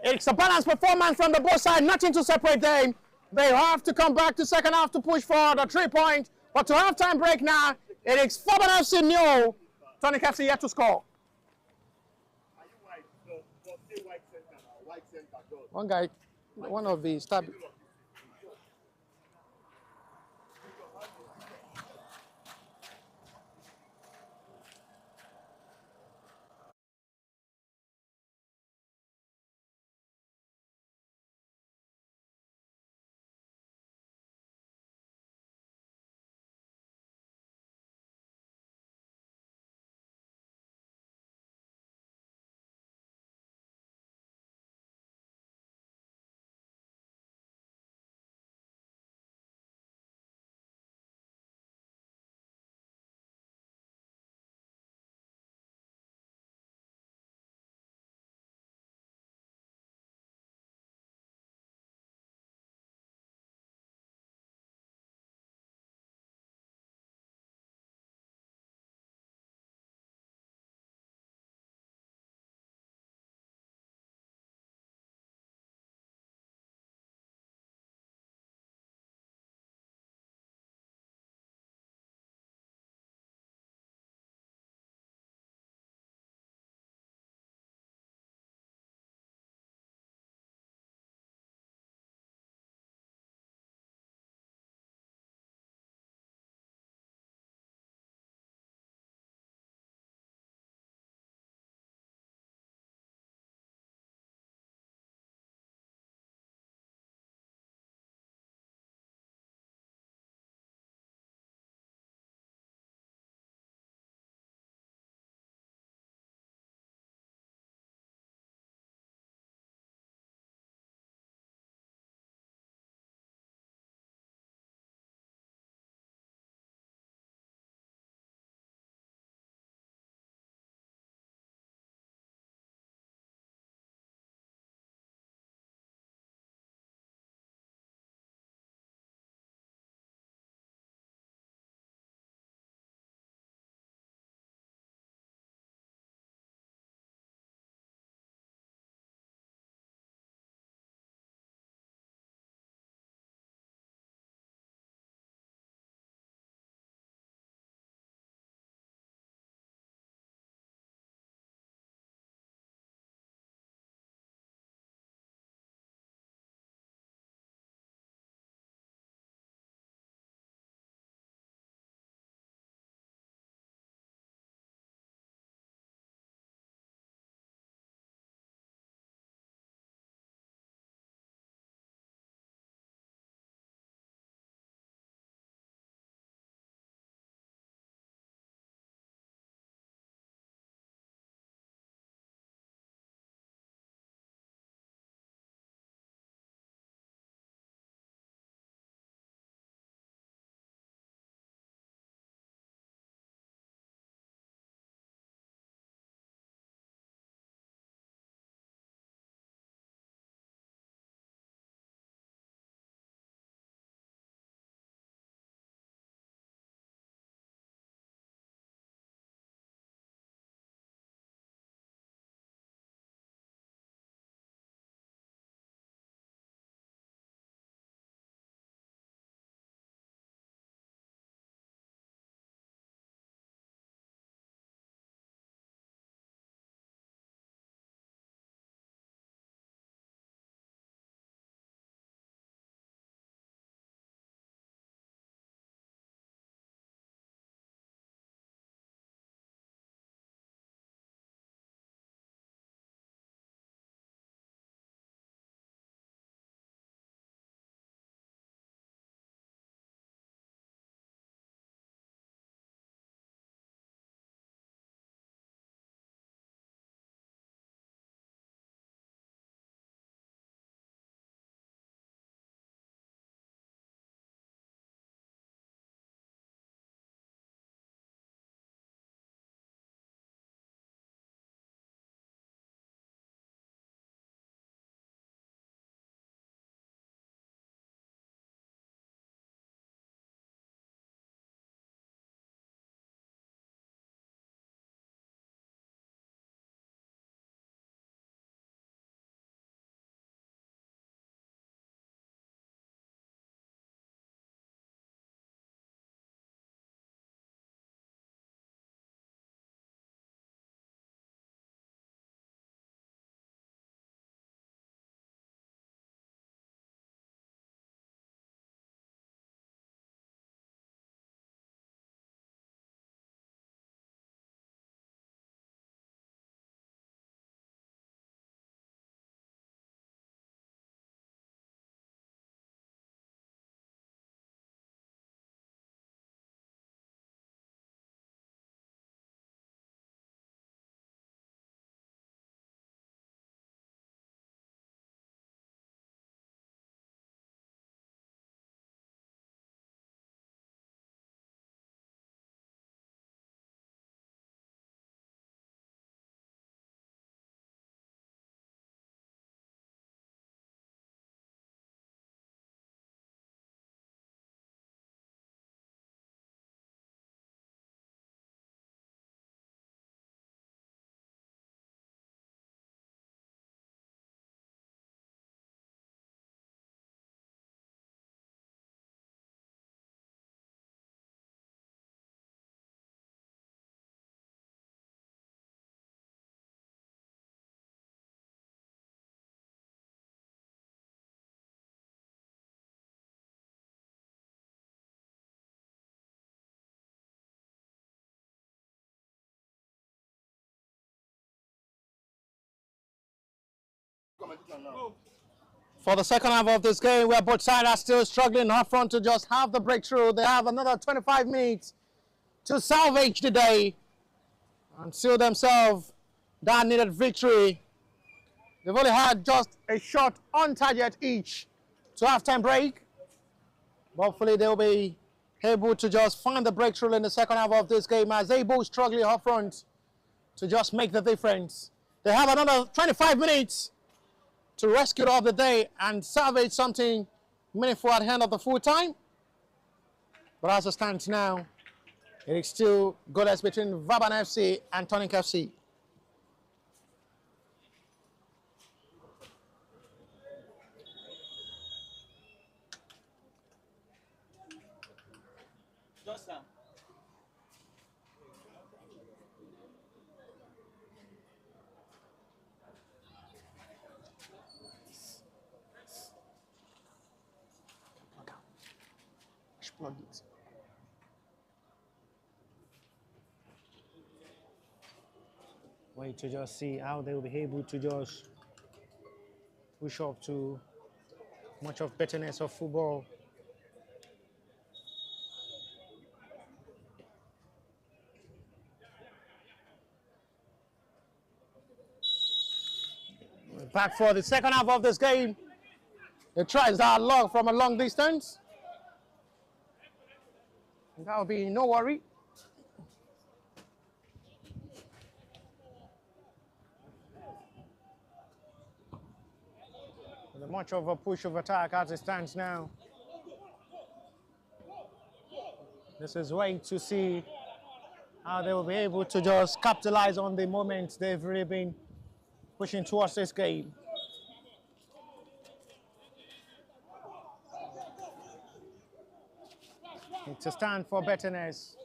It's a balanced performance from the both sides, nothing to separate them. They have to come back to second half to push for the 3 point. But to half-time break now, it is Vaban FC nil. Tonic FC yet to score. Are you white? No, say white center. White center. One guy, one of the stab. competition now. For the second half of this game, where both sides are still struggling up front to just have the breakthrough. They have another 25 minutes to salvage the day and seal themselves that needed victory. They've only had just a shot on target each to halftime break. Hopefully they'll be able to just find the breakthrough in the second half of this game as they both struggling up front to just make the difference. They have another 25 minutes to rescue it off the day and salvage something meaningful at the end of the full time. But as it stands now, it is still goalless between Vaban FC and Tonic FC. Just now. Plug it. Wait to just see how they will be able to just push up to much of betterness of football. We're back for the second half of this game. It tries that long from a long distance. That will be no worry. With much of a push of attack as it stands now. This is waiting to see how they will be able to just capitalize on the moments they've really been pushing towards this game. To stand for betterness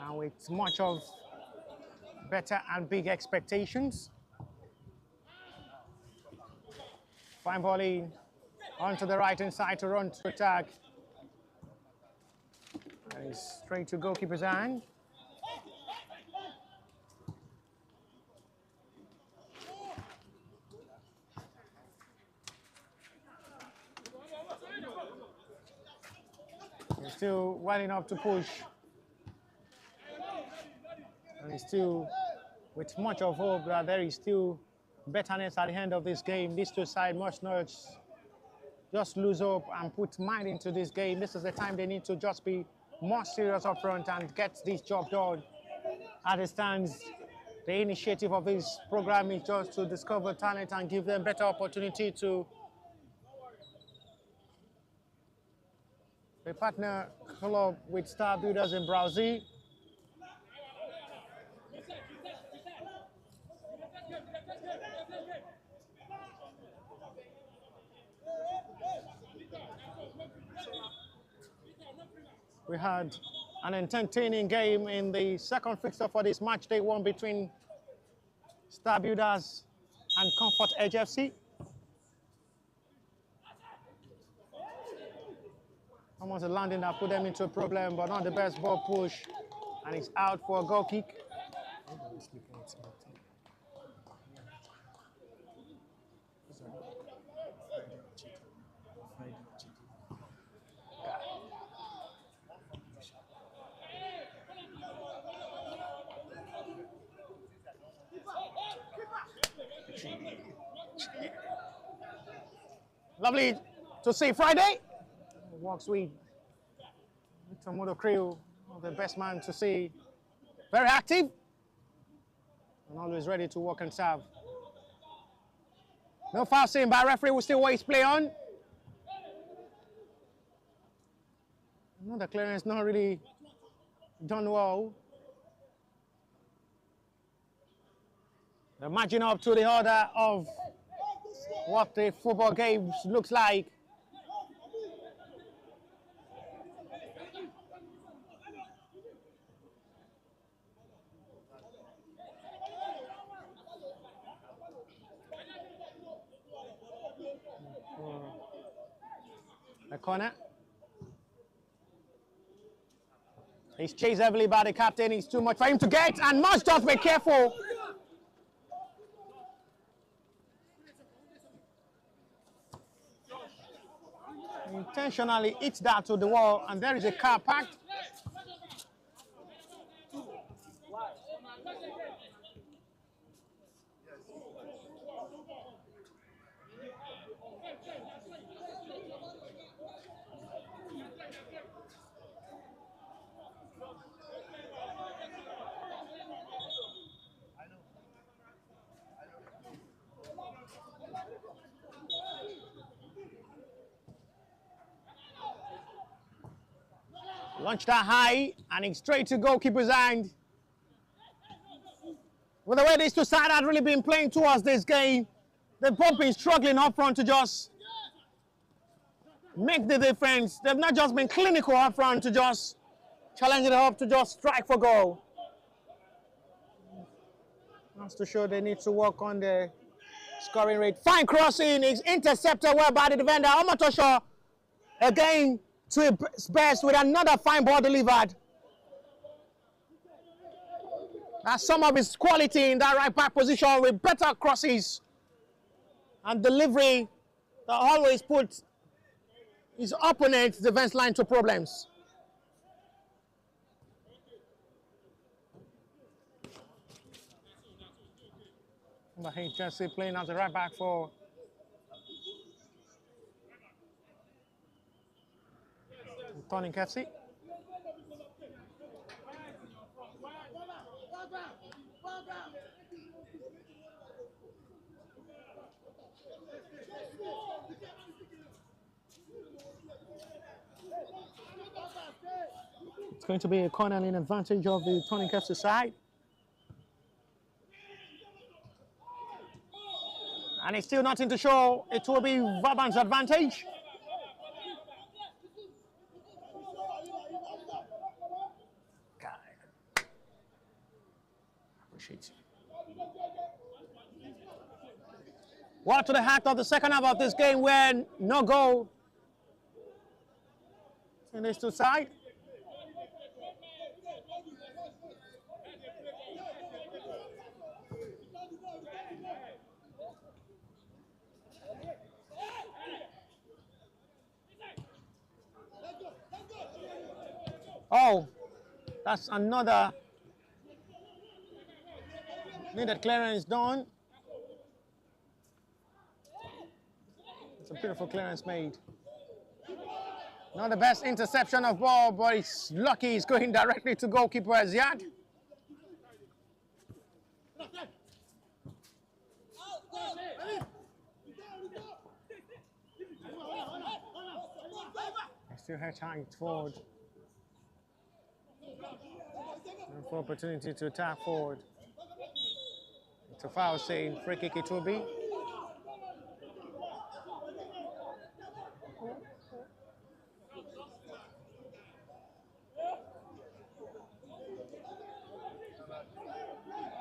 and with much of better and big expectations. Fine ball in onto the right hand side to run to attack. And he's straight to goalkeeper's hand. He's still well enough to push. And he's still with much of hope that there is still betterness at the end of this game. These two sides must not just lose hope and put mind into this game. This is the time they need to just be more serious up front and get this job done. As it stands, the initiative of this program is just to discover talent and give them better opportunity to a partner club with Star Builders in Brazil. We had an entertaining game in the second fixture for this match day one between Star Builders and Comfort Edge FC. Almost a landing that put them into a problem, but not the best ball push, and it's out for a goal kick. Lovely to see Friday. Walks with Tomodo Crew, the best man to see. Very active and always ready to work and serve. No foul seen by referee, will still waste play on. No, the clearance not really done well. They're matching up to the order of what the football game looks like. A corner. He's chased heavily by the captain. It's too much for him to get, and must just be careful. Intentionally hits that to the wall, and there is a car parked. Launch that high, and it's straight to goalkeeper's hand. With the way these two sides have really been playing towards this game, they've both been struggling up front to just make the difference. They've not just been clinical up front to just challenge it up to just strike for goal. That's to show they need to work on the scoring rate. Fine crossing is intercepted well by the defender. Omatosho again to his best with another fine ball delivered. That's some of his quality in that right back position with better crosses and delivery that always puts his opponent's defense line to problems. But Jesse playing as a right back for Tonic FC. It's going to be a corner in advantage of the Tonic FC side. And it's still nothing to show. It will be Vaban's advantage. God. Appreciate you. Well, to the heart of the second half of this game where no goal in these two sides. Oh, that's another needed clearance done. It's a beautiful clearance made. Not the best interception of ball, but it's lucky it's going directly to goalkeeper Zide. I still had time forward. For opportunity to attack forward. It's a foul saying free kick it will be.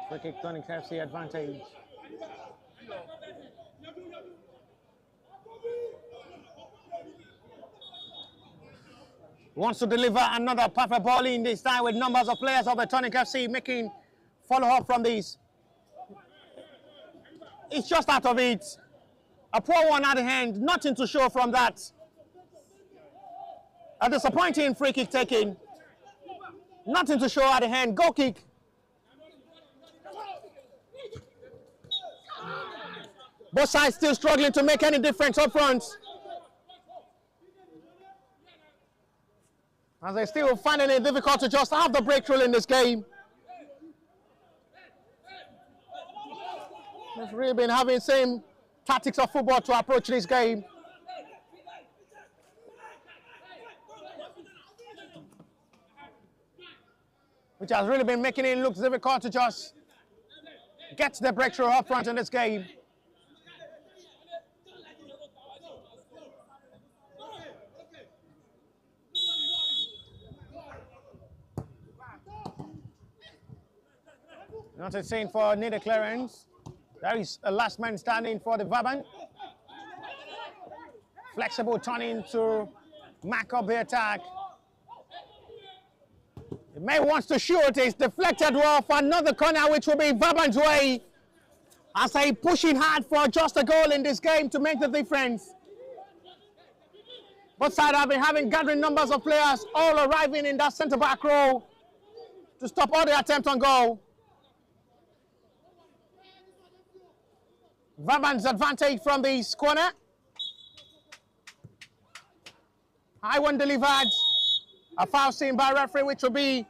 Free kick Tonic FC advantage. Wants to deliver another perfect ball in this time with numbers of players of the Tonic FC making follow-up from this. It's just out of it. A poor one at the hand, nothing to show from that. A disappointing free kick taken. Nothing to show at the hand. Goal kick. Both sides still struggling to make any difference up front. As they still finding it difficult to just have the breakthrough in this game. They've really been having the same tactics of football to approach this game. Which has really been making it look difficult to just get the breakthrough up front in this game. Not a saying for needed clearance. There is a last man standing for the Vaban. Flexible turning to mark up the attack. The man wants to shoot. It's deflected well for another corner, which will be Vaban's way. As they pushing hard for just a goal in this game to make the difference. Both sides have been having gathering numbers of players all arriving in that centre-back row to stop all the attempts on goal. Vaban's advantage from this corner. High one delivered. A foul seen by referee, which will be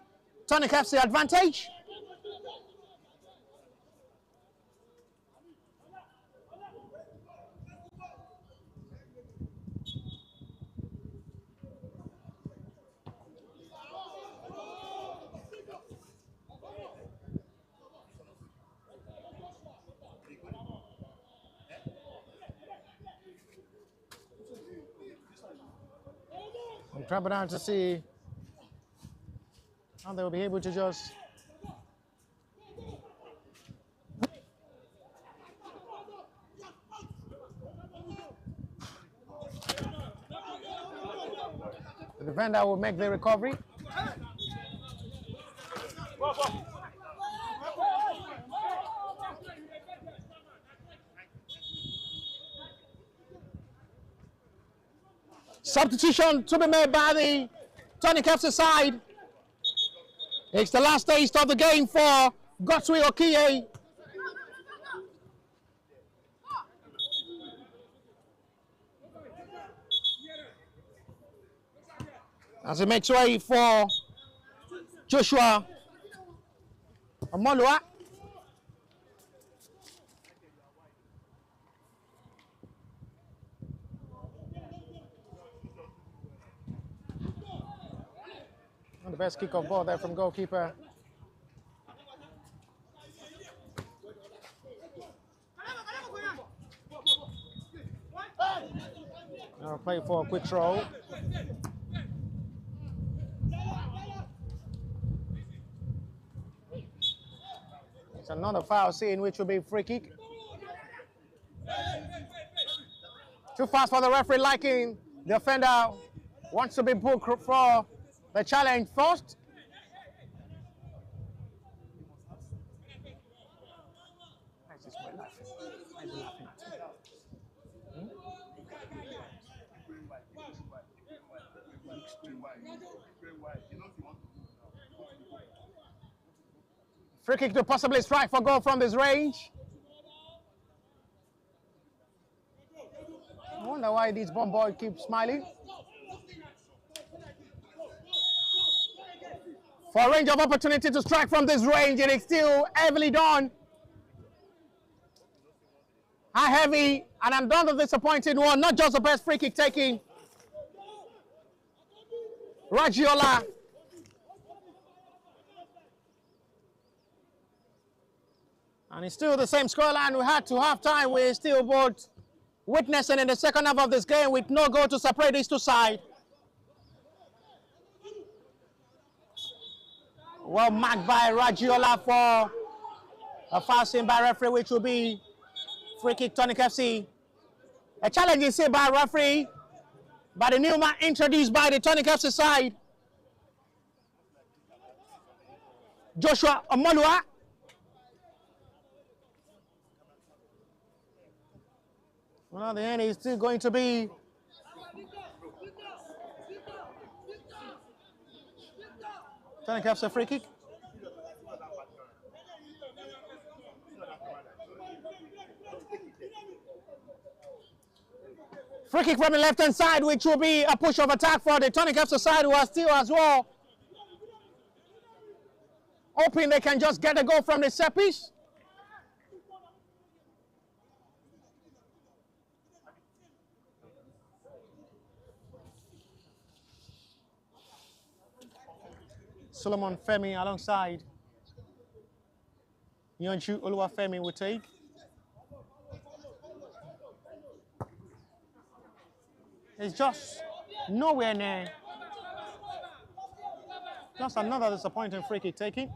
Tonic FC advantage. I'm trapping down to see how they will be able to just the defender will make the recovery. Substitution to be made by the Tonic FC side. It's the last taste of the game for Godswill Okiye. As he makes way for Joshua Omolua. The best kick-off ball there from goalkeeper. Now play for a quick throw. It's another foul scene, which will be free kick. Too fast for the referee, liking the offender wants to be booked for the challenge first. Free kick to possibly strike for goal from this range. I wonder why this bomb boy keeps smiling. For a range of opportunity to strike from this range, it is still heavily done. High heavy, and I'm done with the disappointing one. Not just the best free kick taking. Ragiola. And it's still the same scoreline we had to halftime. We're still both witnessing in the second half of this game with no goal to separate these two sides. Well marked by Ragiola for a foul seen by referee, which will be free kick Tonic FC. A challenge is seen by referee by the new man introduced by the Tonic FC side, Joshua Omolua. Well, the end is still going to be Tonic FC free kick. Free kick from the left-hand side, which will be a push of attack for the Tonic FC side, who are still as well hoping they can just get a goal from the set piece. Solomon Femi alongside Yonchu Oluwafemi will take. It's just nowhere near. Just another disappointing free kick taking.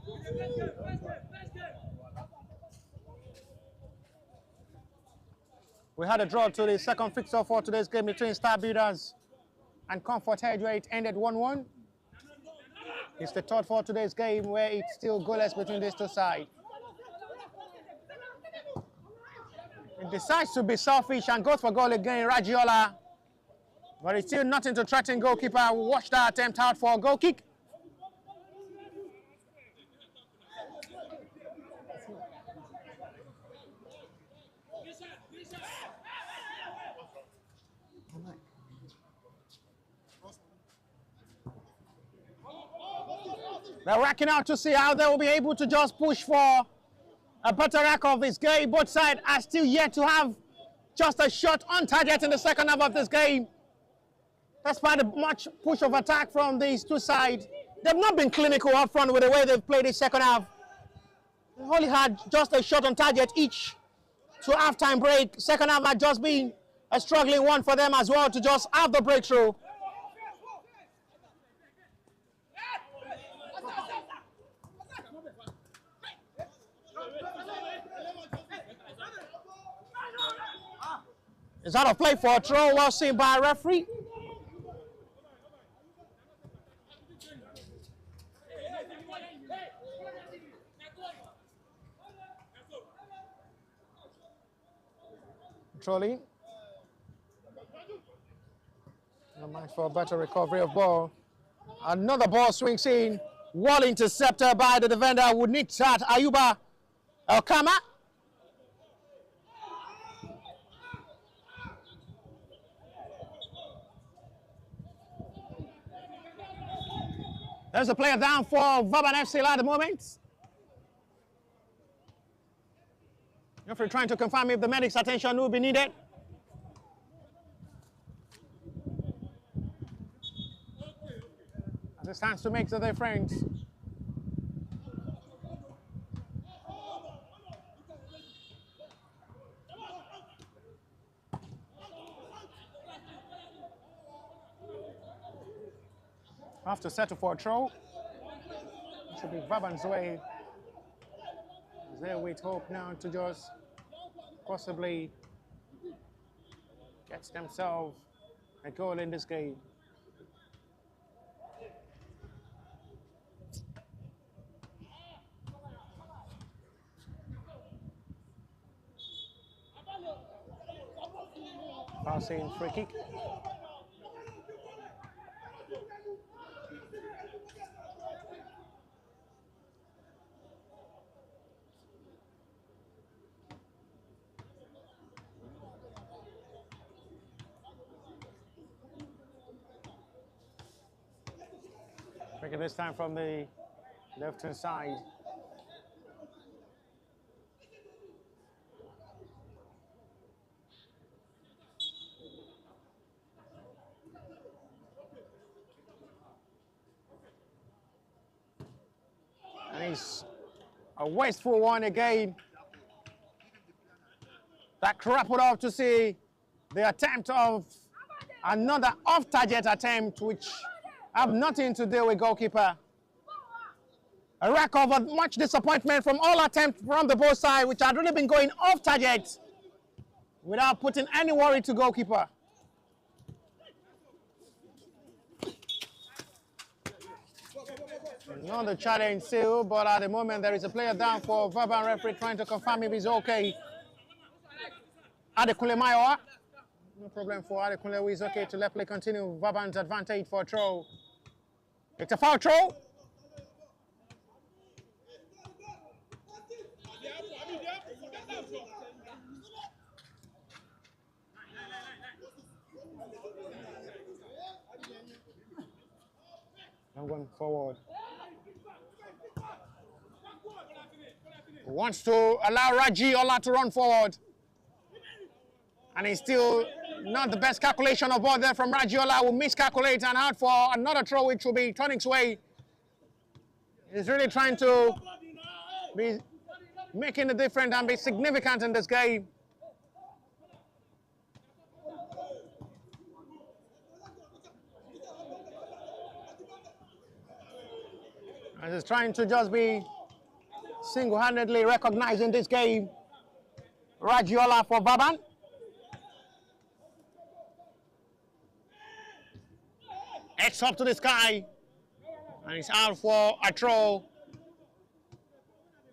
We had a draw to the second fixture for today's game between Star Builders and Comfort Hedge, where it ended 1-1. It's the third for today's game where it's still goalless between these two sides. It decides to be selfish and goes for goal again. Ragiola But it's still nothing to threaten goalkeeper. Watch that attempt out for a goal kick. They're racking out to see how they will be able to just push for a better rack of this game. Both sides are still yet to have just a shot on target in the second half of this game. Despite the much push of attack from these two sides, they've not been clinical up front with the way they've played this second half. They've only had just a shot on target each to half-time break. Second half had just been a struggling one for them as well to just have the breakthrough. It's out of play for a throw, well seen by a referee. Controlling. No match for a better recovery of ball. Another ball swings in. Well intercepted by the defender. Would need that. Ayuba Elkama. There's a player down for Vaban FC at the moment. Referee trying to confirm if the medic's attention will be needed. As it stands to make the difference. Have to settle for a throw. It should be Vaban's way. As they with hope now to just possibly get themselves a goal in this game. Passing free kick. Free this time from the left-hand side. And it's a wasteful one again. That crippled off to see the attempt of another off-target attempt, which have nothing to do with goalkeeper. A rack of much disappointment from all attempts from the both sides, which had really been going off target without putting any worry to goalkeeper. Another challenge still, but at the moment there is a player down for Vaban. Referee trying to confirm if he's okay. Adekunle Mayowa. No problem for Adekunle, who is okay to let play continue. Vaban's advantage for a throw. It's a foul throw. I'm going forward. Wants to allow Raji Ola to run forward. And it's still not the best calculation of ball there from Raji Ola. Will miscalculate and out for another throw, which will be Tonic's way. He's really trying to be making the difference and be significant in this game. And he's trying to just be single-handedly recognizing this game. Raji Ola for Vaban. It's up to the sky. And it's out for a throw.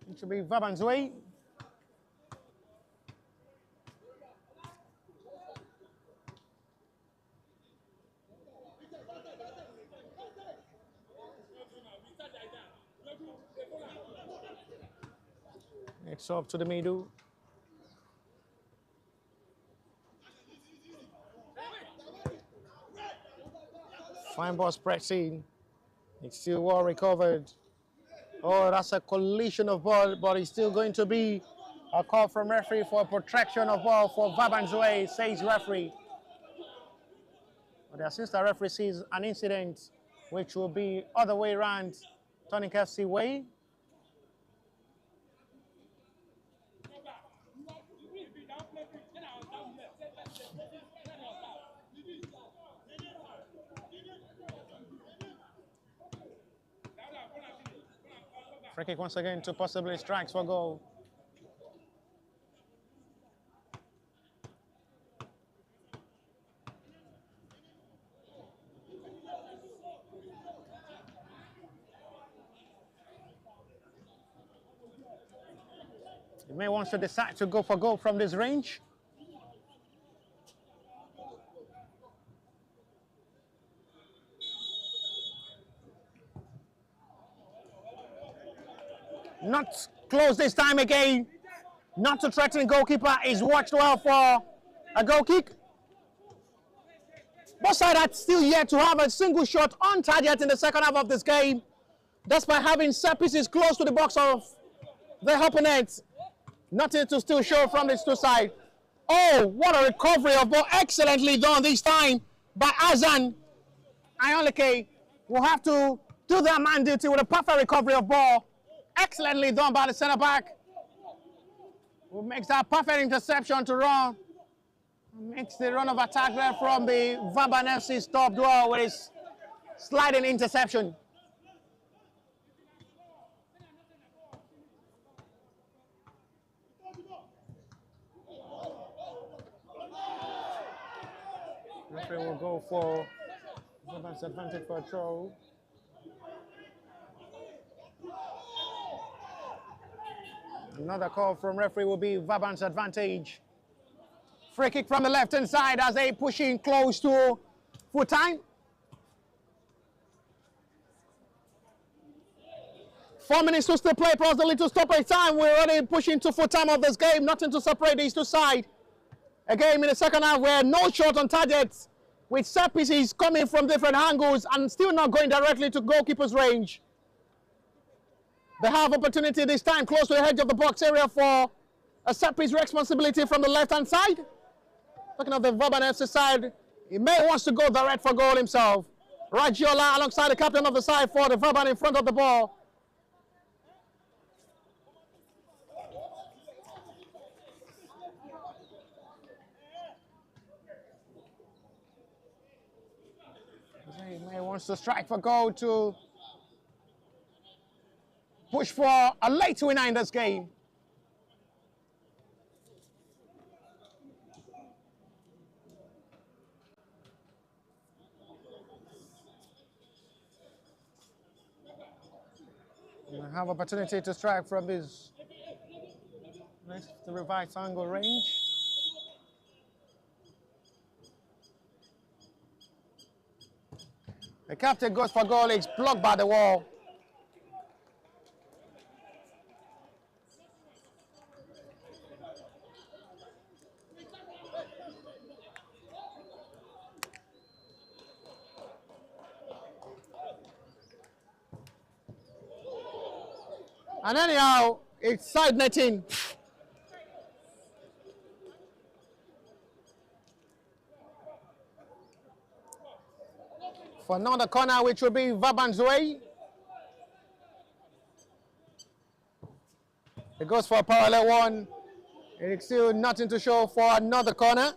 It should be Vaban's way. It's up to the middle. Fine ball pressing. It's still well recovered. Oh, that's a collision of ball, but it's still going to be a call from referee for protection of ball for Vaban's way, says referee. But the assistant referee sees an incident which will be other way around Tonic FC way. Free kick once again to possibly strikes for goal. He may want to decide to go for goal from this range. Not close this time again. Not to threaten goalkeeper. Is watched well for a goal kick. Both sides are still yet to have a single shot on target in the second half of this game, despite having set pieces close to the box of the opponent. Nothing to still show from these two sides. Oh, what a recovery of ball. Excellently done this time by Azan. Ayolike will have to do their man duty with a perfect recovery of ball. Excellently done by the centre back, who makes that perfect interception to run. Makes the run of attack there from the Vaban FC stopped well with his sliding interception. Referee will go for Vaban's advantage for a throw. Another call from referee will be Vaban's advantage. Free kick from the left-hand side as they pushing close to full time. 4 minutes to still play plus the little stoppage time. We're already pushing to full time of this game. Nothing to separate these two sides. A game in the second half where no shot on target, with set pieces coming from different angles and still not going directly to goalkeeper's range. They have opportunity this time close to the edge of the box area for a set piece responsibility from the left-hand side. Talking of the Vaban FC side, he may wants to go direct for goal himself. Ragiola alongside the captain of the side for the Vaban in front of the ball. He may wants to strike for goal to push for a late winner in this game. We have opportunity to strike from this next to revive angle range. The captain goes for goal, it's blocked by the wall. And anyhow, it's side netting. For another corner, which will be Vaban's way. It goes for a parallel one. It's still nothing to show for another corner.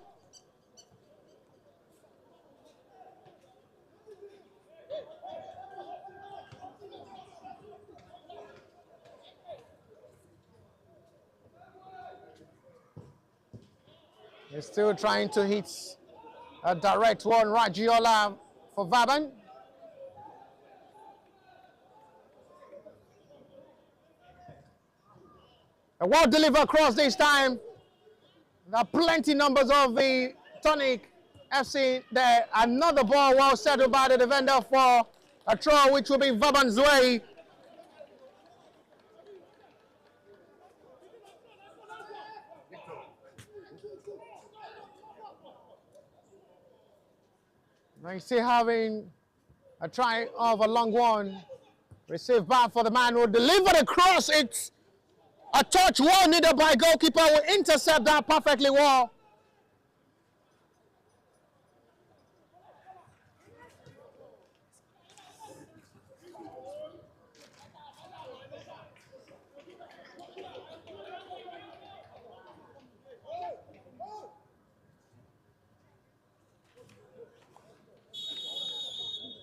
He's still trying to hit a direct one, Ragiola for Vaban. A well delivered across this time. There are plenty numbers of the Tonic FC there. Another ball well settled by the defender for a throw, which will be Vaban's way. Now he's still having a try of a long one. Receive back for the man who delivered the cross. It's a touch well needed by goalkeeper. Will intercept that perfectly well.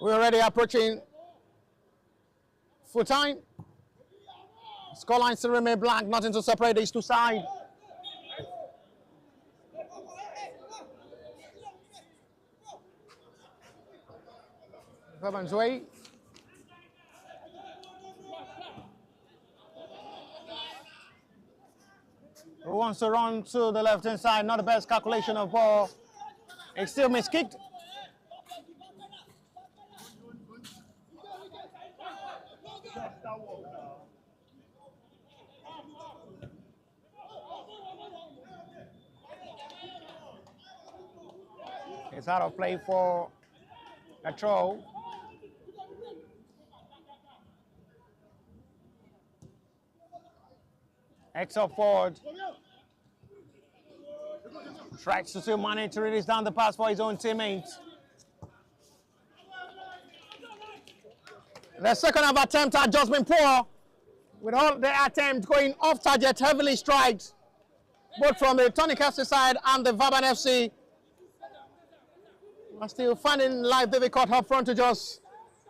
We're already approaching full time. Scoreline still remain blank, nothing to separate these two sides. Vaban's way. Who wants to run to the left hand side? Not the best calculation of ball. It's still miskicked. It's out of play for a throw. X up forward. Tries to still manage to release down the pass for his own teammates. The second half attempt had just been poor, with all the attempts going off target, heavily strikes, both from the Tonic FC side and the Vaban FC. Are still finding life difficult up front to just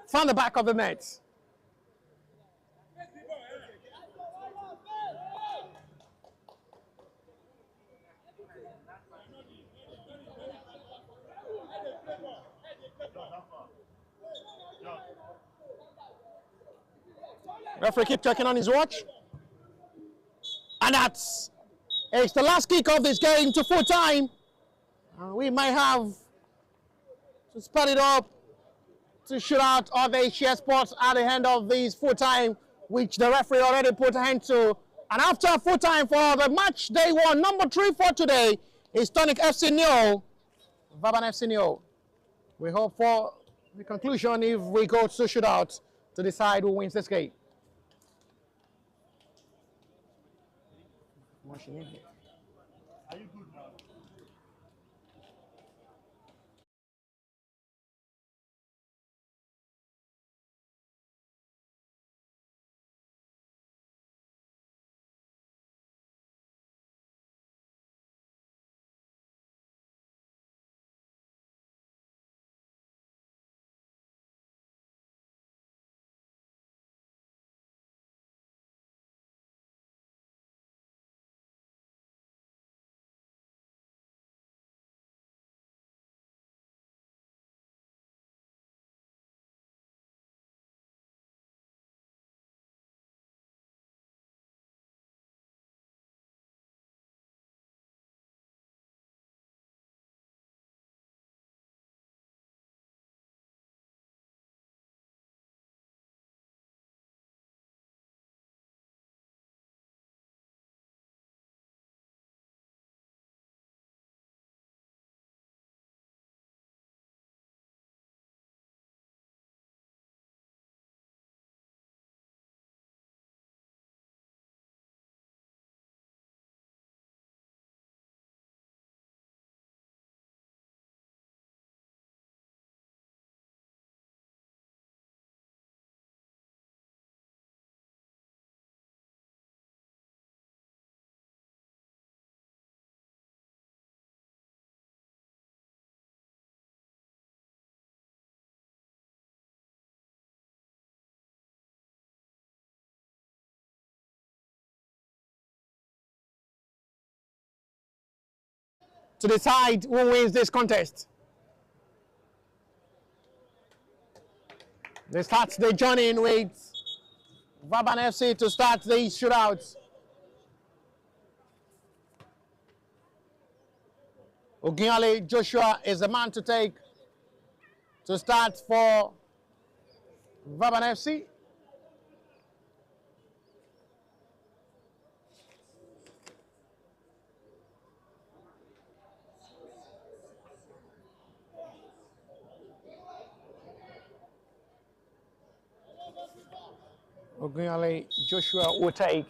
find the back of the net. Referee keep checking on his watch. And it's the last kick of this game to full time. We might have to spell it up to shoot out of a share spot at the end of this full time, which the referee already put a hand to. And after full time for the match day one, number 3 for today is Tonic FC 0, Vaban FC 0. We hope for the conclusion if we go to shootout to decide who wins this game. Are you good now? To decide who wins this contest. They start the journey in with Vaban FC to start the shootouts. Oginyale Joshua is the man to take to start for Vaban FC. Ogunyale Joshua will take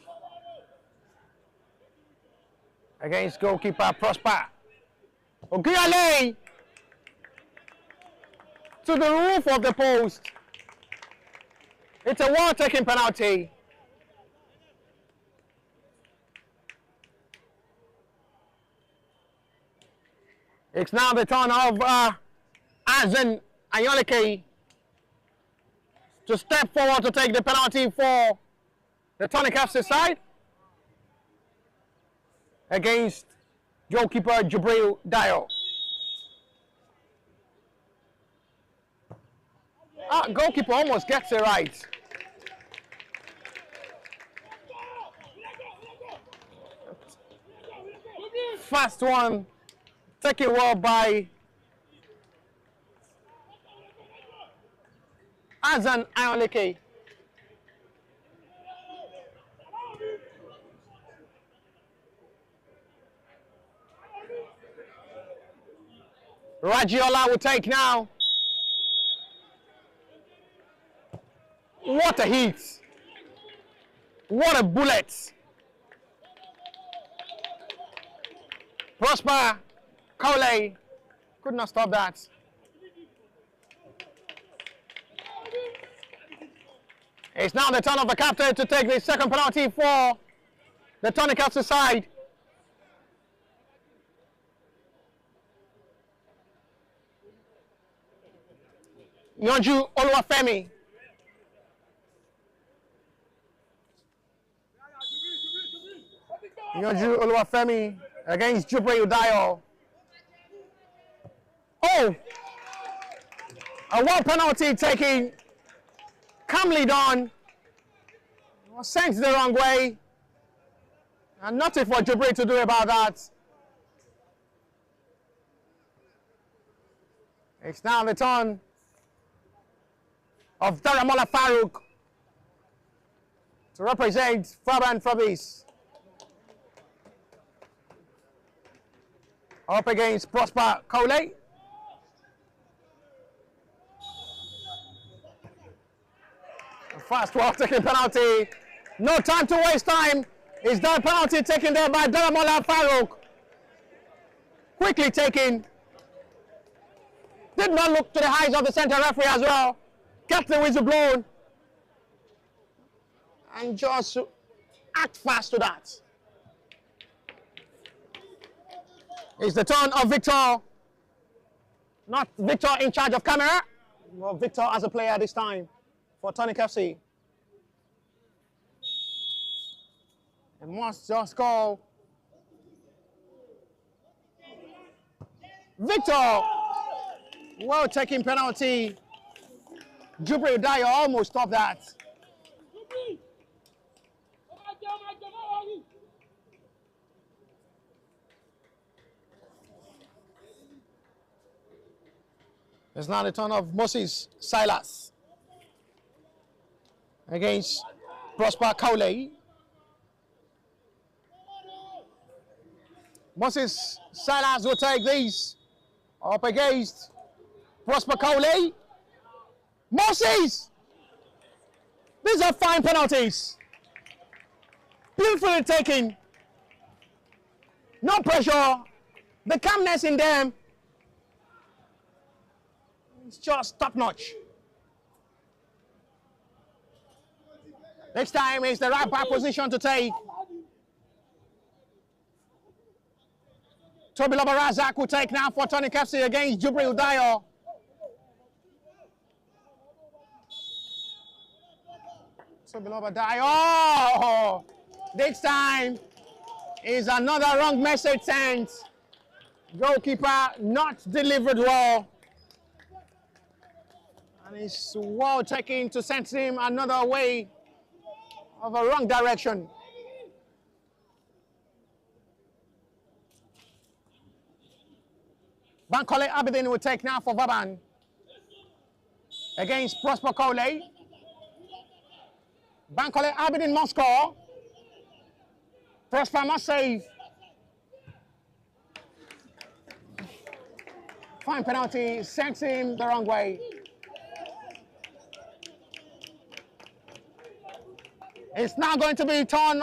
against goalkeeper Prosper. Ogunyale to the roof of the post. It's a well-taken penalty. It's now the turn of Azen Ayoleke to step forward to take the penalty for the Tonic FC side against goalkeeper Jibril Dayo. Goalkeeper almost gets it right. First one taken well by Azan Ayoleke. Ragiola will take now. What a hit. What a bullet. Prosper Kaule could not stop that. It's now the turn of the captain to take the second penalty for the Tonic FC side. Yonju Oluwafemi. Yonju Oluwafemi against Jubre Udayo. Oh! A one penalty taken calmly done. Was sent the wrong way. And nothing for Jubre to do about that. It's now the turn of Daramola Farouk to represent Vaban FC. Up against Prosper Kaule. Fast well taking penalty. No time to waste time. Is that penalty taken there by Daramola Farouk? Quickly taken. Did not look to the eyes of the center referee as well. Kept the whistle blown. And just act fast to that. It's the turn of Victor. Not Victor in charge of camera, but Victor as a player this time for Tonic FC. And must just go. Victor! Well taking penalty. Jubre Udayo almost stopped that. It's now the turn of Moses Silas against Prosper Kaule. Moses Silas will take these up against Prosper Kaule. Moses! These are fine penalties. Beautifully taken. No pressure. The calmness in them. It's just top notch. Next time is the right back position to take. Tobiloba Razak will take now for Tonic FC against Jubril Udayo. Tobiloba Dayo. Oh, this time is another wrong message sent. Goalkeeper not delivered well. And it's well taken to send him another way of a wrong direction. Bankole Abidin will take now for Vaban against Prosper Kaule. Bankole Abidin must score. Prosper must save. Fine penalty, sends him the wrong way. It's now going to be turned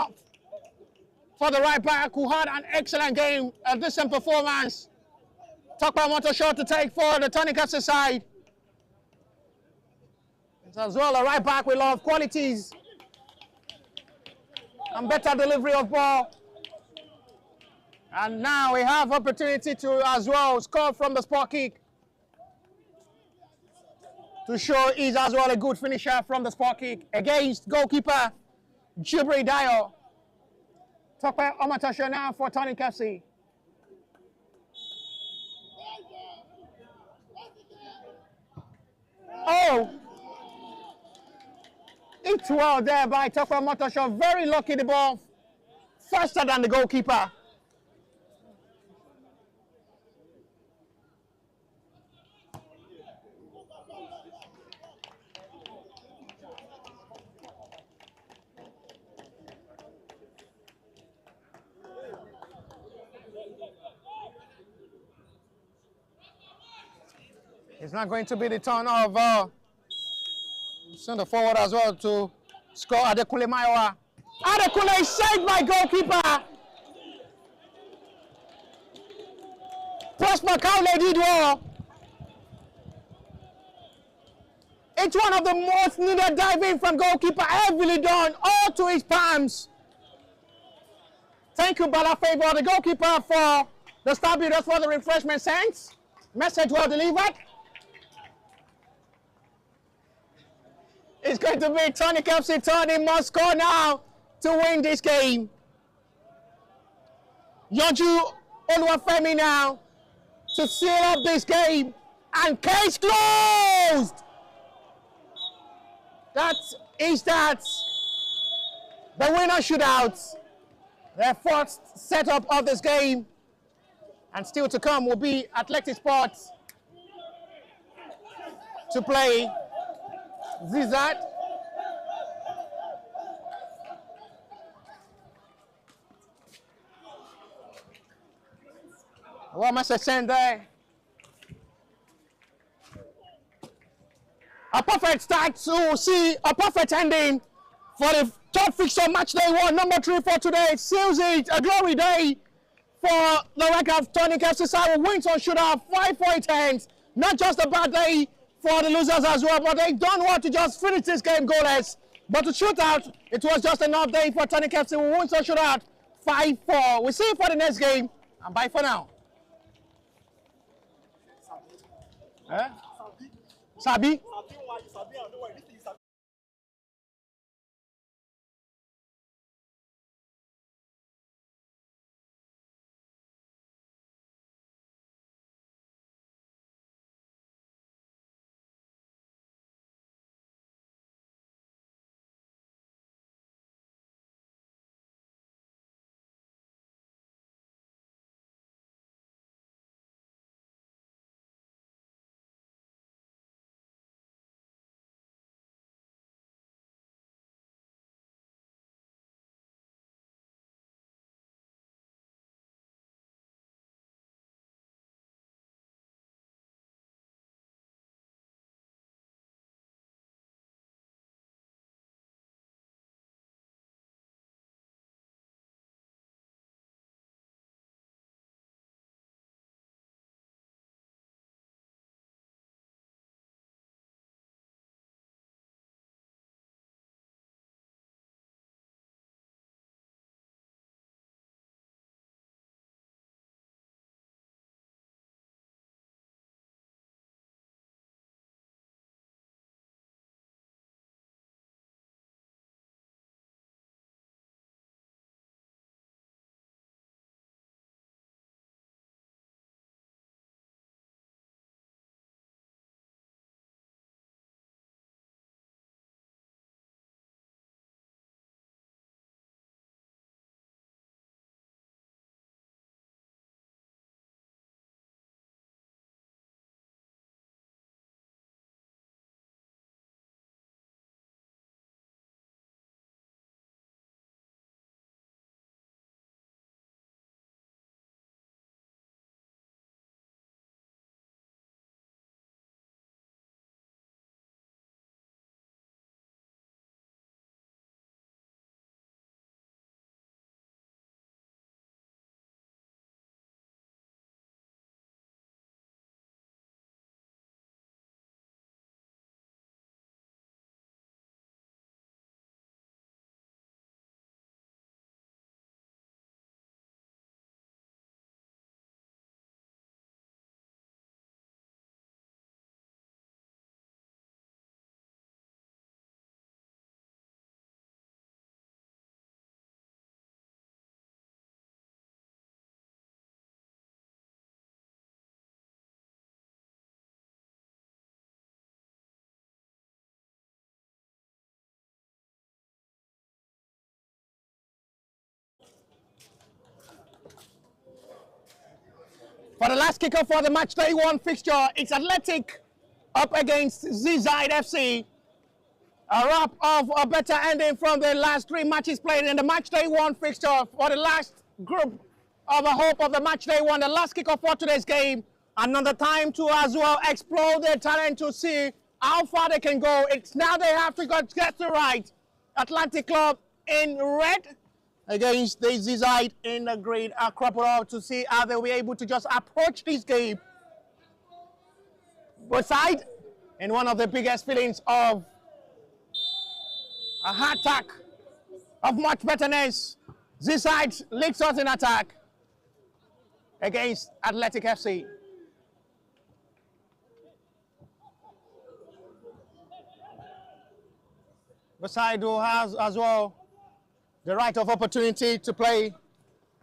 for the right back who had an excellent game, a decent performance. Talk about motor shot to take for the Tonic FC side. It's as well a right back with a lot of qualities and better delivery of ball. And now we have opportunity to as well score from the spot kick to show he's as well a good finisher from the spot kick against goalkeeper Jibri Dayo. Talk about Omatasha now for Tonic FC. Oh! It's well there by Tokwa Motosho. Very lucky the ball. Faster than the goalkeeper. It's not going to be the turn of center forward as well to score Adekunle Maiwa. Adekunle is saved by goalkeeper. Prosper Kaule did well. It's one of the most needed diving from goalkeeper, heavily done, all to his palms. Thank you, Bala Favor, the goalkeeper, for the star builders for the refreshment sense. Message well delivered. It's going to be Tonic FC turning must score now to win this game. Yonju Oluwafemi now to seal up this game, and case closed. That is that. The winner shootout. Their first setup of this game, and still to come will be Athletic Sports to play Zide. What must I send there? A perfect start to see a perfect ending for the top fixture match day one, number 3 for today. Seals it a glory day for the record of Tonic FC side with wins on shootout 5-4 ends. Not just a bad day for the losers as well, but they don't want to just finish this game goalless. But to shoot out, it was just enough day for Tonic FC with wins on shootout 5-4. We'll see you for the next game, and bye for now. Sabi? For the last kicker for the match day one fixture, it's Athletic up against Zide FC. A wrap of a better ending from the last 3 matches played in the match day one fixture for the last group of a hope of the match day one. The last kicker for today's game. Another time to as well explore their talent to see how far they can go. It's now they have to get the right. Atlantic Club in red against the Zide in the green are crumpled up to see how they'll be able to just approach this game. Both side in one of the biggest feelings of a hard attack of much betterness. Zide leads us in attack against Athletic FC. Beside who has as well the right of opportunity to play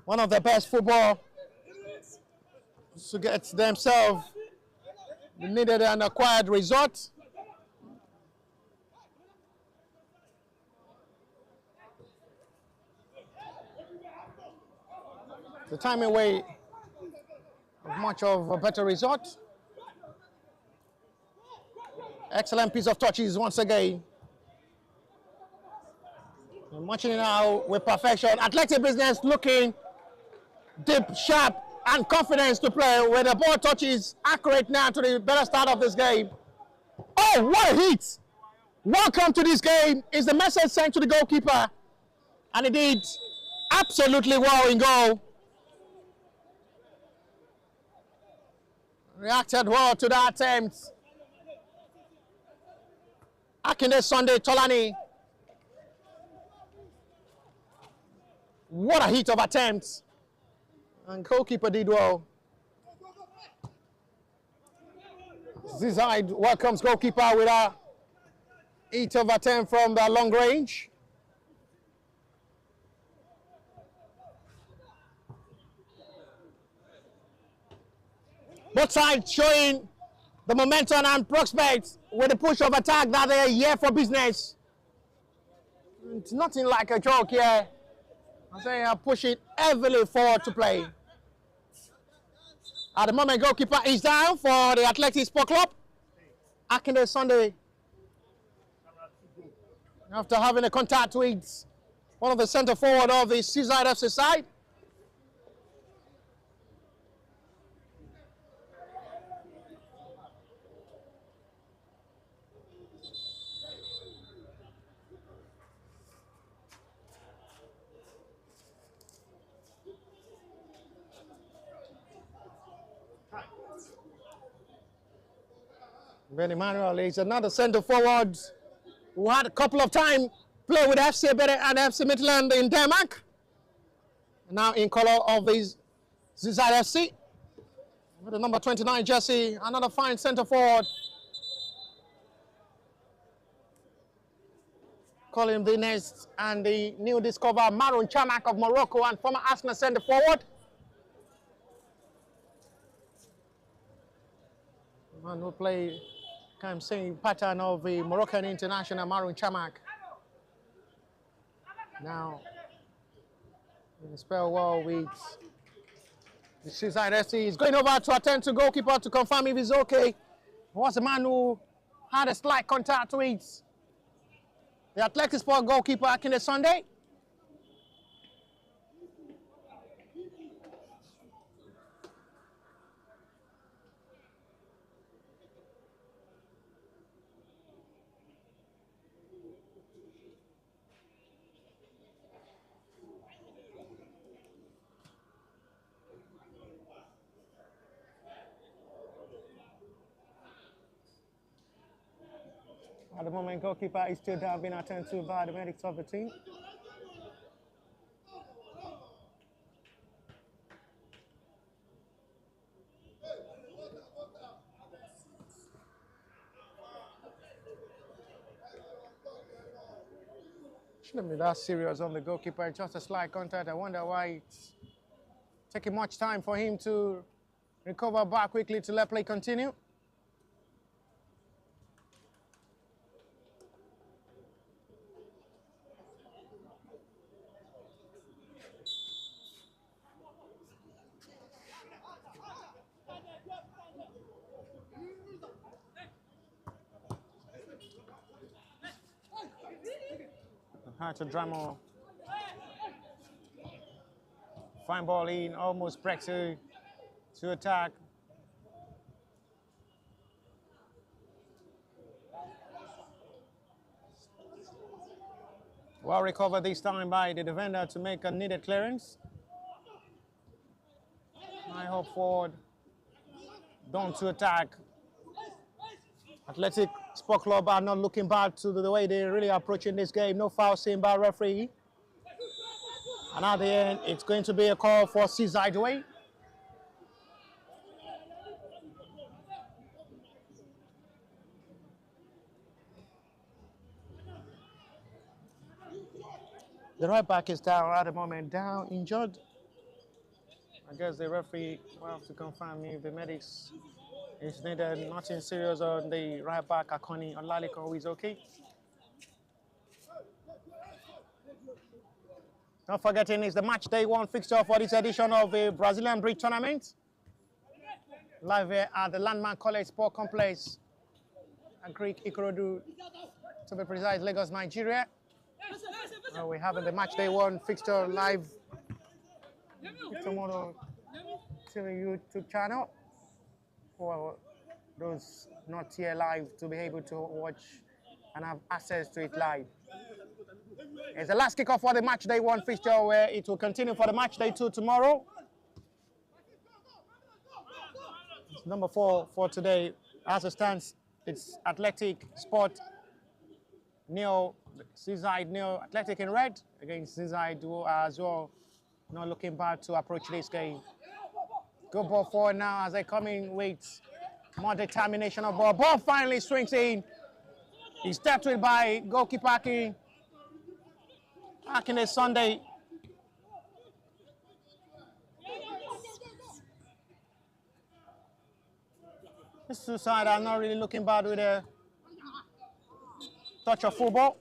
one of the best football to get themselves the needed and acquired result. The time away of much of a better result. Excellent piece of touches once again. Matching it now with perfection. Athletic Business looking deep, sharp, and confidence to play where the ball touches accurate now to the better start of this game. Oh, what a hit! Welcome to this game is the message sent to the goalkeeper, and he did absolutely well in goal. Reacted well to that attempt. Akinde Sunday Tolani. What a hit of attempts. And goalkeeper did well. Zide welcomes goalkeeper with a hit of attempt from the long range. Both sides showing the momentum and prospects with the push of attack that they are here for business. It's nothing like a joke here. They are pushing heavily forward to play. At the moment, goalkeeper is down for the Athletic Sport Club. Akinde Sunday, after having a contact with one of the centre forward of the Zide FC side. Ben Emmanuel is another centre forward who had a couple of times play with FC Bede and FC Midland in Denmark. Now in colour of his Zide FC. With the number 29 jersey, another fine centre forward. Call him the next and the new discover Maroon Chamak of Morocco and former Arsenal centre forward. Man who play kind of same pattern of the Moroccan international Maroon Chamak. Now, in spell well with the Zide FC. He's going over to attend to goalkeeper to confirm if he's okay. He was a man who had a slight contact with the Athletic Sport goalkeeper Akinde Sunday. At the moment, goalkeeper is still down, being attended to by the medics of the team. Shouldn't be that serious on the goalkeeper, just a slight contact. I wonder why it's taking much time for him to recover back quickly to let play continue. Hard to Dramo. Fine ball in, almost breaks to attack. Well recovered this time by the defender to make a needed clearance. High hope forward. Down to attack. Athletic Sport Club are not looking bad to the way they're really approaching this game. No foul seen by referee. And at the end, it's going to be a call for Zide away. The right back is down at the moment, down, injured. I guess the referee will have to confirm if the medics is needed. Nothing serious on the right back, Akoni Olaliko, who is okay. Not forgetting, it's the match day 1 fixture for this edition of the Brazilian Bridge tournament. Live here at the Landmark College Sport Complex, Greek Ikorodu, to be precise, Lagos, Nigeria. We're having the match day 1 fixture live tomorrow to the YouTube channel for those not here live to be able to watch and have access to it live. It's the last kickoff for the match day 1 fixture, where it will continue for the match day 2 tomorrow. It's number 4 for today. As it stands, it's Athletic Sport Neo, Zide Neo Athletic in red against Zide, who are as well not looking bad to approach this game. Good ball forward now as they come in with more determination of ball. Ball finally swings in. He's stepped with by goalkeeper Akine Sunday. These two sides are not really looking bad with a touch of football.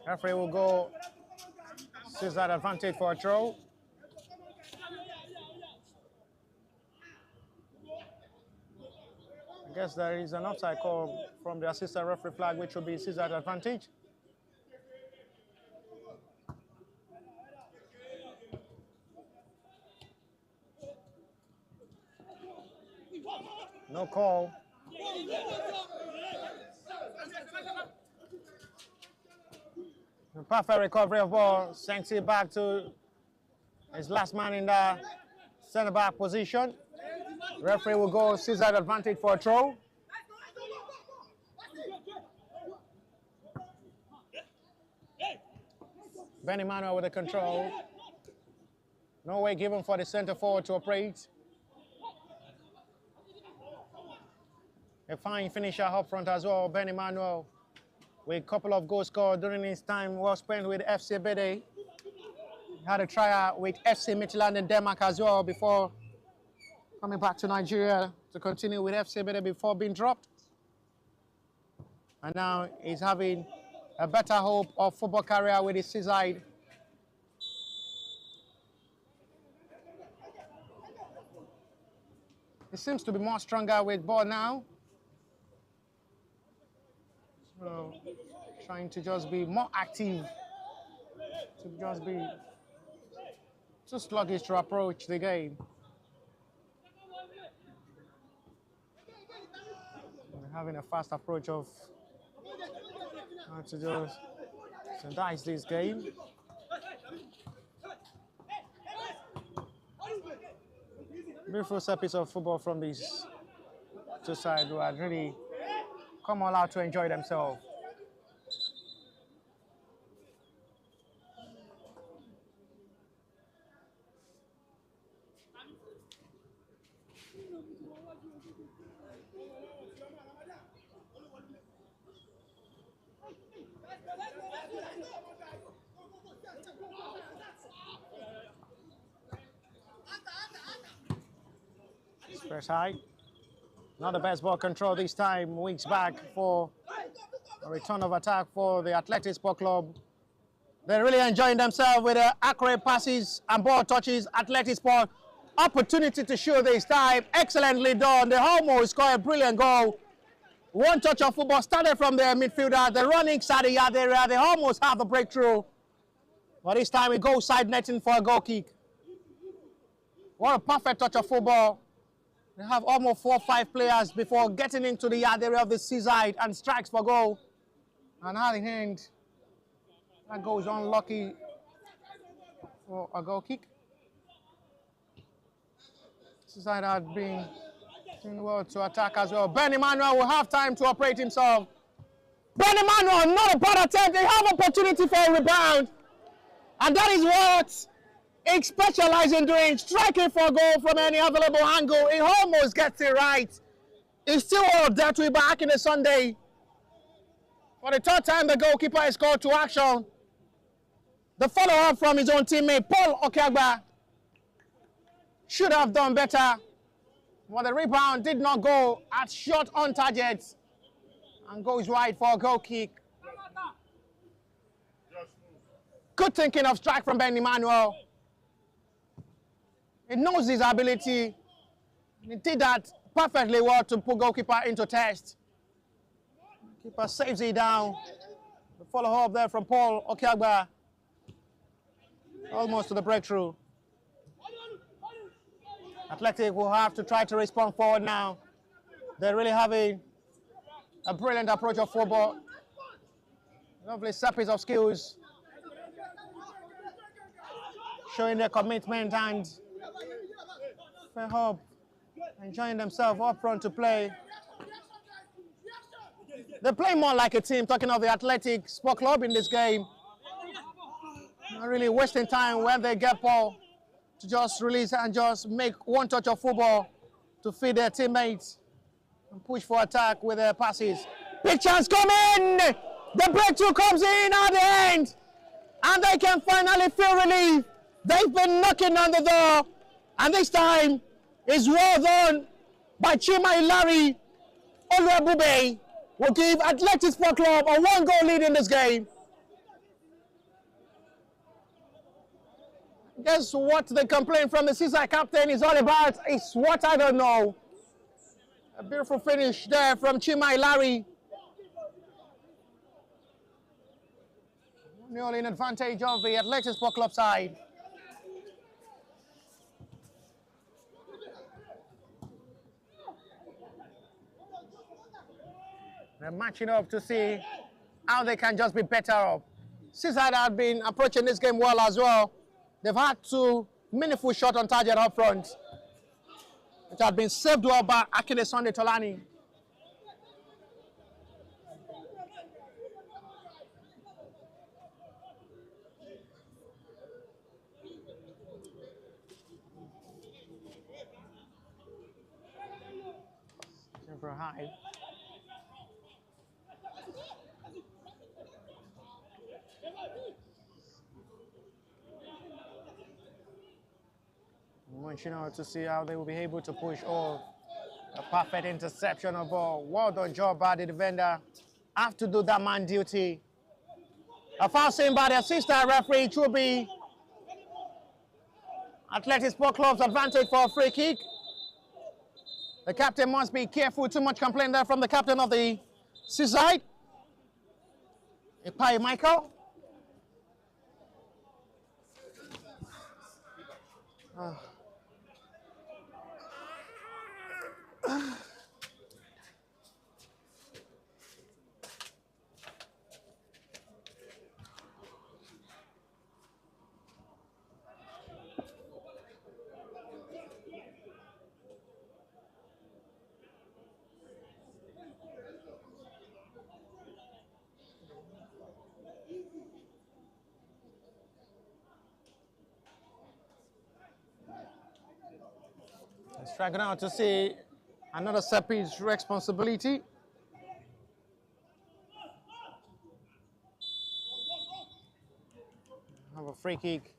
Referee will go seize that advantage for a throw. I guess there is an offside call from the assistant referee flag, which will be seize that advantage. No call. The perfect recovery of ball, sends it back to his last man in the centre back position. Referee will go seize that advantage for a throw. Ben Emmanuel with the control. No way given for the centre forward to operate. A fine finisher up front as well, Ben Emmanuel, with a couple of goals scored during his time well spent with FC Bede. He had a tryout with FC Midtjylland in Denmark as well before coming back to Nigeria to continue with FC Bede before being dropped. And now he's having a better hope of football career with his Zide. He seems to be more stronger with ball now. So, trying to just be more active, to just be too sluggish to approach the game. We're having a fast approach of how to just dice this game. Beautiful set piece of football from these two sides who had really come all out to enjoy themselves. Press high. Not the best ball control this time. Weeks back for a return of attack for the Athletic Sport Club. They're really enjoying themselves with the accurate passes and ball touches. Athletic Sport opportunity to show this time. Excellently done. They almost scored a brilliant goal. One touch of football started from the midfielder. The running side of yard area. They almost have the breakthrough. But this time it goes side netting for a goal kick. What a perfect touch of football. They have almost 4 or 5 players before getting into the yard area of the seaside and strikes for goal. And at the end, that goes unlucky for a goal kick. Seaside had been doing well to attack as well. Ben Emmanuel will have time to operate himself. Ben Emmanuel, not a bad attempt. They have opportunity for a rebound. And that is what he specializes in doing, striking for a goal from any available angle. He almost gets it right. He's still all there to be back in the Sunday. For the 3rd time, the goalkeeper is called to action. The follow-up from his own teammate, Paul Okiagba, should have done better. But the rebound did not go at shot on target and goes wide for a goal kick. Good thinking of strike from Ben Emmanuel. He knows his ability. He did that perfectly well to put goalkeeper into test. Keeper saves it down. The follow-up there from Paul Okiagba. Almost to the breakthrough. Athletic will have to try to respond forward now. They're really having a brilliant approach of football. Lovely surface of skills. Showing their commitment and enjoying themselves up front to play. They play more like a team, talking of the Athletic Sport Club in this game. Not really wasting time when they get ball to just release and just make one touch of football to feed their teammates and push for attack with their passes. Big chance coming! The breakthrough comes in at the end and they can finally feel relief. They've been knocking on the door and this time is well done by Chima Ilari. Oluwabube will give Athletic Sport Club a 1-goal lead in this game. Guess what the complaint from the Seaside captain is all about? It's what I don't know. A beautiful finish there from Chima Ilari. Nearly in advantage of the Athletic Sport Club side. They're matching up to see how they can just be better up. Seaside have been approaching this game well as well. They've had 2 meaningful shots on target up front, which have been saved well by Akinde Sunday Tolani. Super high. Watching out to see how they will be able to push off a perfect interception of ball. Well done job by the defender. Have to do that man duty. A foul seen by the assistant referee. It will be Athletic Sport Club's advantage for a free kick. The captain must be careful. Too much complaint there from the captain of the Seaside. Ipai Michael. Striking out to see another set piece responsibility. Have a free kick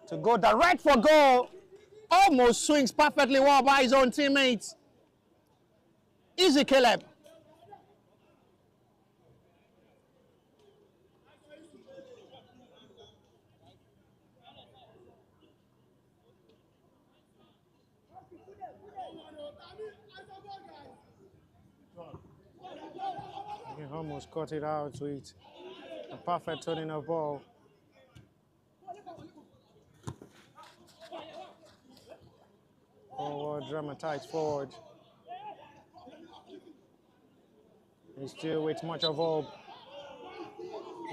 to go direct for goal. Almost swings perfectly well by his own teammates. Easy Caleb. He almost cut it out with a perfect turning of ball. Forward, dramatized forward. He's still with much of hope.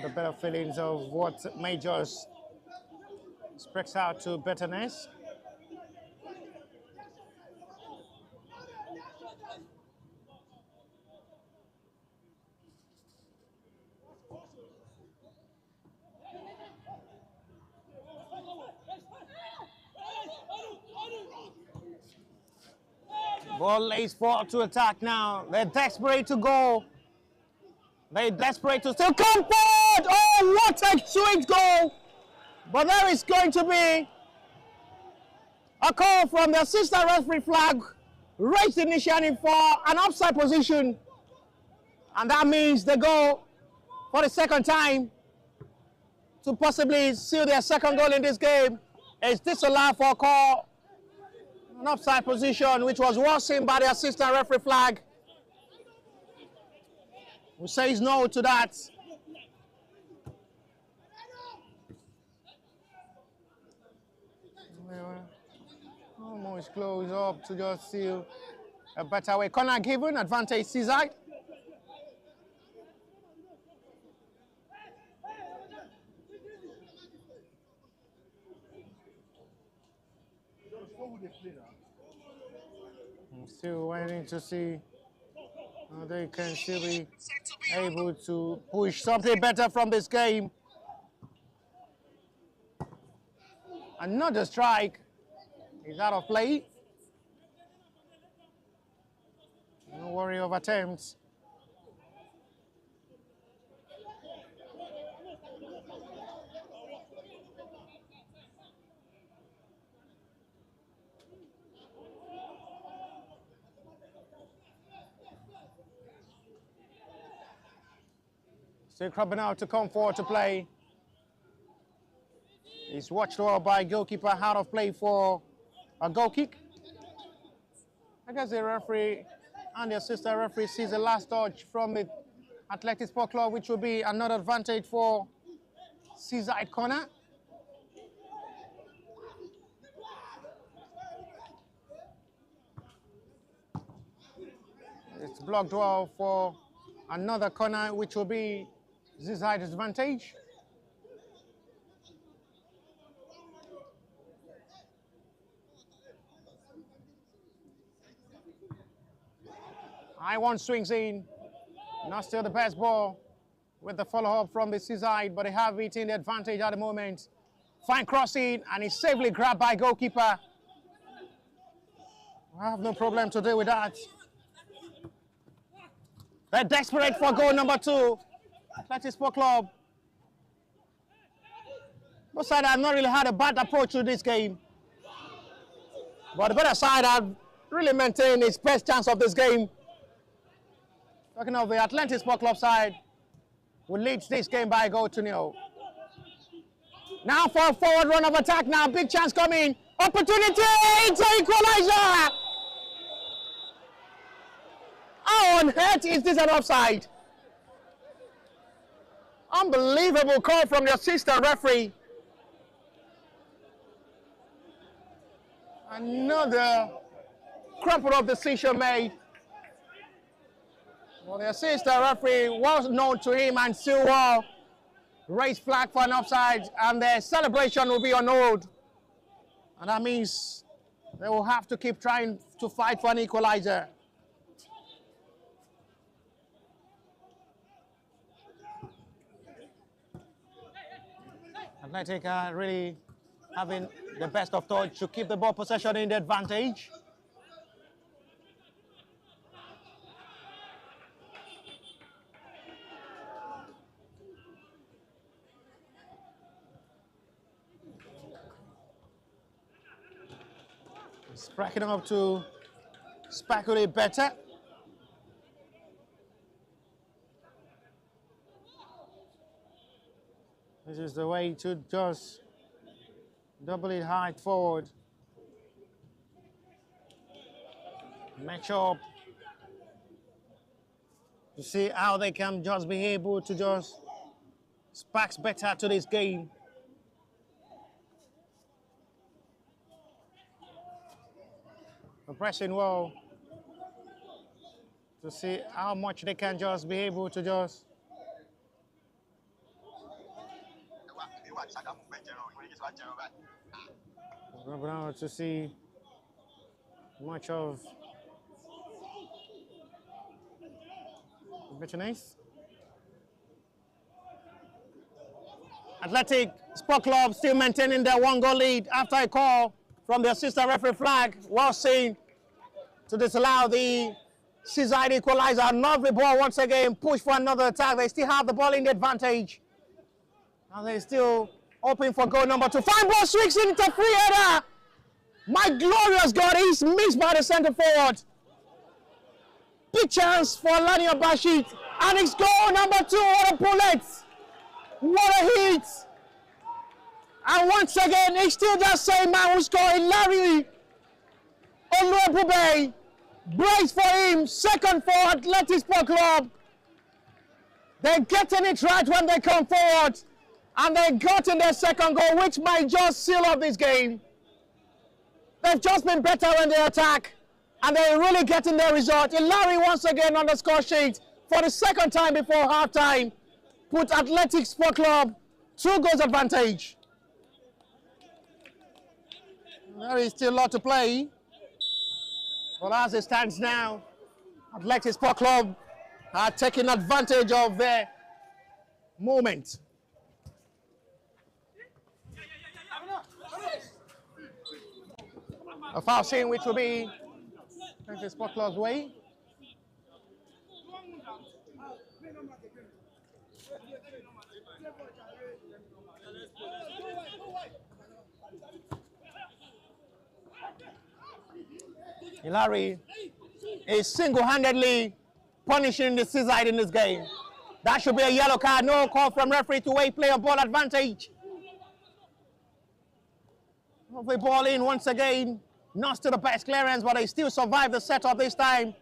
The better feelings of what may just spreads out to betterness. Ball lays forward to attack now. They're desperate to go. They're desperate to still come forward. Oh, what a sweet goal. But there is going to be a call from the assistant referee flag, raised initially for an offside position. And that means they go for the second time to possibly seal their second goal in this game. Is disallowed for a call, an offside position, which was seen by the assistant referee flag, who says no to that. Almost close up to just seal a better way. Corner given, advantage Zide. I'm still waiting to see how they can still be able to push something better from this game. Another strike is out of play. No worry of attempts. Still crubbing out to come forward to play. He's watched well by goalkeeper, out of play for a goal kick. I guess the referee and the assistant referee sees the last touch from the Atletics Sport Club, which will be another advantage for Zide corner. It's blocked well for another corner, which will be Zide's advantage. High one swings in. Not still the best ball with the follow-up from the Zide, but they have it in the advantage at the moment. Fine crossing, and it's safely grabbed by goalkeeper. I have no problem to deal with that. They're desperate for goal number 2. Atletics Sport Club. Both sides have not really had a bad approach to this game. But the better side have really maintained its best chance of this game. Talking of the Atletics Sport Club side, who leads this game by a goal to 0. Now for a forward run of attack now. Big chance coming. Opportunity to equalizer. How on earth is this an offside? Unbelievable call from the assistant referee. Another crumpled up decision made. Well, the assistant referee was known to him and still raised flag for an offside, and their celebration will be on hold. And that means they will have to keep trying to fight for an equalizer. Athletic are really having the best of touch to keep the ball possession in the advantage. Spracking up to speculate better. This is the way to just double it high forward. match up to see how they can just be able to just sparks better to this game. They're pressing well to see how much they can just be able to just to see much of nice. Athletic Sport Club still maintaining their 1-goal lead after a call from the assistant referee flag was seen to disallow the Zide equalizer. Another ball once again, push for another attack. They still have the ball in the advantage. And they're still hoping for goal number 2. Fine ball swings into free header. My glorious God, he's missed by the centre forward. Big chance for Lani Abashit. And it's goal number 2. What a bullet. What a hit. And once again, it's still that same man who's scoring. Larry Oluebube. Brace for him. Second for Athletic Sport Club. They're getting it right when they come forward. And they got in their second goal, which might just seal up this game. They've just been better when they attack. And they're really getting their result. Larry once again on the score sheet for the second time before halftime. Put Athletic Sport Club 2 goals advantage. There is still a lot to play. But as it stands now, Athletic Sport Club are taking advantage of their moment. A foul scene which will be Athletic Sport Club's way. Hilary is single-handedly punishing the Zide in this game. That should be a yellow card. No call from referee to wait player ball advantage. The ball in once again. Not to the best clearance, but they still survive the setup this time.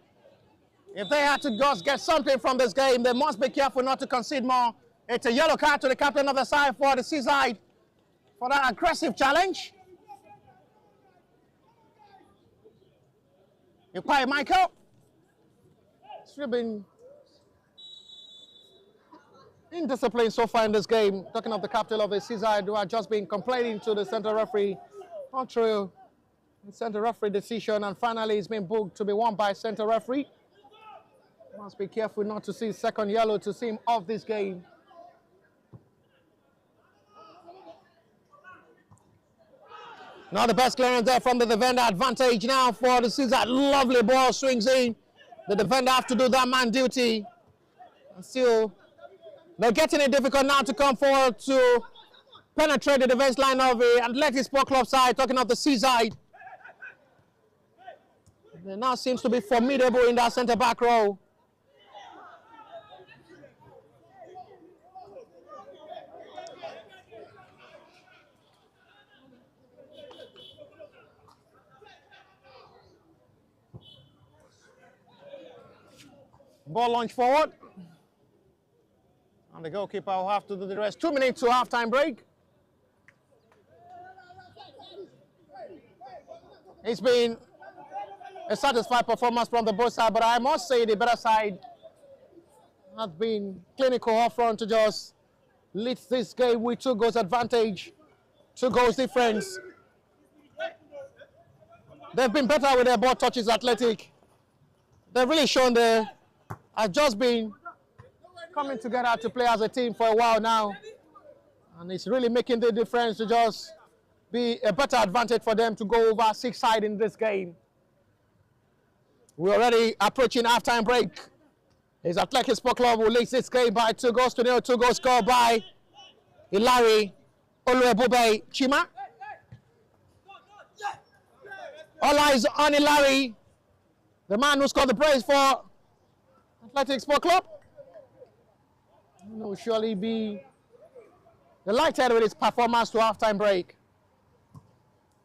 If they had to just get something from this game, they must be careful not to concede more. It's a yellow card to the captain of the side for the Zide for that aggressive challenge. You quiet, Michael. It's really been indisciplined so far in this game. Talking of the captain of the Zide, who had just been complaining to the centre referee. Not true. The centre referee decision, and finally it's been booked to be won by centre referee. Must be careful not to see second yellow to see him off this game. Not the best clearance there from the defender. Advantage now for the Zide. Lovely ball swings in. The defender have to do that man duty. And still, they're getting it difficult now to come forward to penetrate the defense line of the Athletic Sport Club side. Talking of the Zide. They now seems to be formidable in that centre back row. Ball launch forward. And the goalkeeper will have to do the rest. 2 minutes to halftime break. It's been a satisfied performance from the both sides, but I must say the better side has been clinical up front to just lead this game with 2 goals advantage, 2 goals difference. They've been better with their ball touches, Athletic. They've really shown they have just been coming together to play as a team for a while now. And it's really making the difference to just be a better advantage for them to go over 6 side in this game. We're already approaching halftime break. It's Athletic Sport Club who leads this game by 2 goals to 0. 2 goals scored by Hilary Oluebube Chima. All eyes on Hilary, the man who scored the brace for Athletic Sport Club. Will surely be delighted with his performance to halftime break.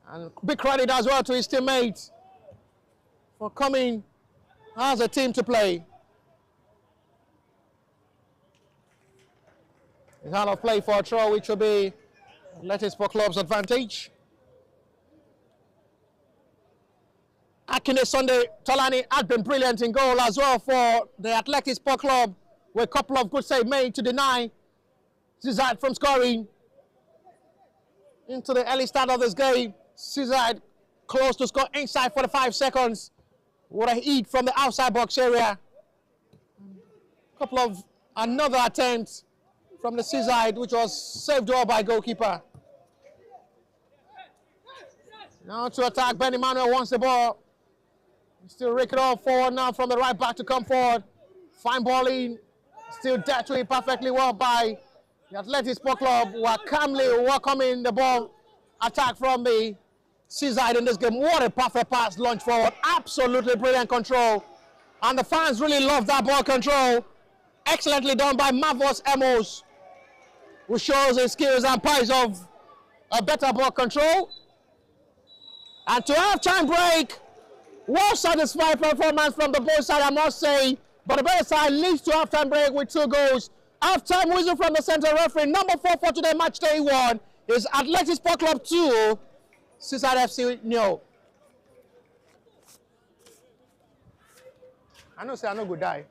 And big credit as well to his teammates for coming as a team to play. It's out of play for a throw, which will be Atletics Sport Club's advantage. Akinde Sunday Tolani had been brilliant in goal as well for the Atletics Sport Club, with a couple of good saves made to deny Zide from scoring. Into the early start of this game, Zide close to score inside 45 seconds. What a hit from the outside box area. Couple of another attempt from the Zide, which was saved well by goalkeeper. Now to attack, Ben Emmanuel wants the ball. Still rake it off forward now from the right back to come forward. Fine ball in. Still dealt to it perfectly well by the Athletic Sport Club, who are calmly welcoming the ball attack from the Zide in this game. What a perfect pass, launch forward. Absolutely brilliant control. And the fans really love that ball control. Excellently done by Marvus Emos, who shows his skills and price of a better ball control. And to half-time break, well satisfied performance from the both sides, I must say. But the better side leads to half-time break with 2 goals. Half-time whistle from the central referee. Number 4 for today, match day 1, is Atletics Sport Club 2, Zide FC 0. I know say I no go die.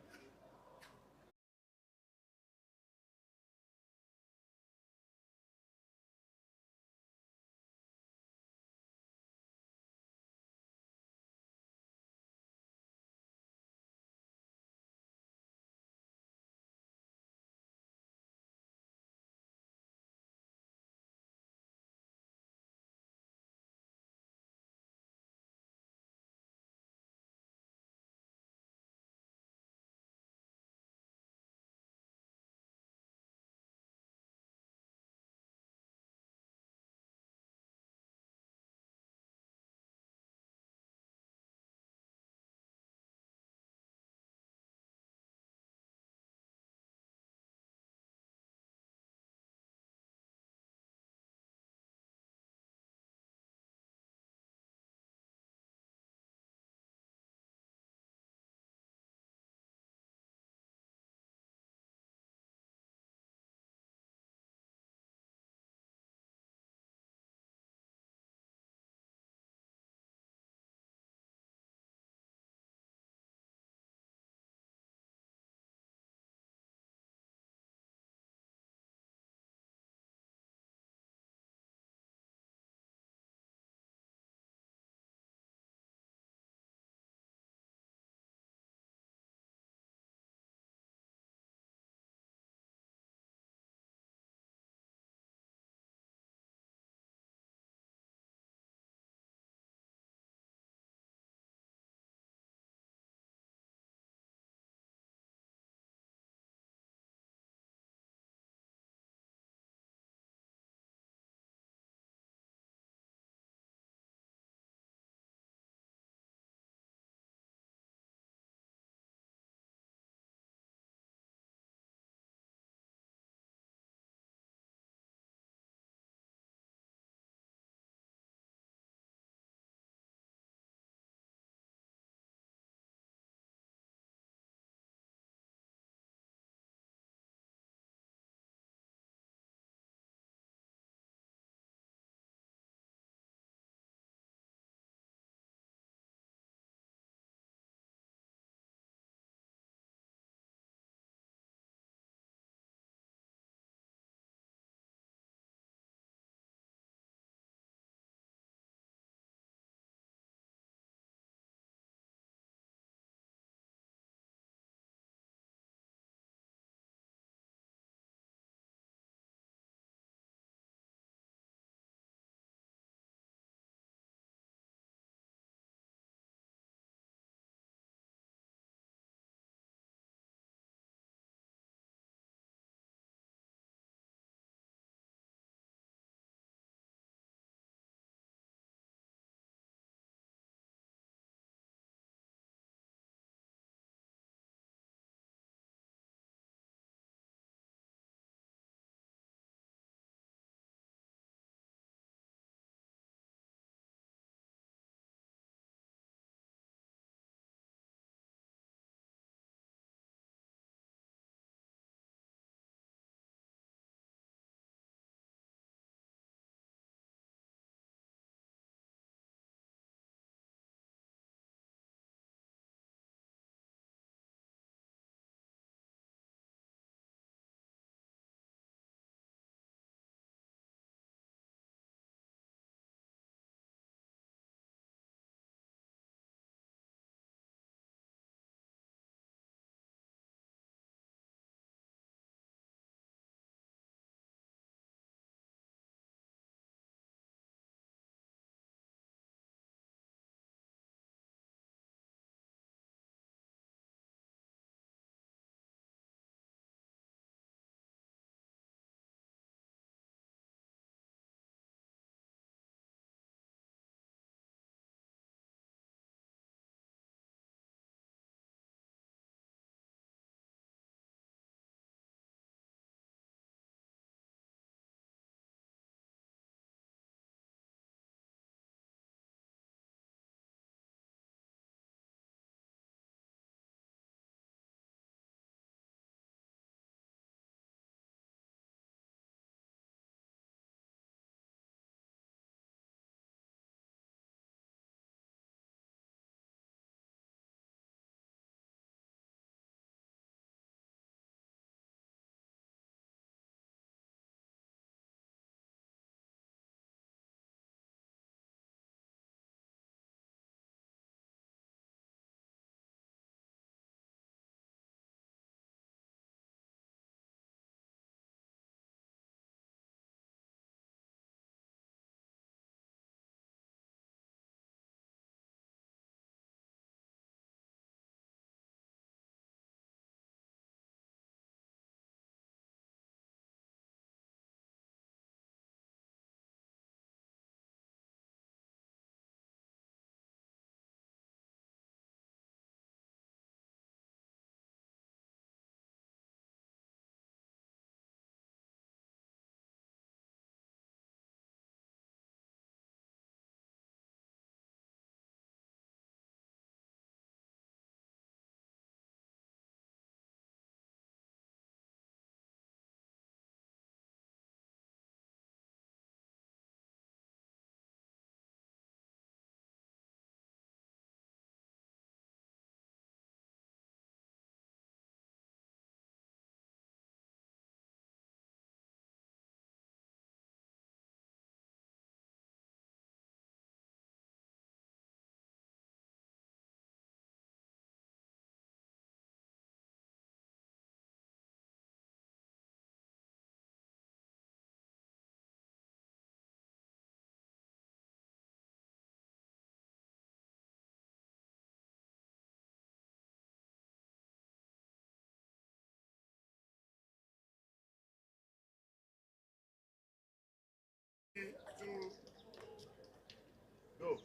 Go.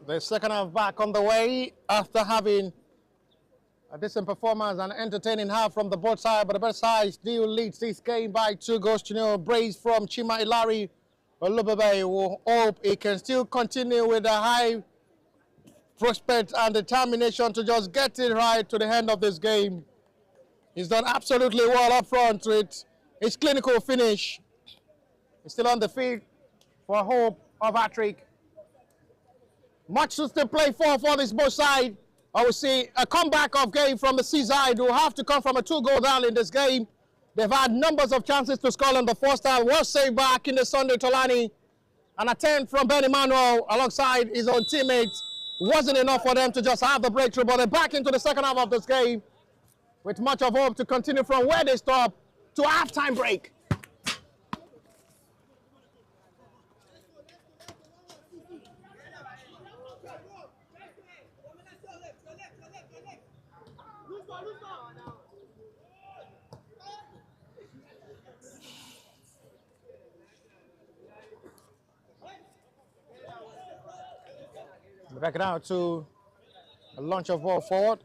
The second half back on the way after having a decent performance and entertaining half from the both sides, but the better side still leads this game by 2-0. Brace from Chima Ilari Olubebe will hope he can still continue with a high prospect and determination to just get it right to the end of this game. He's done absolutely well up front with his clinical finish. He's still on the field for hope of hat-trick. Much to still play for this both side. I will see a comeback of game from the Zide, who will have to come from a 2-goal down in this game. They've had numbers of chances to score in the first half. Was saved back in the Sunday Tolani. An attempt from Ben Emmanuel alongside his own teammates wasn't enough for them to just have the breakthrough, but they're back into the second half of this game with much of hope to continue from where they stop to a half-time break. Back now to a launch of ball forward.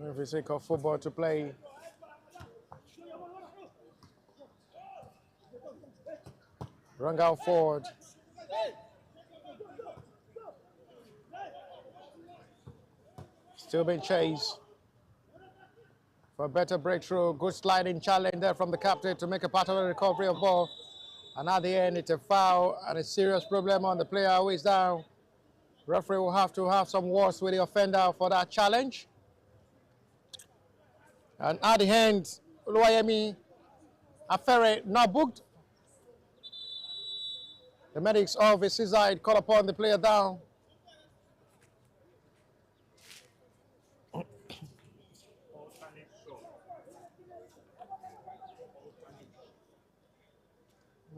If we think of football to play, run out forward. Still being chased. For a better breakthrough, good sliding challenge there from the captain to make a part of the recovery of ball. And at the end, it's a foul and a serious problem on the player who is down. Referee will have to have some words with the offender for that challenge. And at the end, Oluwayemi Afere not booked. The medics of the Zide call upon the player down.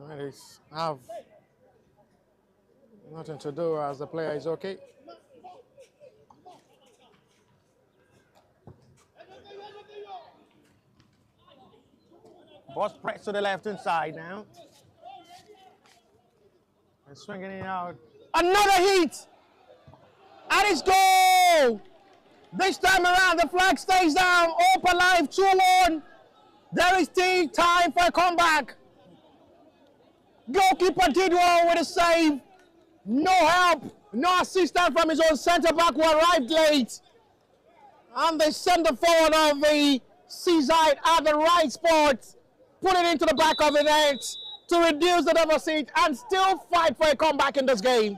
Medics have nothing to do as the player is okay. Ball pressed to the left-hand side now. And swinging it out. Another hit! And it's goal! This time around, the flag stays down. Hope alive, 2-1. There is still time for a comeback. Goalkeeper did well with a save. No help, no assistance from his own centre-back who arrived late. And the centre-forward of the Zide at the right spot. Put it into the back of the net to reduce the deficit and still fight for a comeback in this game.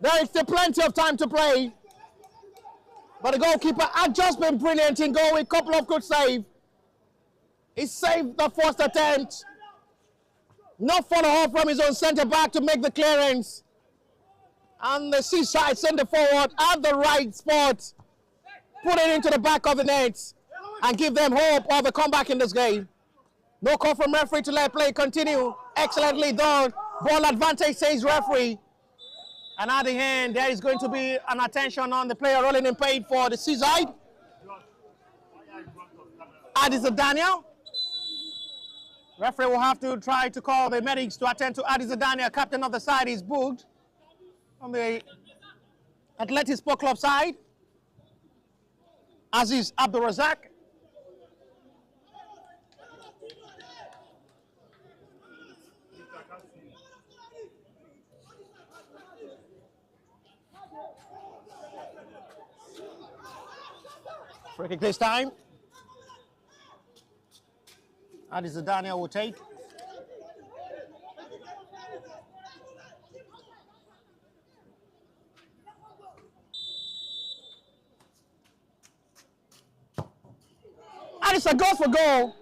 There is still plenty of time to play. But the goalkeeper had just been brilliant in goal with a couple of good saves. He saved the first attempt. No follow-up from his own centre-back to make the clearance. And the Zide centre-forward at the right spot. Put it into the back of the net and give them hope of a comeback in this game. No call from referee to let play continue. Excellently done. Ball advantage, says referee. And at the end, there is going to be an attention on the player rolling in paid for the Zide. Adisa Daniel. Referee will have to try to call the medics to attend to Adisa Daniel, captain of the side. Is booked on the Atletics Sport Club side. Aziz Abdul Razak. Free kick this time. Adisa Daniel will take. Adisa goes for goal.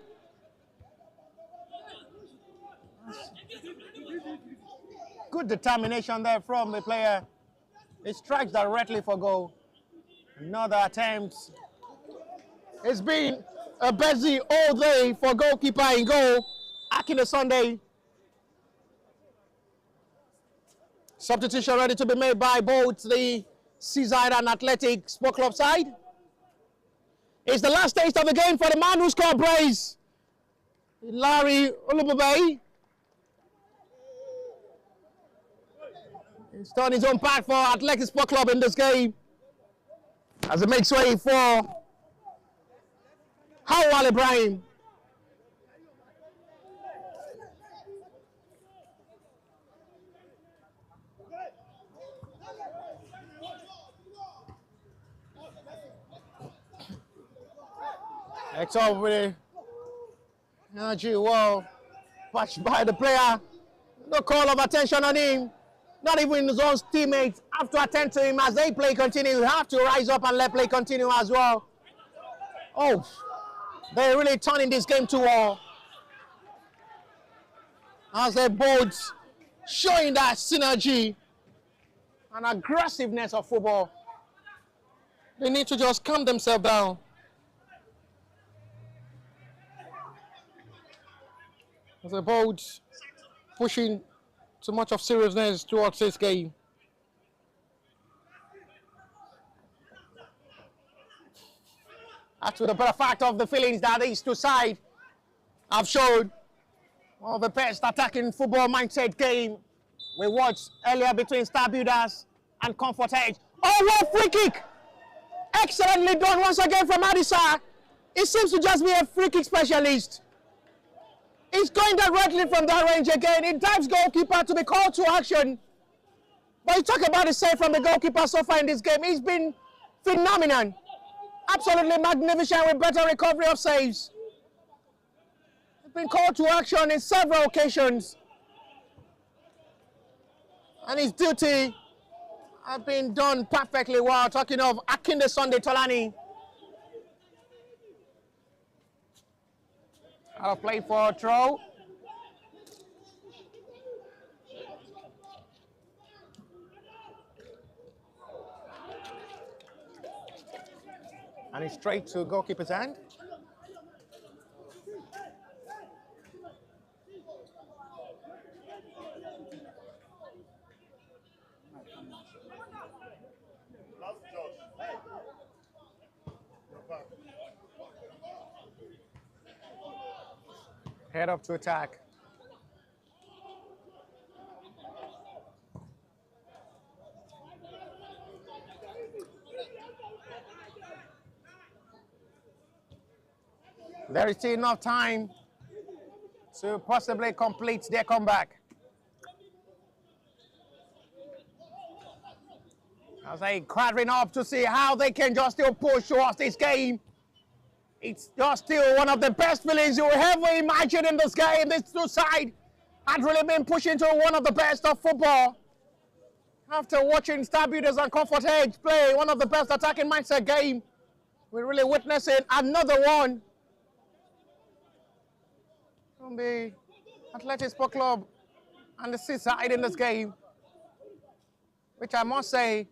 Good determination there from the player. He strikes directly for goal. Another attempt. It's been a busy all day for goalkeeper in goal. Akina Sunday. Substitution ready to be made by both the Zide and Athletic Sport Club side. It's the last taste of the game for the man who scored brace, Larry Olubabay. He's done his own part for Athletic Sport Club in this game as it makes way for Hawal Ibrahim. It's over the energy wall patched by the player. No call of attention on him. Not even his own teammates have to attend to him as they play continue. You have to rise up and let play continue as well. Oh, they're really turning this game to war. As they both showing that synergy and aggressiveness of football. They need to just calm themselves down. As they both pushing too much of seriousness towards this game. After the better fact of the feelings that these two sides have shown, one of the best attacking football mindset game we watched earlier between Star Builders and Comfort Edge. Oh, what free kick! Excellently done once again from Adisa. He seems to just be a free kick specialist. He's going directly from that range again. He dives goalkeeper to be called to action. But you talk about the save from the goalkeeper so far in this game. He's been phenomenal. Absolutely magnificent with better recovery of saves. He's been called to action in several occasions. And his duty has been done perfectly well. Talking of Akinde Sunday Tolani. Out of play for a throw. And it's straight to goalkeeper's hand. Last Josh. You're back. Head up to attack. There is still enough time to possibly complete their comeback. As they quadring up to see how they can just still push towards this game. It's just still one of the best feelings you will ever imagine in this game. This two side had really been pushing to one of the best of football. After watching Star Builders and Comfort Edge play one of the best attacking mindset game, we're really witnessing another one from the Athletic Sport Club and the Zide in this game, which I must say,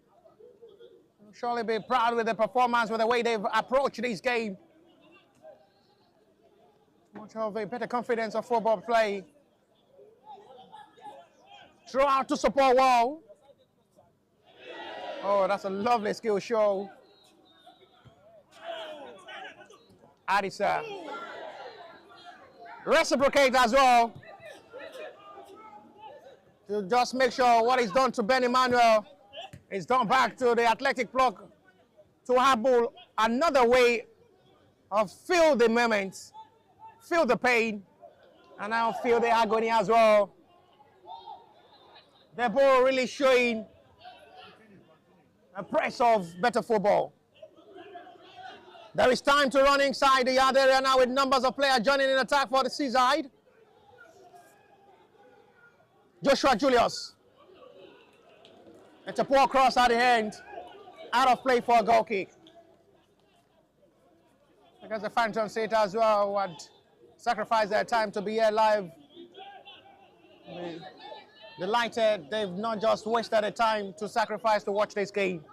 I'll surely be proud with the performance, with the way they've approached this game. Much of a better confidence of football play. Throw out to support well. Oh, that's a lovely skill show. Adisa. Reciprocate as well. To just make sure what is done to Ben Emmanuel is done back to the Athletic block to Habul. Another way of feel the moments, feel the pain, and now feel the agony as well. They're both really showing a press of better football. There is time to run inside the yard area now with numbers of players joining in attack for the Zide. Joshua Julius. It's a poor cross at the end. Out of play for a goal kick. Because the Phantom State as well who had sacrificed their time to be here live. Delighted they've not just wasted the time to sacrifice to watch this game.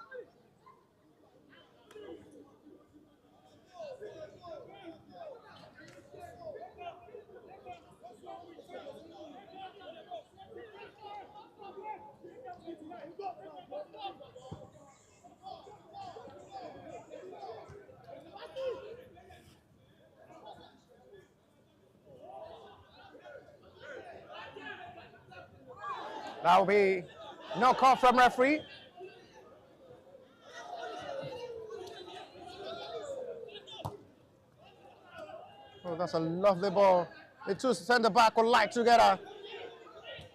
That will be no call from referee. Oh, that's a lovely ball. The two centre back collide together.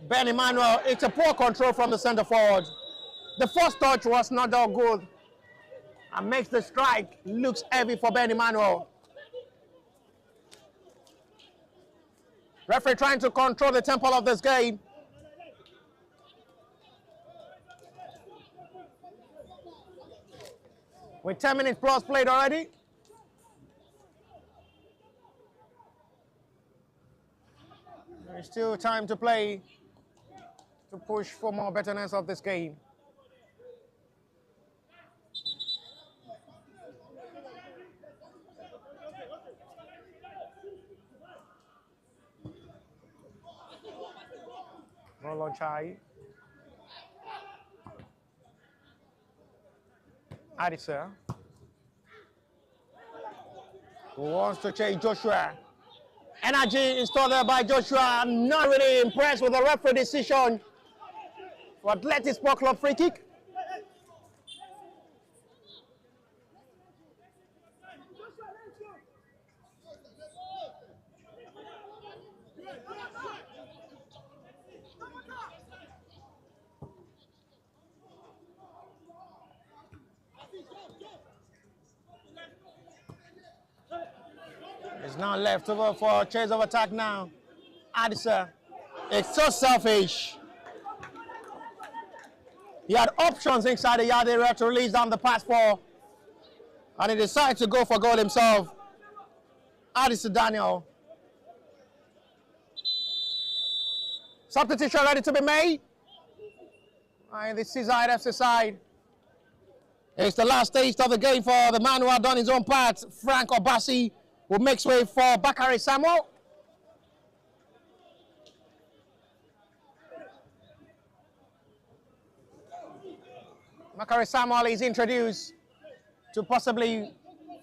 Ben Emmanuel, it's a poor control from the centre forward. The first touch was not that good and makes the strike looks heavy for Ben Emmanuel. Referee trying to control the tempo of this game. With 10 minutes plus played already. There's still time to play to push for more betterness of this game. Ball on Chai. Adisa. Who wants to chase Joshua. Energy installed there by Joshua. I'm not really impressed with the referee decision for Atletics Sport Club free kick. It's now left over for chase of attack now. Adisa. It's so selfish. He had options inside the yard area to release down the pass for, and he decided to go for goal himself. Adisa Daniel. Substitution ready to be made. And this is Zide FC side. It's the last taste of the game for the man who had done his own part. Frank Obasi will make way for Bakari Samuel. Bakari Samuel is introduced to possibly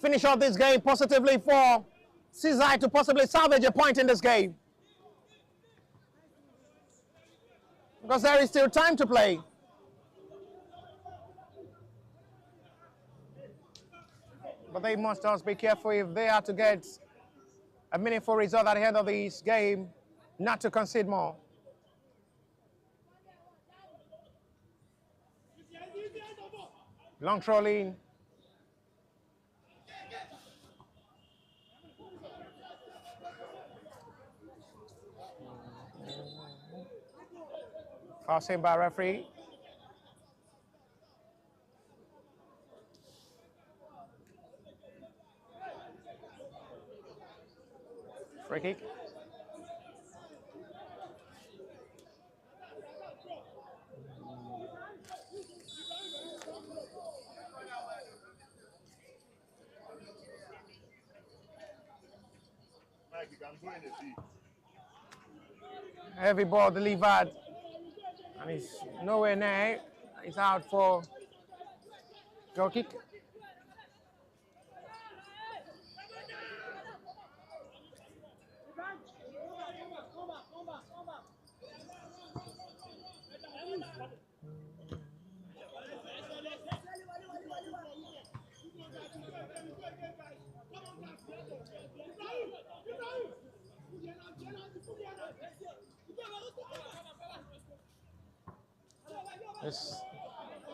finish off this game positively for Zide to possibly salvage a point in this game. Because there is still time to play. But they must just be careful if they are to get a meaningful result at the end of this game, not to concede more. Long throw in. Foul seen by referee. Free kick. Mike, you can go in the field. Heavy ball delivered. And it's nowhere near. It's out for goal kick.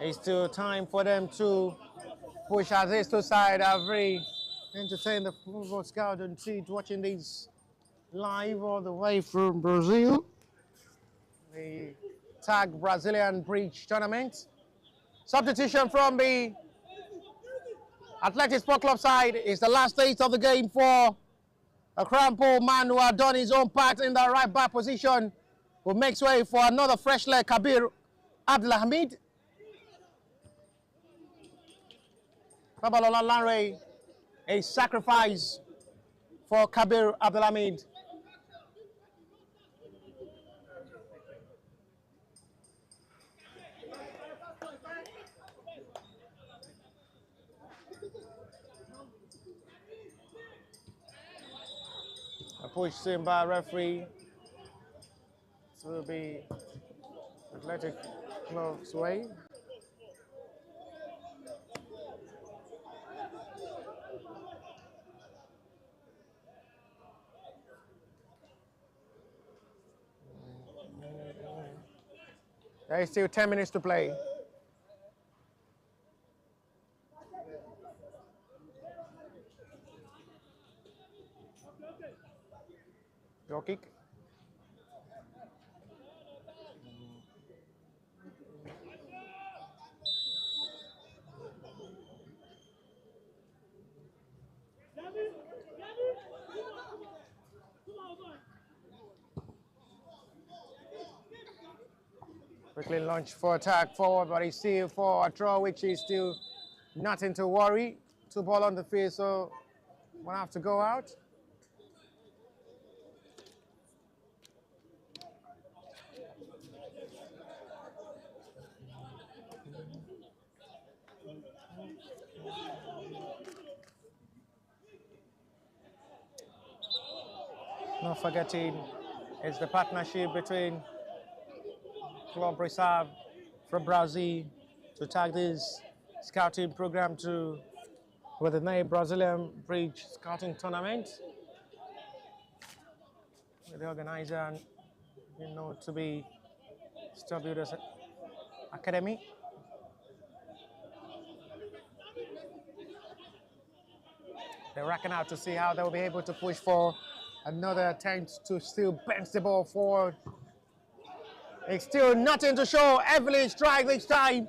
It's still time for them to push as these two sides are very entertained. The football scout and seat watching these live all the way from Brazil. The Tag Brazilian Bridge tournament. Substitution from the Atletics Sport Club side is the last stage of the game for a crumpled man who had done his own part in the right back position, who makes way for another fresh leg, Kabir Abdelhamid. Babalola Lanre, a sacrifice for Kabir Abdelhamid. A push seen by referee. This will be a Athletic Club's way. There is still 10 minutes to play. Goal kick. Quickly launch for attack forward, but he's still for a throw, which is still nothing to worry. 2 ball on the field, so we'll have to go out. Not forgetting, it's the partnership between Club Reserve from Brazil to tag this scouting program to with the name Brazilian Bridge Scouting Tournament. With the organizer, to be Star Builders Academy. They're racking out to see how they'll be able to push for another attempt to still bench the ball forward. It's still nothing to show. Heavily strike this time.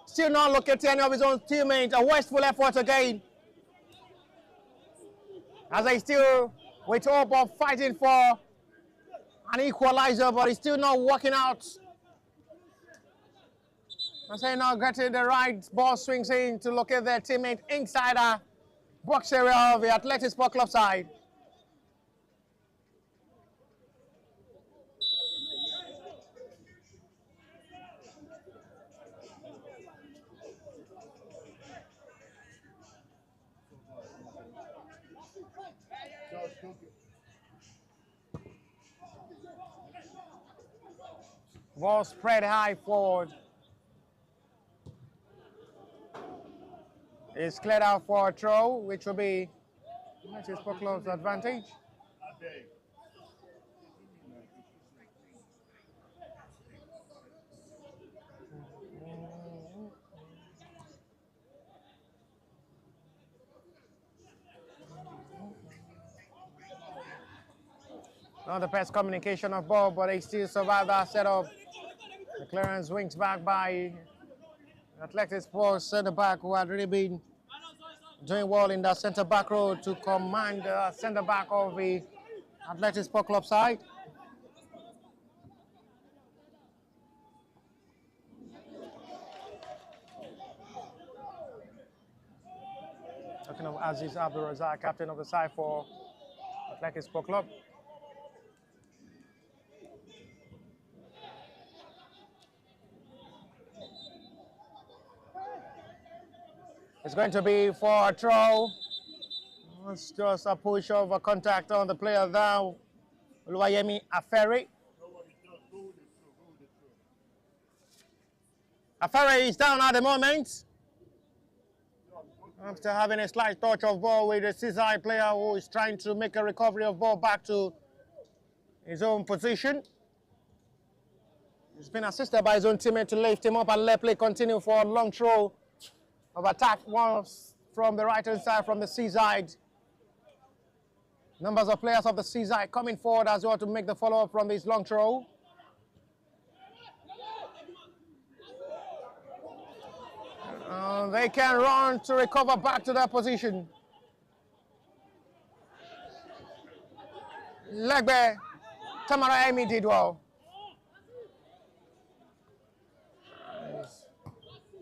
Still not locating any of his own teammates. A wasteful effort again. As they still with hope of fighting for an equalizer, but it's still not working out. As they not getting the right ball swings in to locate their teammate inside the box area of the Athletic Sport Club side. Ball spread high forward. It's cleared out for a throw, which will be Athletic Sport Club's advantage. Not the best communication of ball, but they still survive that setup. The clearance wings back by Athletic Sports centre back, who had really been doing well in that centre back role to command the centre back of the Athletic Sport Club side. Talking of Aziz Abdul Razak, captain of the side for Athletic Sport Club. It's going to be for a throw. It's just a push of a contact on the player now. Oluwayemi Afere. Afere is down at the moment. After having a slight touch of ball with the Zide player who is trying to make a recovery of ball back to his own position. He's been assisted by his own teammate to lift him up and let play continue for a long throw of attack once from the right hand side from the Zide. Numbers of players of the Zide coming forward as well to make the follow up from this long throw. They can run to recover back to their position. Legbe Tamara Emi did well.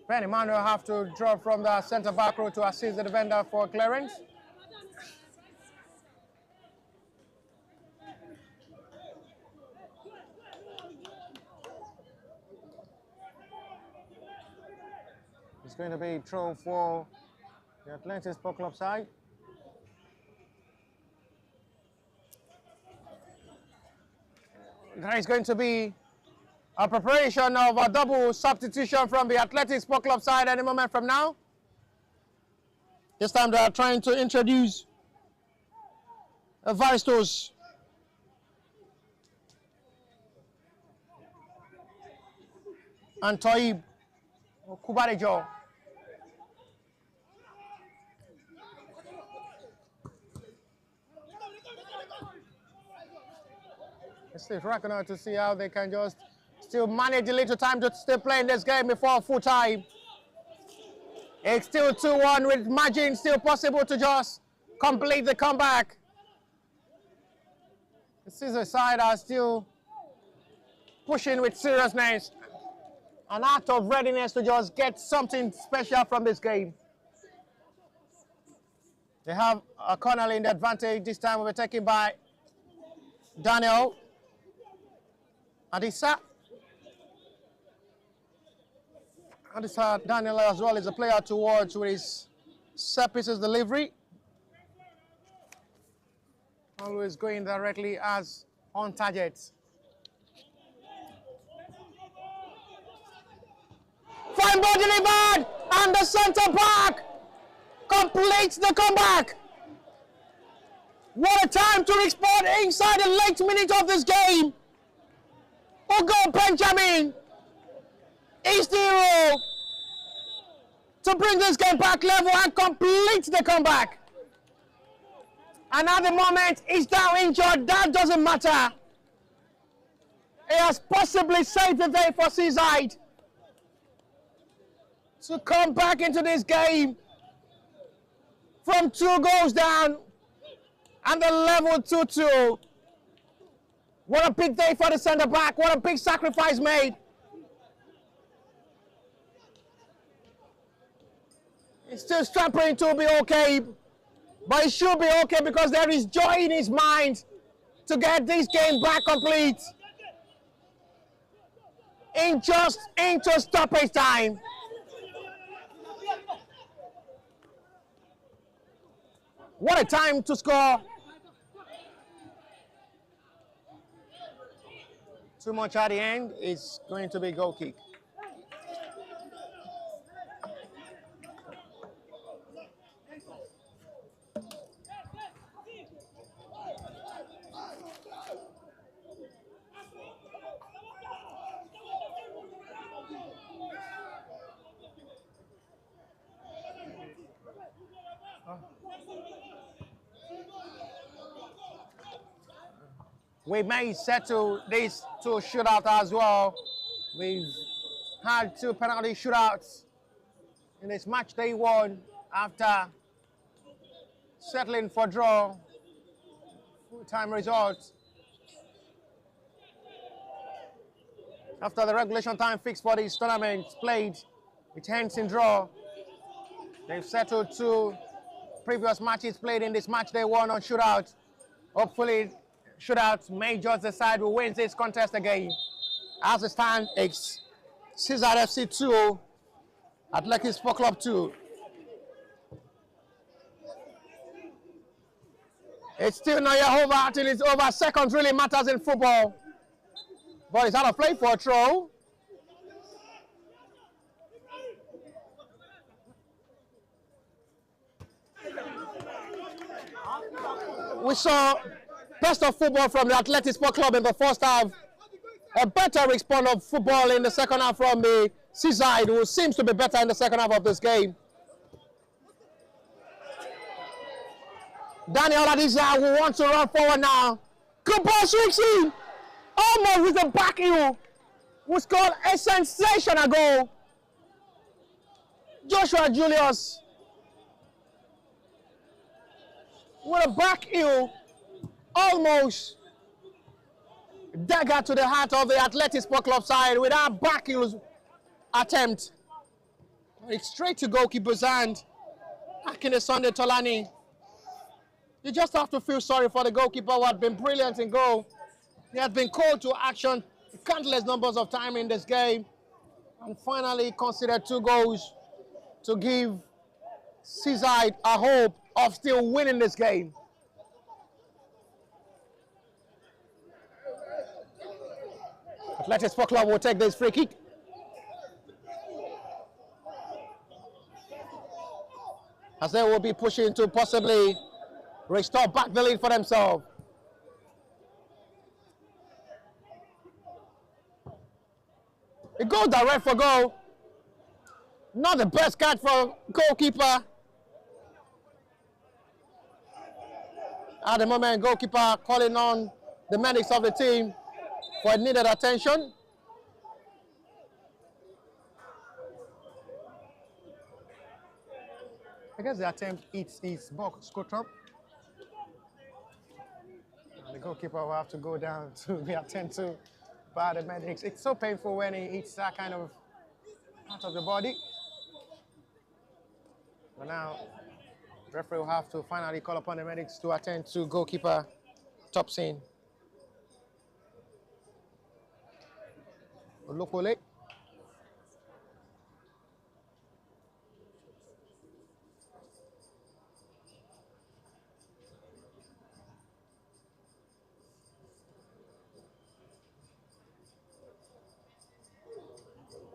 Ben Emmanuel have to drop from the centre back row to assist the defender for clearance. It's going to be throw for the Athletic Sport Club side. There is going to be A preparation of a double substitution from the Atletics Sport Club side any moment from now. This time they are trying to introduce Vaistos. And Toib Kubarejo. Still racking out to see how they can just still manage a little time to still playing this game before full time. It's still 2-1 with margin still possible to just complete the comeback. The Caesar side are still pushing with seriousness and act of readiness to just get something special from this game. They have a corner in the advantage. This time will be taken by Daniel Adisa. Adisa Daniel as well is a player towards with his set pieces delivery. Always going directly as on target. Fine ball delivered and the centre back completes the comeback. What a time to respond inside the late minute of this game. Ugo Benjamin is the hero to bring this game back level and complete the comeback. And at the moment, he's now injured. That doesn't matter. He has possibly saved the day for Zide to come back into this game from 2 goals down and the level 2-2. What a big day for the centre back. What a big sacrifice made. He's still struggling to be okay, but he should be okay because there is joy in his mind to get this game back complete in just into stoppage time. What a time to score. Too much at the end. It's going to be goal kick. We may settle these 2 shootouts as well. We've had 2 penalty shootouts in this match day 1 after settling for draw. Full-time results. After the regulation time fixed for this tournament played, it ends in draw. They've settled 2 previous matches played in this match day 1 on shootout. Hopefully, shootouts may just decide who wins this contest again. As it stands, it's Zide FC 2, Atletics Sport Club 2. It's still not yet over until it's over. Seconds really matters in football. But it's out of play for a throw. We saw best of football from the Atletics Sport Club in the first half. A better response of football in the second half from the Zide, who seems to be better in the second half of this game. Daniel Adisa, who wants to run forward now. Good ball swings in. Almost with the back heel. Who scored a sensational goal. Joshua Julius. With a back heel. Almost dagger to the heart of the Atletics Sport Club side with that back heel attempt. It's straight to goalkeeper's hand. Akine Sunday Tolani. You just have to feel sorry for the goalkeeper who had been brilliant in goal. He had been called to action countless numbers of times in this game and finally considered 2 goals to give Zide a hope of still winning this game. Atletics Sport Club will take this free kick. As they will be pushing to possibly restore back the lead for themselves. It goes direct for goal. Not the best catch for goalkeeper. At the moment, goalkeeper calling on the medics of the team for needed attention. I guess the attempt hits his box scrotum. The goalkeeper will have to go down to be attended to by the medics. It's so painful when he hits that kind of part of the body. But now, the referee will have to finally call upon the medics to attend to goalkeeper Thompson. Olokole.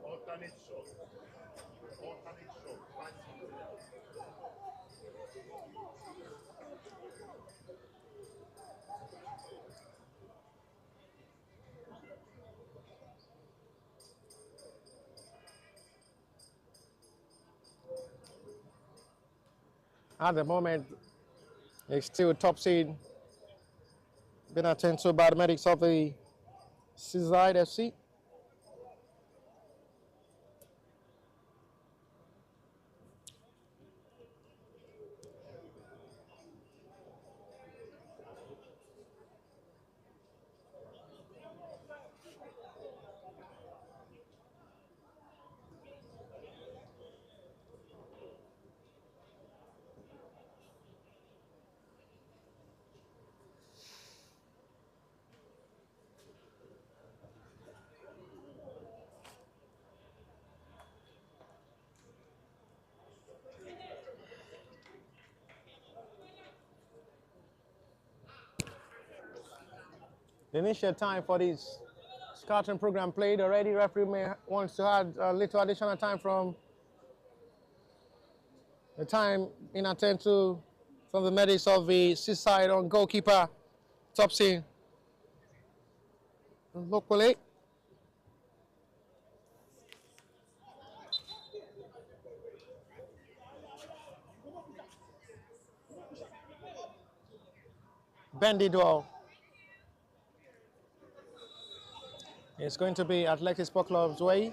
Alternate shot. Alternate shot. At the moment, it's still top seed. Been attended to by the medics of the Zide FC. The initial time for this scouting program played already. Referee wants to add a little additional time from the time in attend to from the medics of the seaside on goalkeeper Thompson. Locally. Bendy duel. It's going to be Atletics Sport Club's way.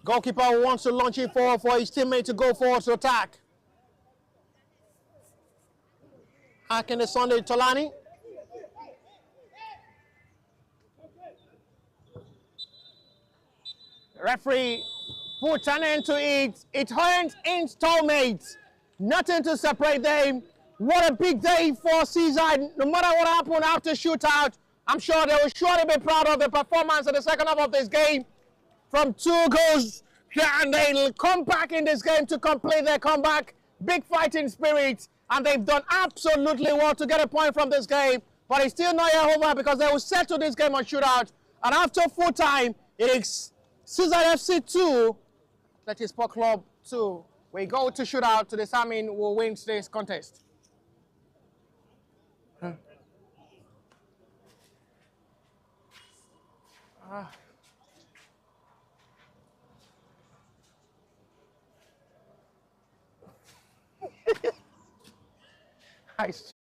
Goalkeeper wants to launch it forward for his teammate to go forward to attack. Hakin the Sunday Tolani. Referee puts an end to it. It earns installments. Nothing to separate them. What a big day for Seaside. No matter what happened after shootout, I'm sure they will surely be proud of the performance in the second half of this game. From 2 goals, and they'll come back in this game to complete their comeback. Big fighting spirit, and they've done absolutely well to get a point from this game. But it's still not yet over because they will settle this game on shootout. And after full time, it is Zide FC 2, Atletics Sport Club 2. We go to shootout to determine who wins this contest. Nice.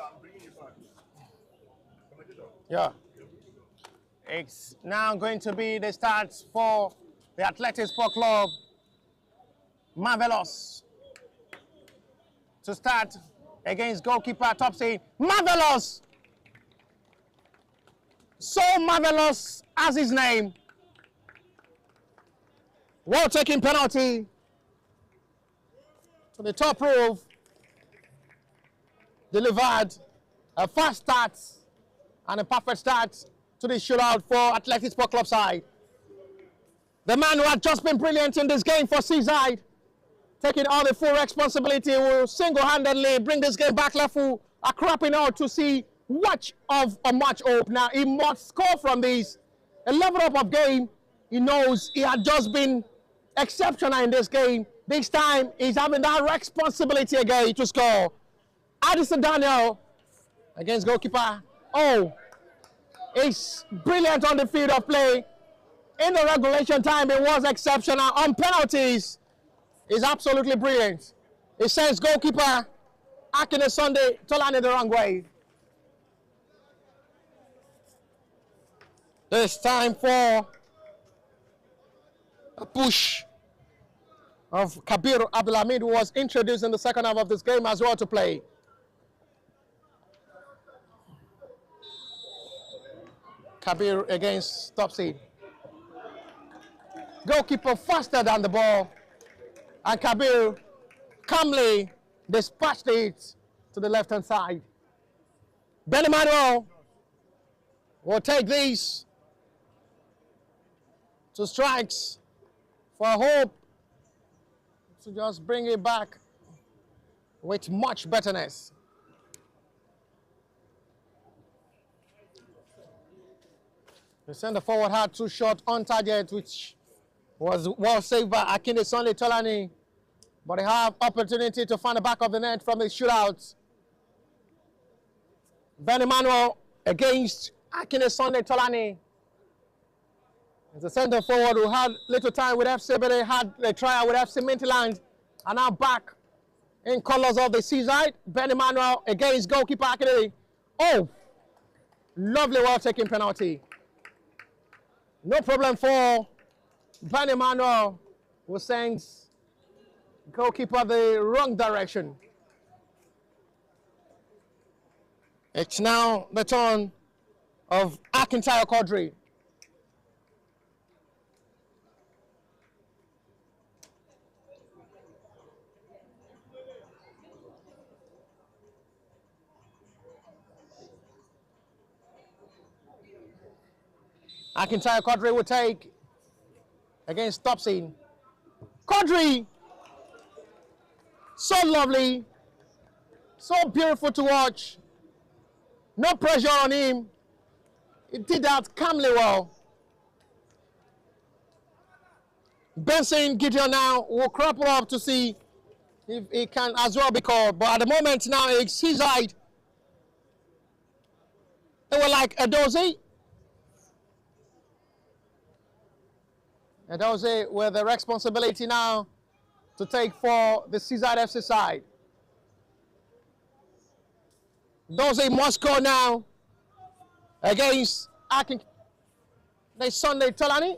I'm bringing you back. Yeah. It's now going to be the start for the Athletic Sport Club. Marvelous. To start against goalkeeper Topsy. Marvelous! So marvelous as his name. Well taking penalty to the top roof. Delivered a fast start and a perfect start to the shootout for Athletic Sport Club side. The man who had just been brilliant in this game for Zide, taking all the full responsibility, will single-handedly bring this game back level, cropping out to see much of a match hope. Now he must score from this. A level up of game. He knows he had just been exceptional in this game. This time he's having that responsibility again to score. Addison Daniel against goalkeeper. Oh, he's brilliant on the field of play. In the regulation time, it was exceptional. On penalties, he's absolutely brilliant. He sends goalkeeper Akine Sunday Tolani the wrong way. This time for a push of Kabir Abdulhamid, who was introduced in the second half of this game as well to play. Kabir against Topsy. Goalkeeper faster than the ball, and Kabir calmly dispatched it to the left hand side. Ben Emmanuel will take these to strikes for hope to just bring it back with much betterness. The centre forward had 2 shots on target, which was well saved by Akine Sunday Tolani, but they have opportunity to find the back of the net from the shootout. Ben Emmanuel against Akine Sunday Tolani. It's a centre forward who had little time with FC, but they had a trial with FC Midtjylland, and now back in colours of the Zide. Ben Emmanuel against goalkeeper Akine. Oh, lovely, well taken penalty. No problem for Ben Emmanuel, who sends goalkeeper the wrong direction. It's now the turn of Akintayo Quadri. Akintayo Quadri will take against Topsy. Quadri! So lovely. So beautiful to watch. No pressure on him. He did that calmly well. Benson Gideon now will crop up to see if he can as well be called. But at the moment now, it's his side. They were like a dozy. And those with the responsibility now to take for the Zide FC side. Those must go now against Akin. There's Sunday Tolani.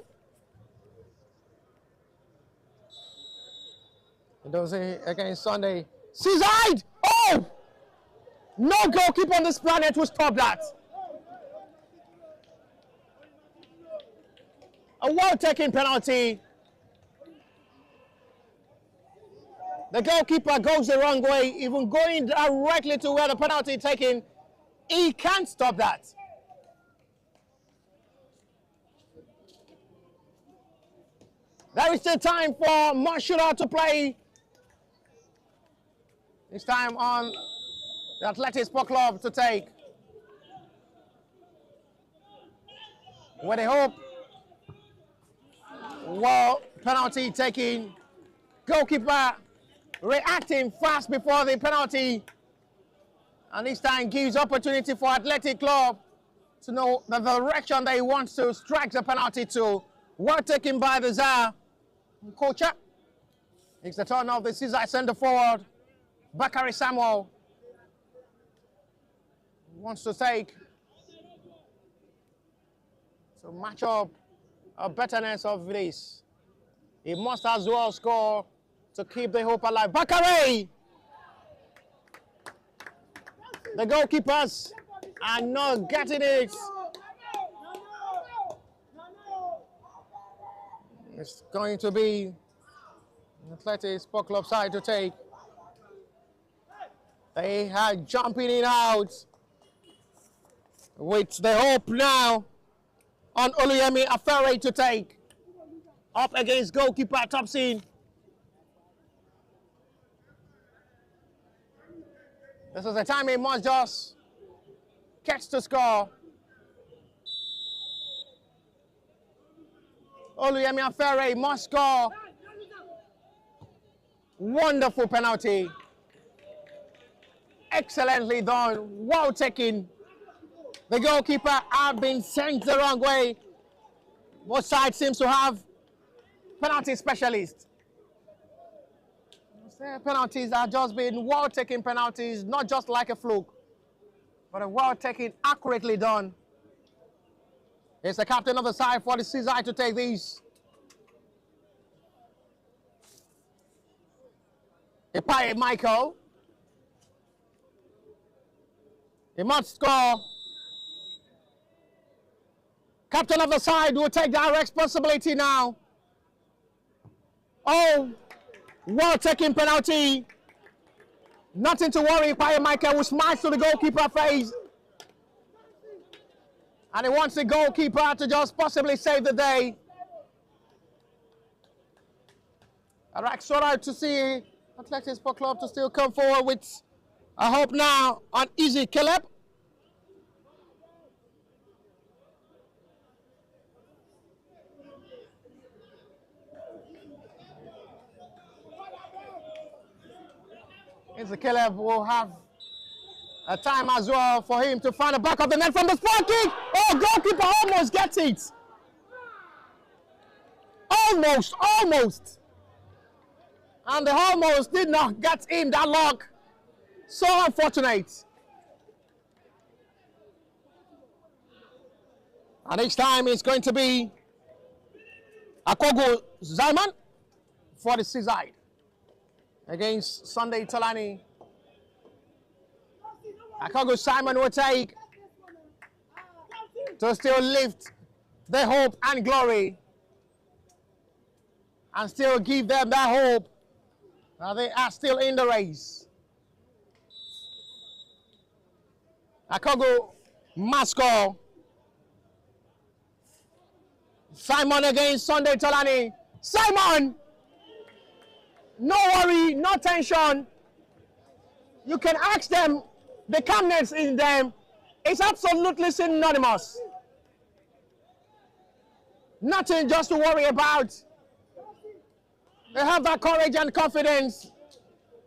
And those against Sunday. Zide! Oh! No goalkeeper on this planet will stop that. A well-taken penalty. The goalkeeper goes the wrong way, even going directly to where the penalty is taken. He can't stop that. There is still time for more shootout to play. This time on the Athletic Sport Club to take. With a hope. Well, penalty taking. Goalkeeper reacting fast before the penalty. And this time gives opportunity for Athletic Club to know the direction that he wants to strike the penalty to. Well taken by the Zide coacher. It's the turn of the Zide centre forward, Bakari Samuel. wants to take to match up a betterness of this. He must as well score to keep the hope alive. Bakare! The goalkeepers are not getting it. It's going to be an Atletics Sport Club side to take. They are jumping in out with the hope now on Oluyemi Afere to take. Up against goalkeeper Thompson. This is the time he must just catch to score. Oluyemi Afere must score. Wonderful penalty. Excellently done. Well taken. The goalkeeper has been sent the wrong way. Both sides seems to have penalty specialists. Penalties are just being well taken penalties, not just like a fluke, but a well taken, accurately done. It's the captain of the side for the Zide to take these. Epaye Michael. He must score. Captain of the side will take that responsibility now. Oh, well taken penalty. Nothing to worry. Epaye Michael will smash to the goalkeeper face. And he wants the goalkeeper to just possibly save the day. Alright, so out to see Atletics Sport Club to still come forward with a hope now on Easy Caleb. Easy Caleb will have a time as well for him to find the back of the net from the spot kick. Oh, goalkeeper almost gets it. Almost. And the almost did not get him that luck. So unfortunate. And next time it's going to be Akogo Zaiman for the Zide against Sunday Tolani. Akogo Simon will take to still lift the hope and glory and still give them that hope that they are still in the race. Akogo must score. Simon against Sunday Tolani. Simon! No worry, no tension. You can ask them, the calmness in them is absolutely synonymous. Nothing just to worry about. They have that courage and confidence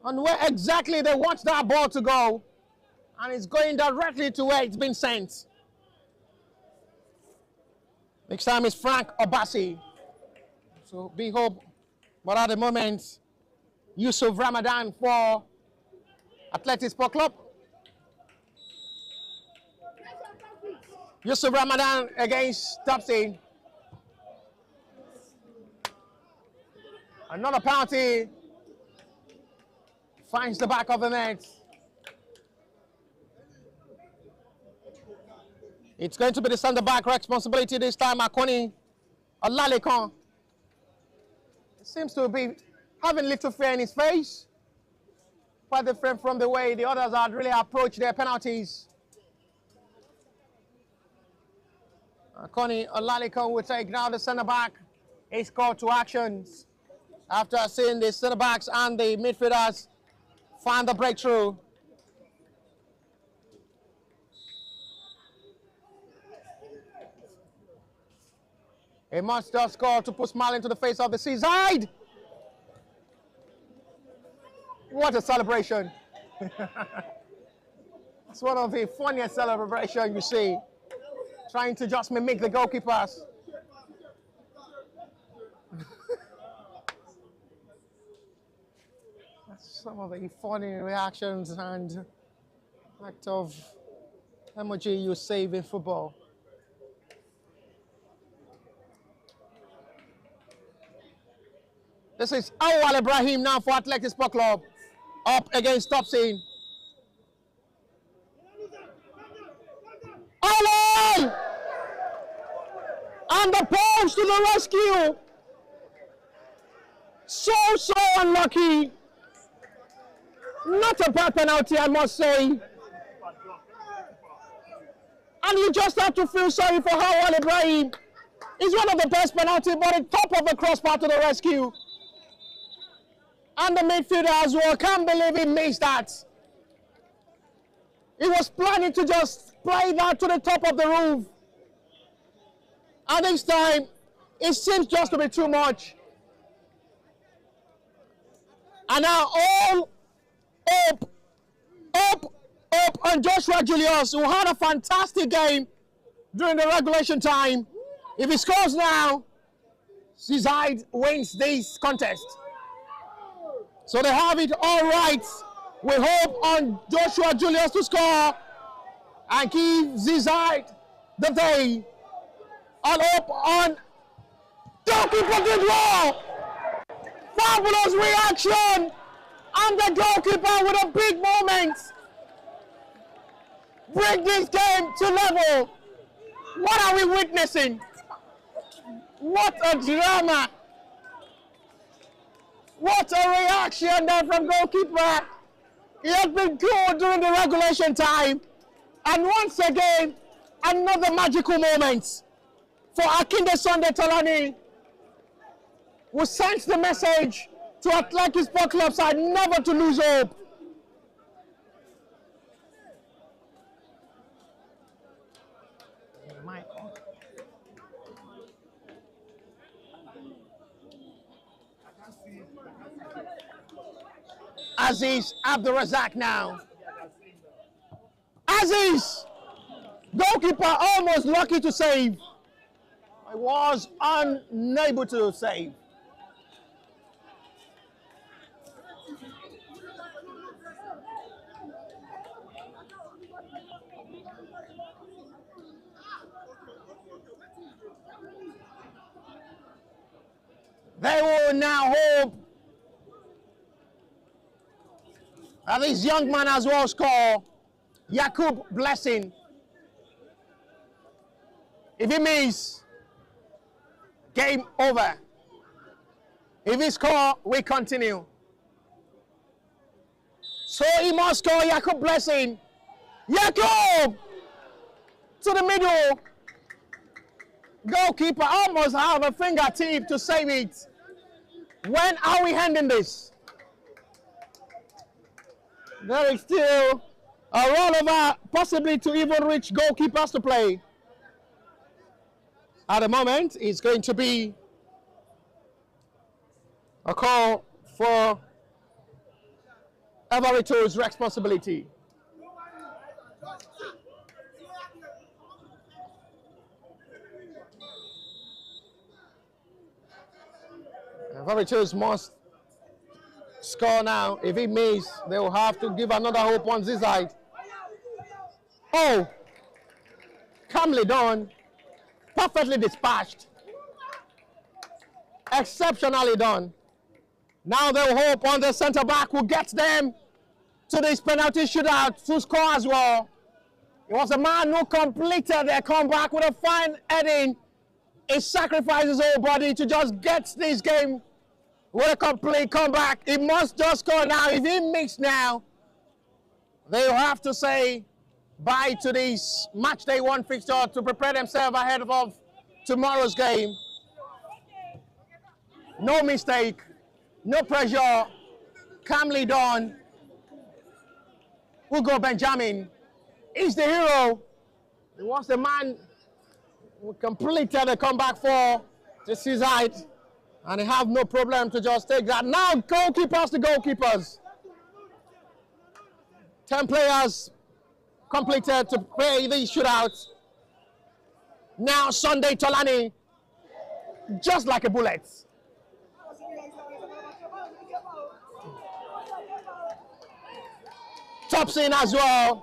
on where exactly they want that ball to go. And it's going directly to where it's been sent. Next time is Frank Obasi. So big hope. But at the moment, Yusuf Ramadan for Atletics Sport Club. Yusuf Ramadan against Topsy. Another penalty. Finds the back of the net. It's going to be the centre-back responsibility this time. Akoni Olalekan seems to be having little fear in his face. Quite different from the way the others had really approached their penalties. Akoni Olalekan will take now the centre-back. He's called to actions after seeing the centre-backs and the midfielders find the breakthrough. A monster score to put smile into the face of the Zide. What a celebration. It's one of the funniest celebrations you see. Trying to just mimic the goalkeepers. That's some of the funny reactions and act of emoji you save in football. This is Awal Ibrahim now for Atletics Sport Club. Up against Topsin. Awal! And the post to the rescue. So unlucky. Not a bad penalty, I must say. And you just have to feel sorry for Awal Ibrahim. He's one of the best penalty, but at top of the crossbar to the rescue. And the midfielder as well, can't believe he missed that. He was planning to just play that to the top of the roof. And this time, it seems just to be too much. And now all up on Joshua Julius, who had a fantastic game during the regulation time. If he scores now, Zide wins this contest. So they have it all right. We hope on Joshua Julius to score and give Zide the day. All up on goalkeeper did well. Fabulous reaction. And the goalkeeper with a big moment. Bring this game to level. What are we witnessing? What a drama. What a reaction there from goalkeeper. He has been good during the regulation time. And once again, another magical moment for Akinde Sunday Tolani, who sends the message to Atletics Sport Club side never to lose hope. Aziz Abdurazak now. Aziz! Goalkeeper almost lucky to save. I was unable to save. They will now hope that this young man as well score. Yakub Blessing. If he misses, game over. If he score, we continue. So he must score. Yakub Blessing. Yakub to the middle. Goalkeeper almost have a fingertip to save it. When are we handing this? There is still a rollover, possibly to even reach goalkeepers to play. At the moment, it's going to be a call for Everito's responsibility. Everito's must score now. If he misses, they will have to give another hope on this side. Oh, calmly done. Perfectly dispatched. Exceptionally done. Now they'll hope on the centre back who gets them to this penalty shootout to score as well. It was a man who completed their comeback with a fine heading. He sacrificed his whole body to just get this game with a complete comeback. He must just score now. If he misses now, they'll have to say bye to this match day one fixture to prepare themselves ahead of tomorrow's game. No mistake, no pressure, calmly done. Hugo Benjamin is the hero. He was the man who completed the comeback for the Zide, and they have no problem to just take that. Now goalkeepers to goalkeepers. 10 players completed to play these shootouts. Now Sunday Tolani, just like a bullet. Tops in as well.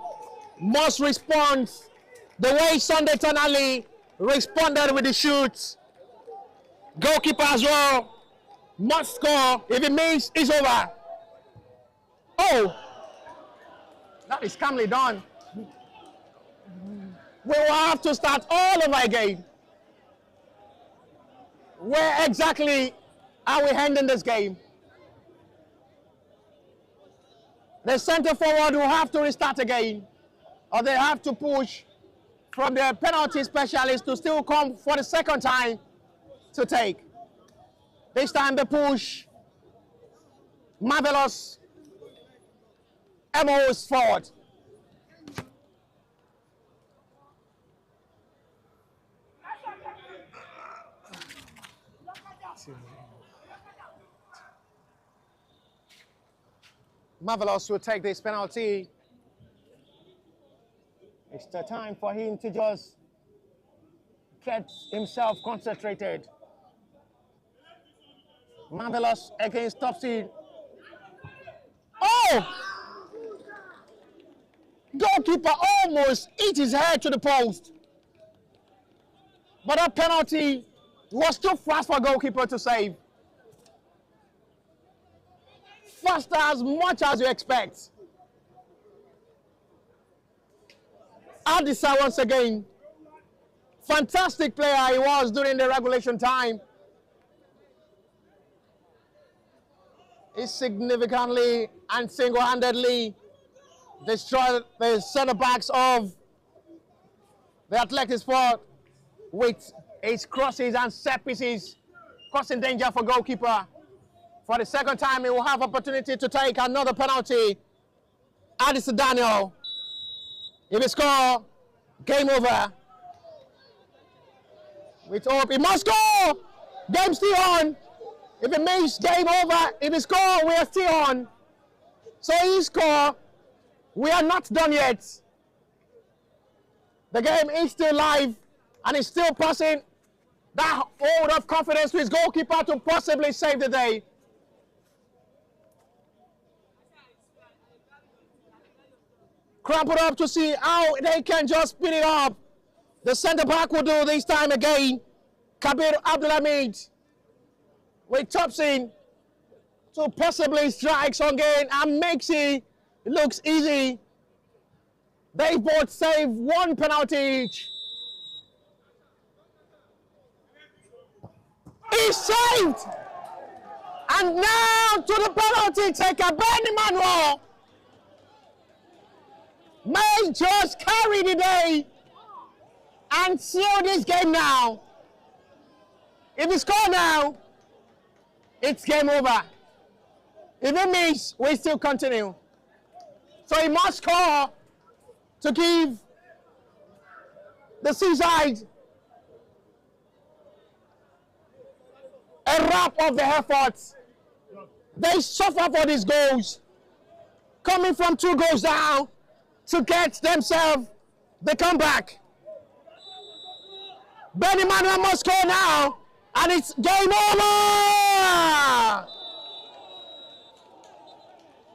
must respond the way Sunday Tonali responded with the shoot. Goalkeeper as well must score. If it means it's over. Oh, that is calmly done. We will have to start all over again. Where exactly are we ending this game? The centre forward will have to restart again, or they have to push from their penalty specialist to still come for the second time to take. This time they push marvelous MOs forward. Marvelous will take this penalty. It's the time for him to just get himself concentrated. Marvelous against Topsy. Oh! Goalkeeper almost hit his head to the post. But that penalty was too fast for goalkeeper to save. Faster as much as you expect. Adisa once again. Fantastic player he was during the regulation time. He significantly and single-handedly destroyed the centre-backs of the Atletics sport with his crosses and set pieces, causing danger for goalkeeper. For the second time, he will have opportunity to take another penalty. Addison Daniel. If he score, game over. With hope, he must score! Game still on. If it means game over, if he score, we are still on. So he score, we are not done yet. The game is still live and he's still passing that hold of confidence to his goalkeeper to possibly save the day. Cramp it up to see how they can just speed it up. The centre back will do this time again. Kabir Abdulhamid with Thompson to possibly strikes again and makes it looks easy. They both save one penalty each. He's saved! And now to the penalty taker, Ben Emmanuel may just carry the day and seal this game now. If he scores now, it's game over. If it means we still continue. So he must score to give the Seaside a wrap of the efforts. They suffer for these goals. Coming from 2 goals down to get themselves the comeback. Ben Emmanuel must score now, and it's game over!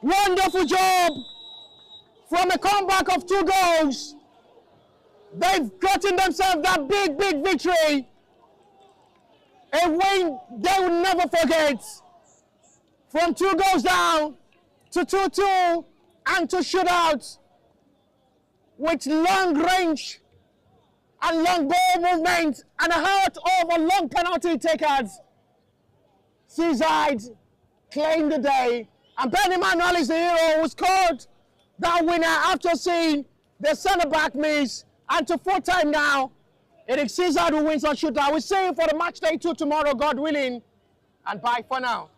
Wonderful job from a comeback of 2 goals. They've gotten themselves that big victory. A win they will never forget. From 2 goals down to 2-2 and to shootouts with long range and long ball movement and a heart of a long penalty takers. Seaside claimed the day, and Ben Emmanuel is the hero who scored that winner after seeing the centre back miss. And to full time now, it is Seaside who wins on shootout. We'll see you for the match day 2 tomorrow, God willing, and bye for now.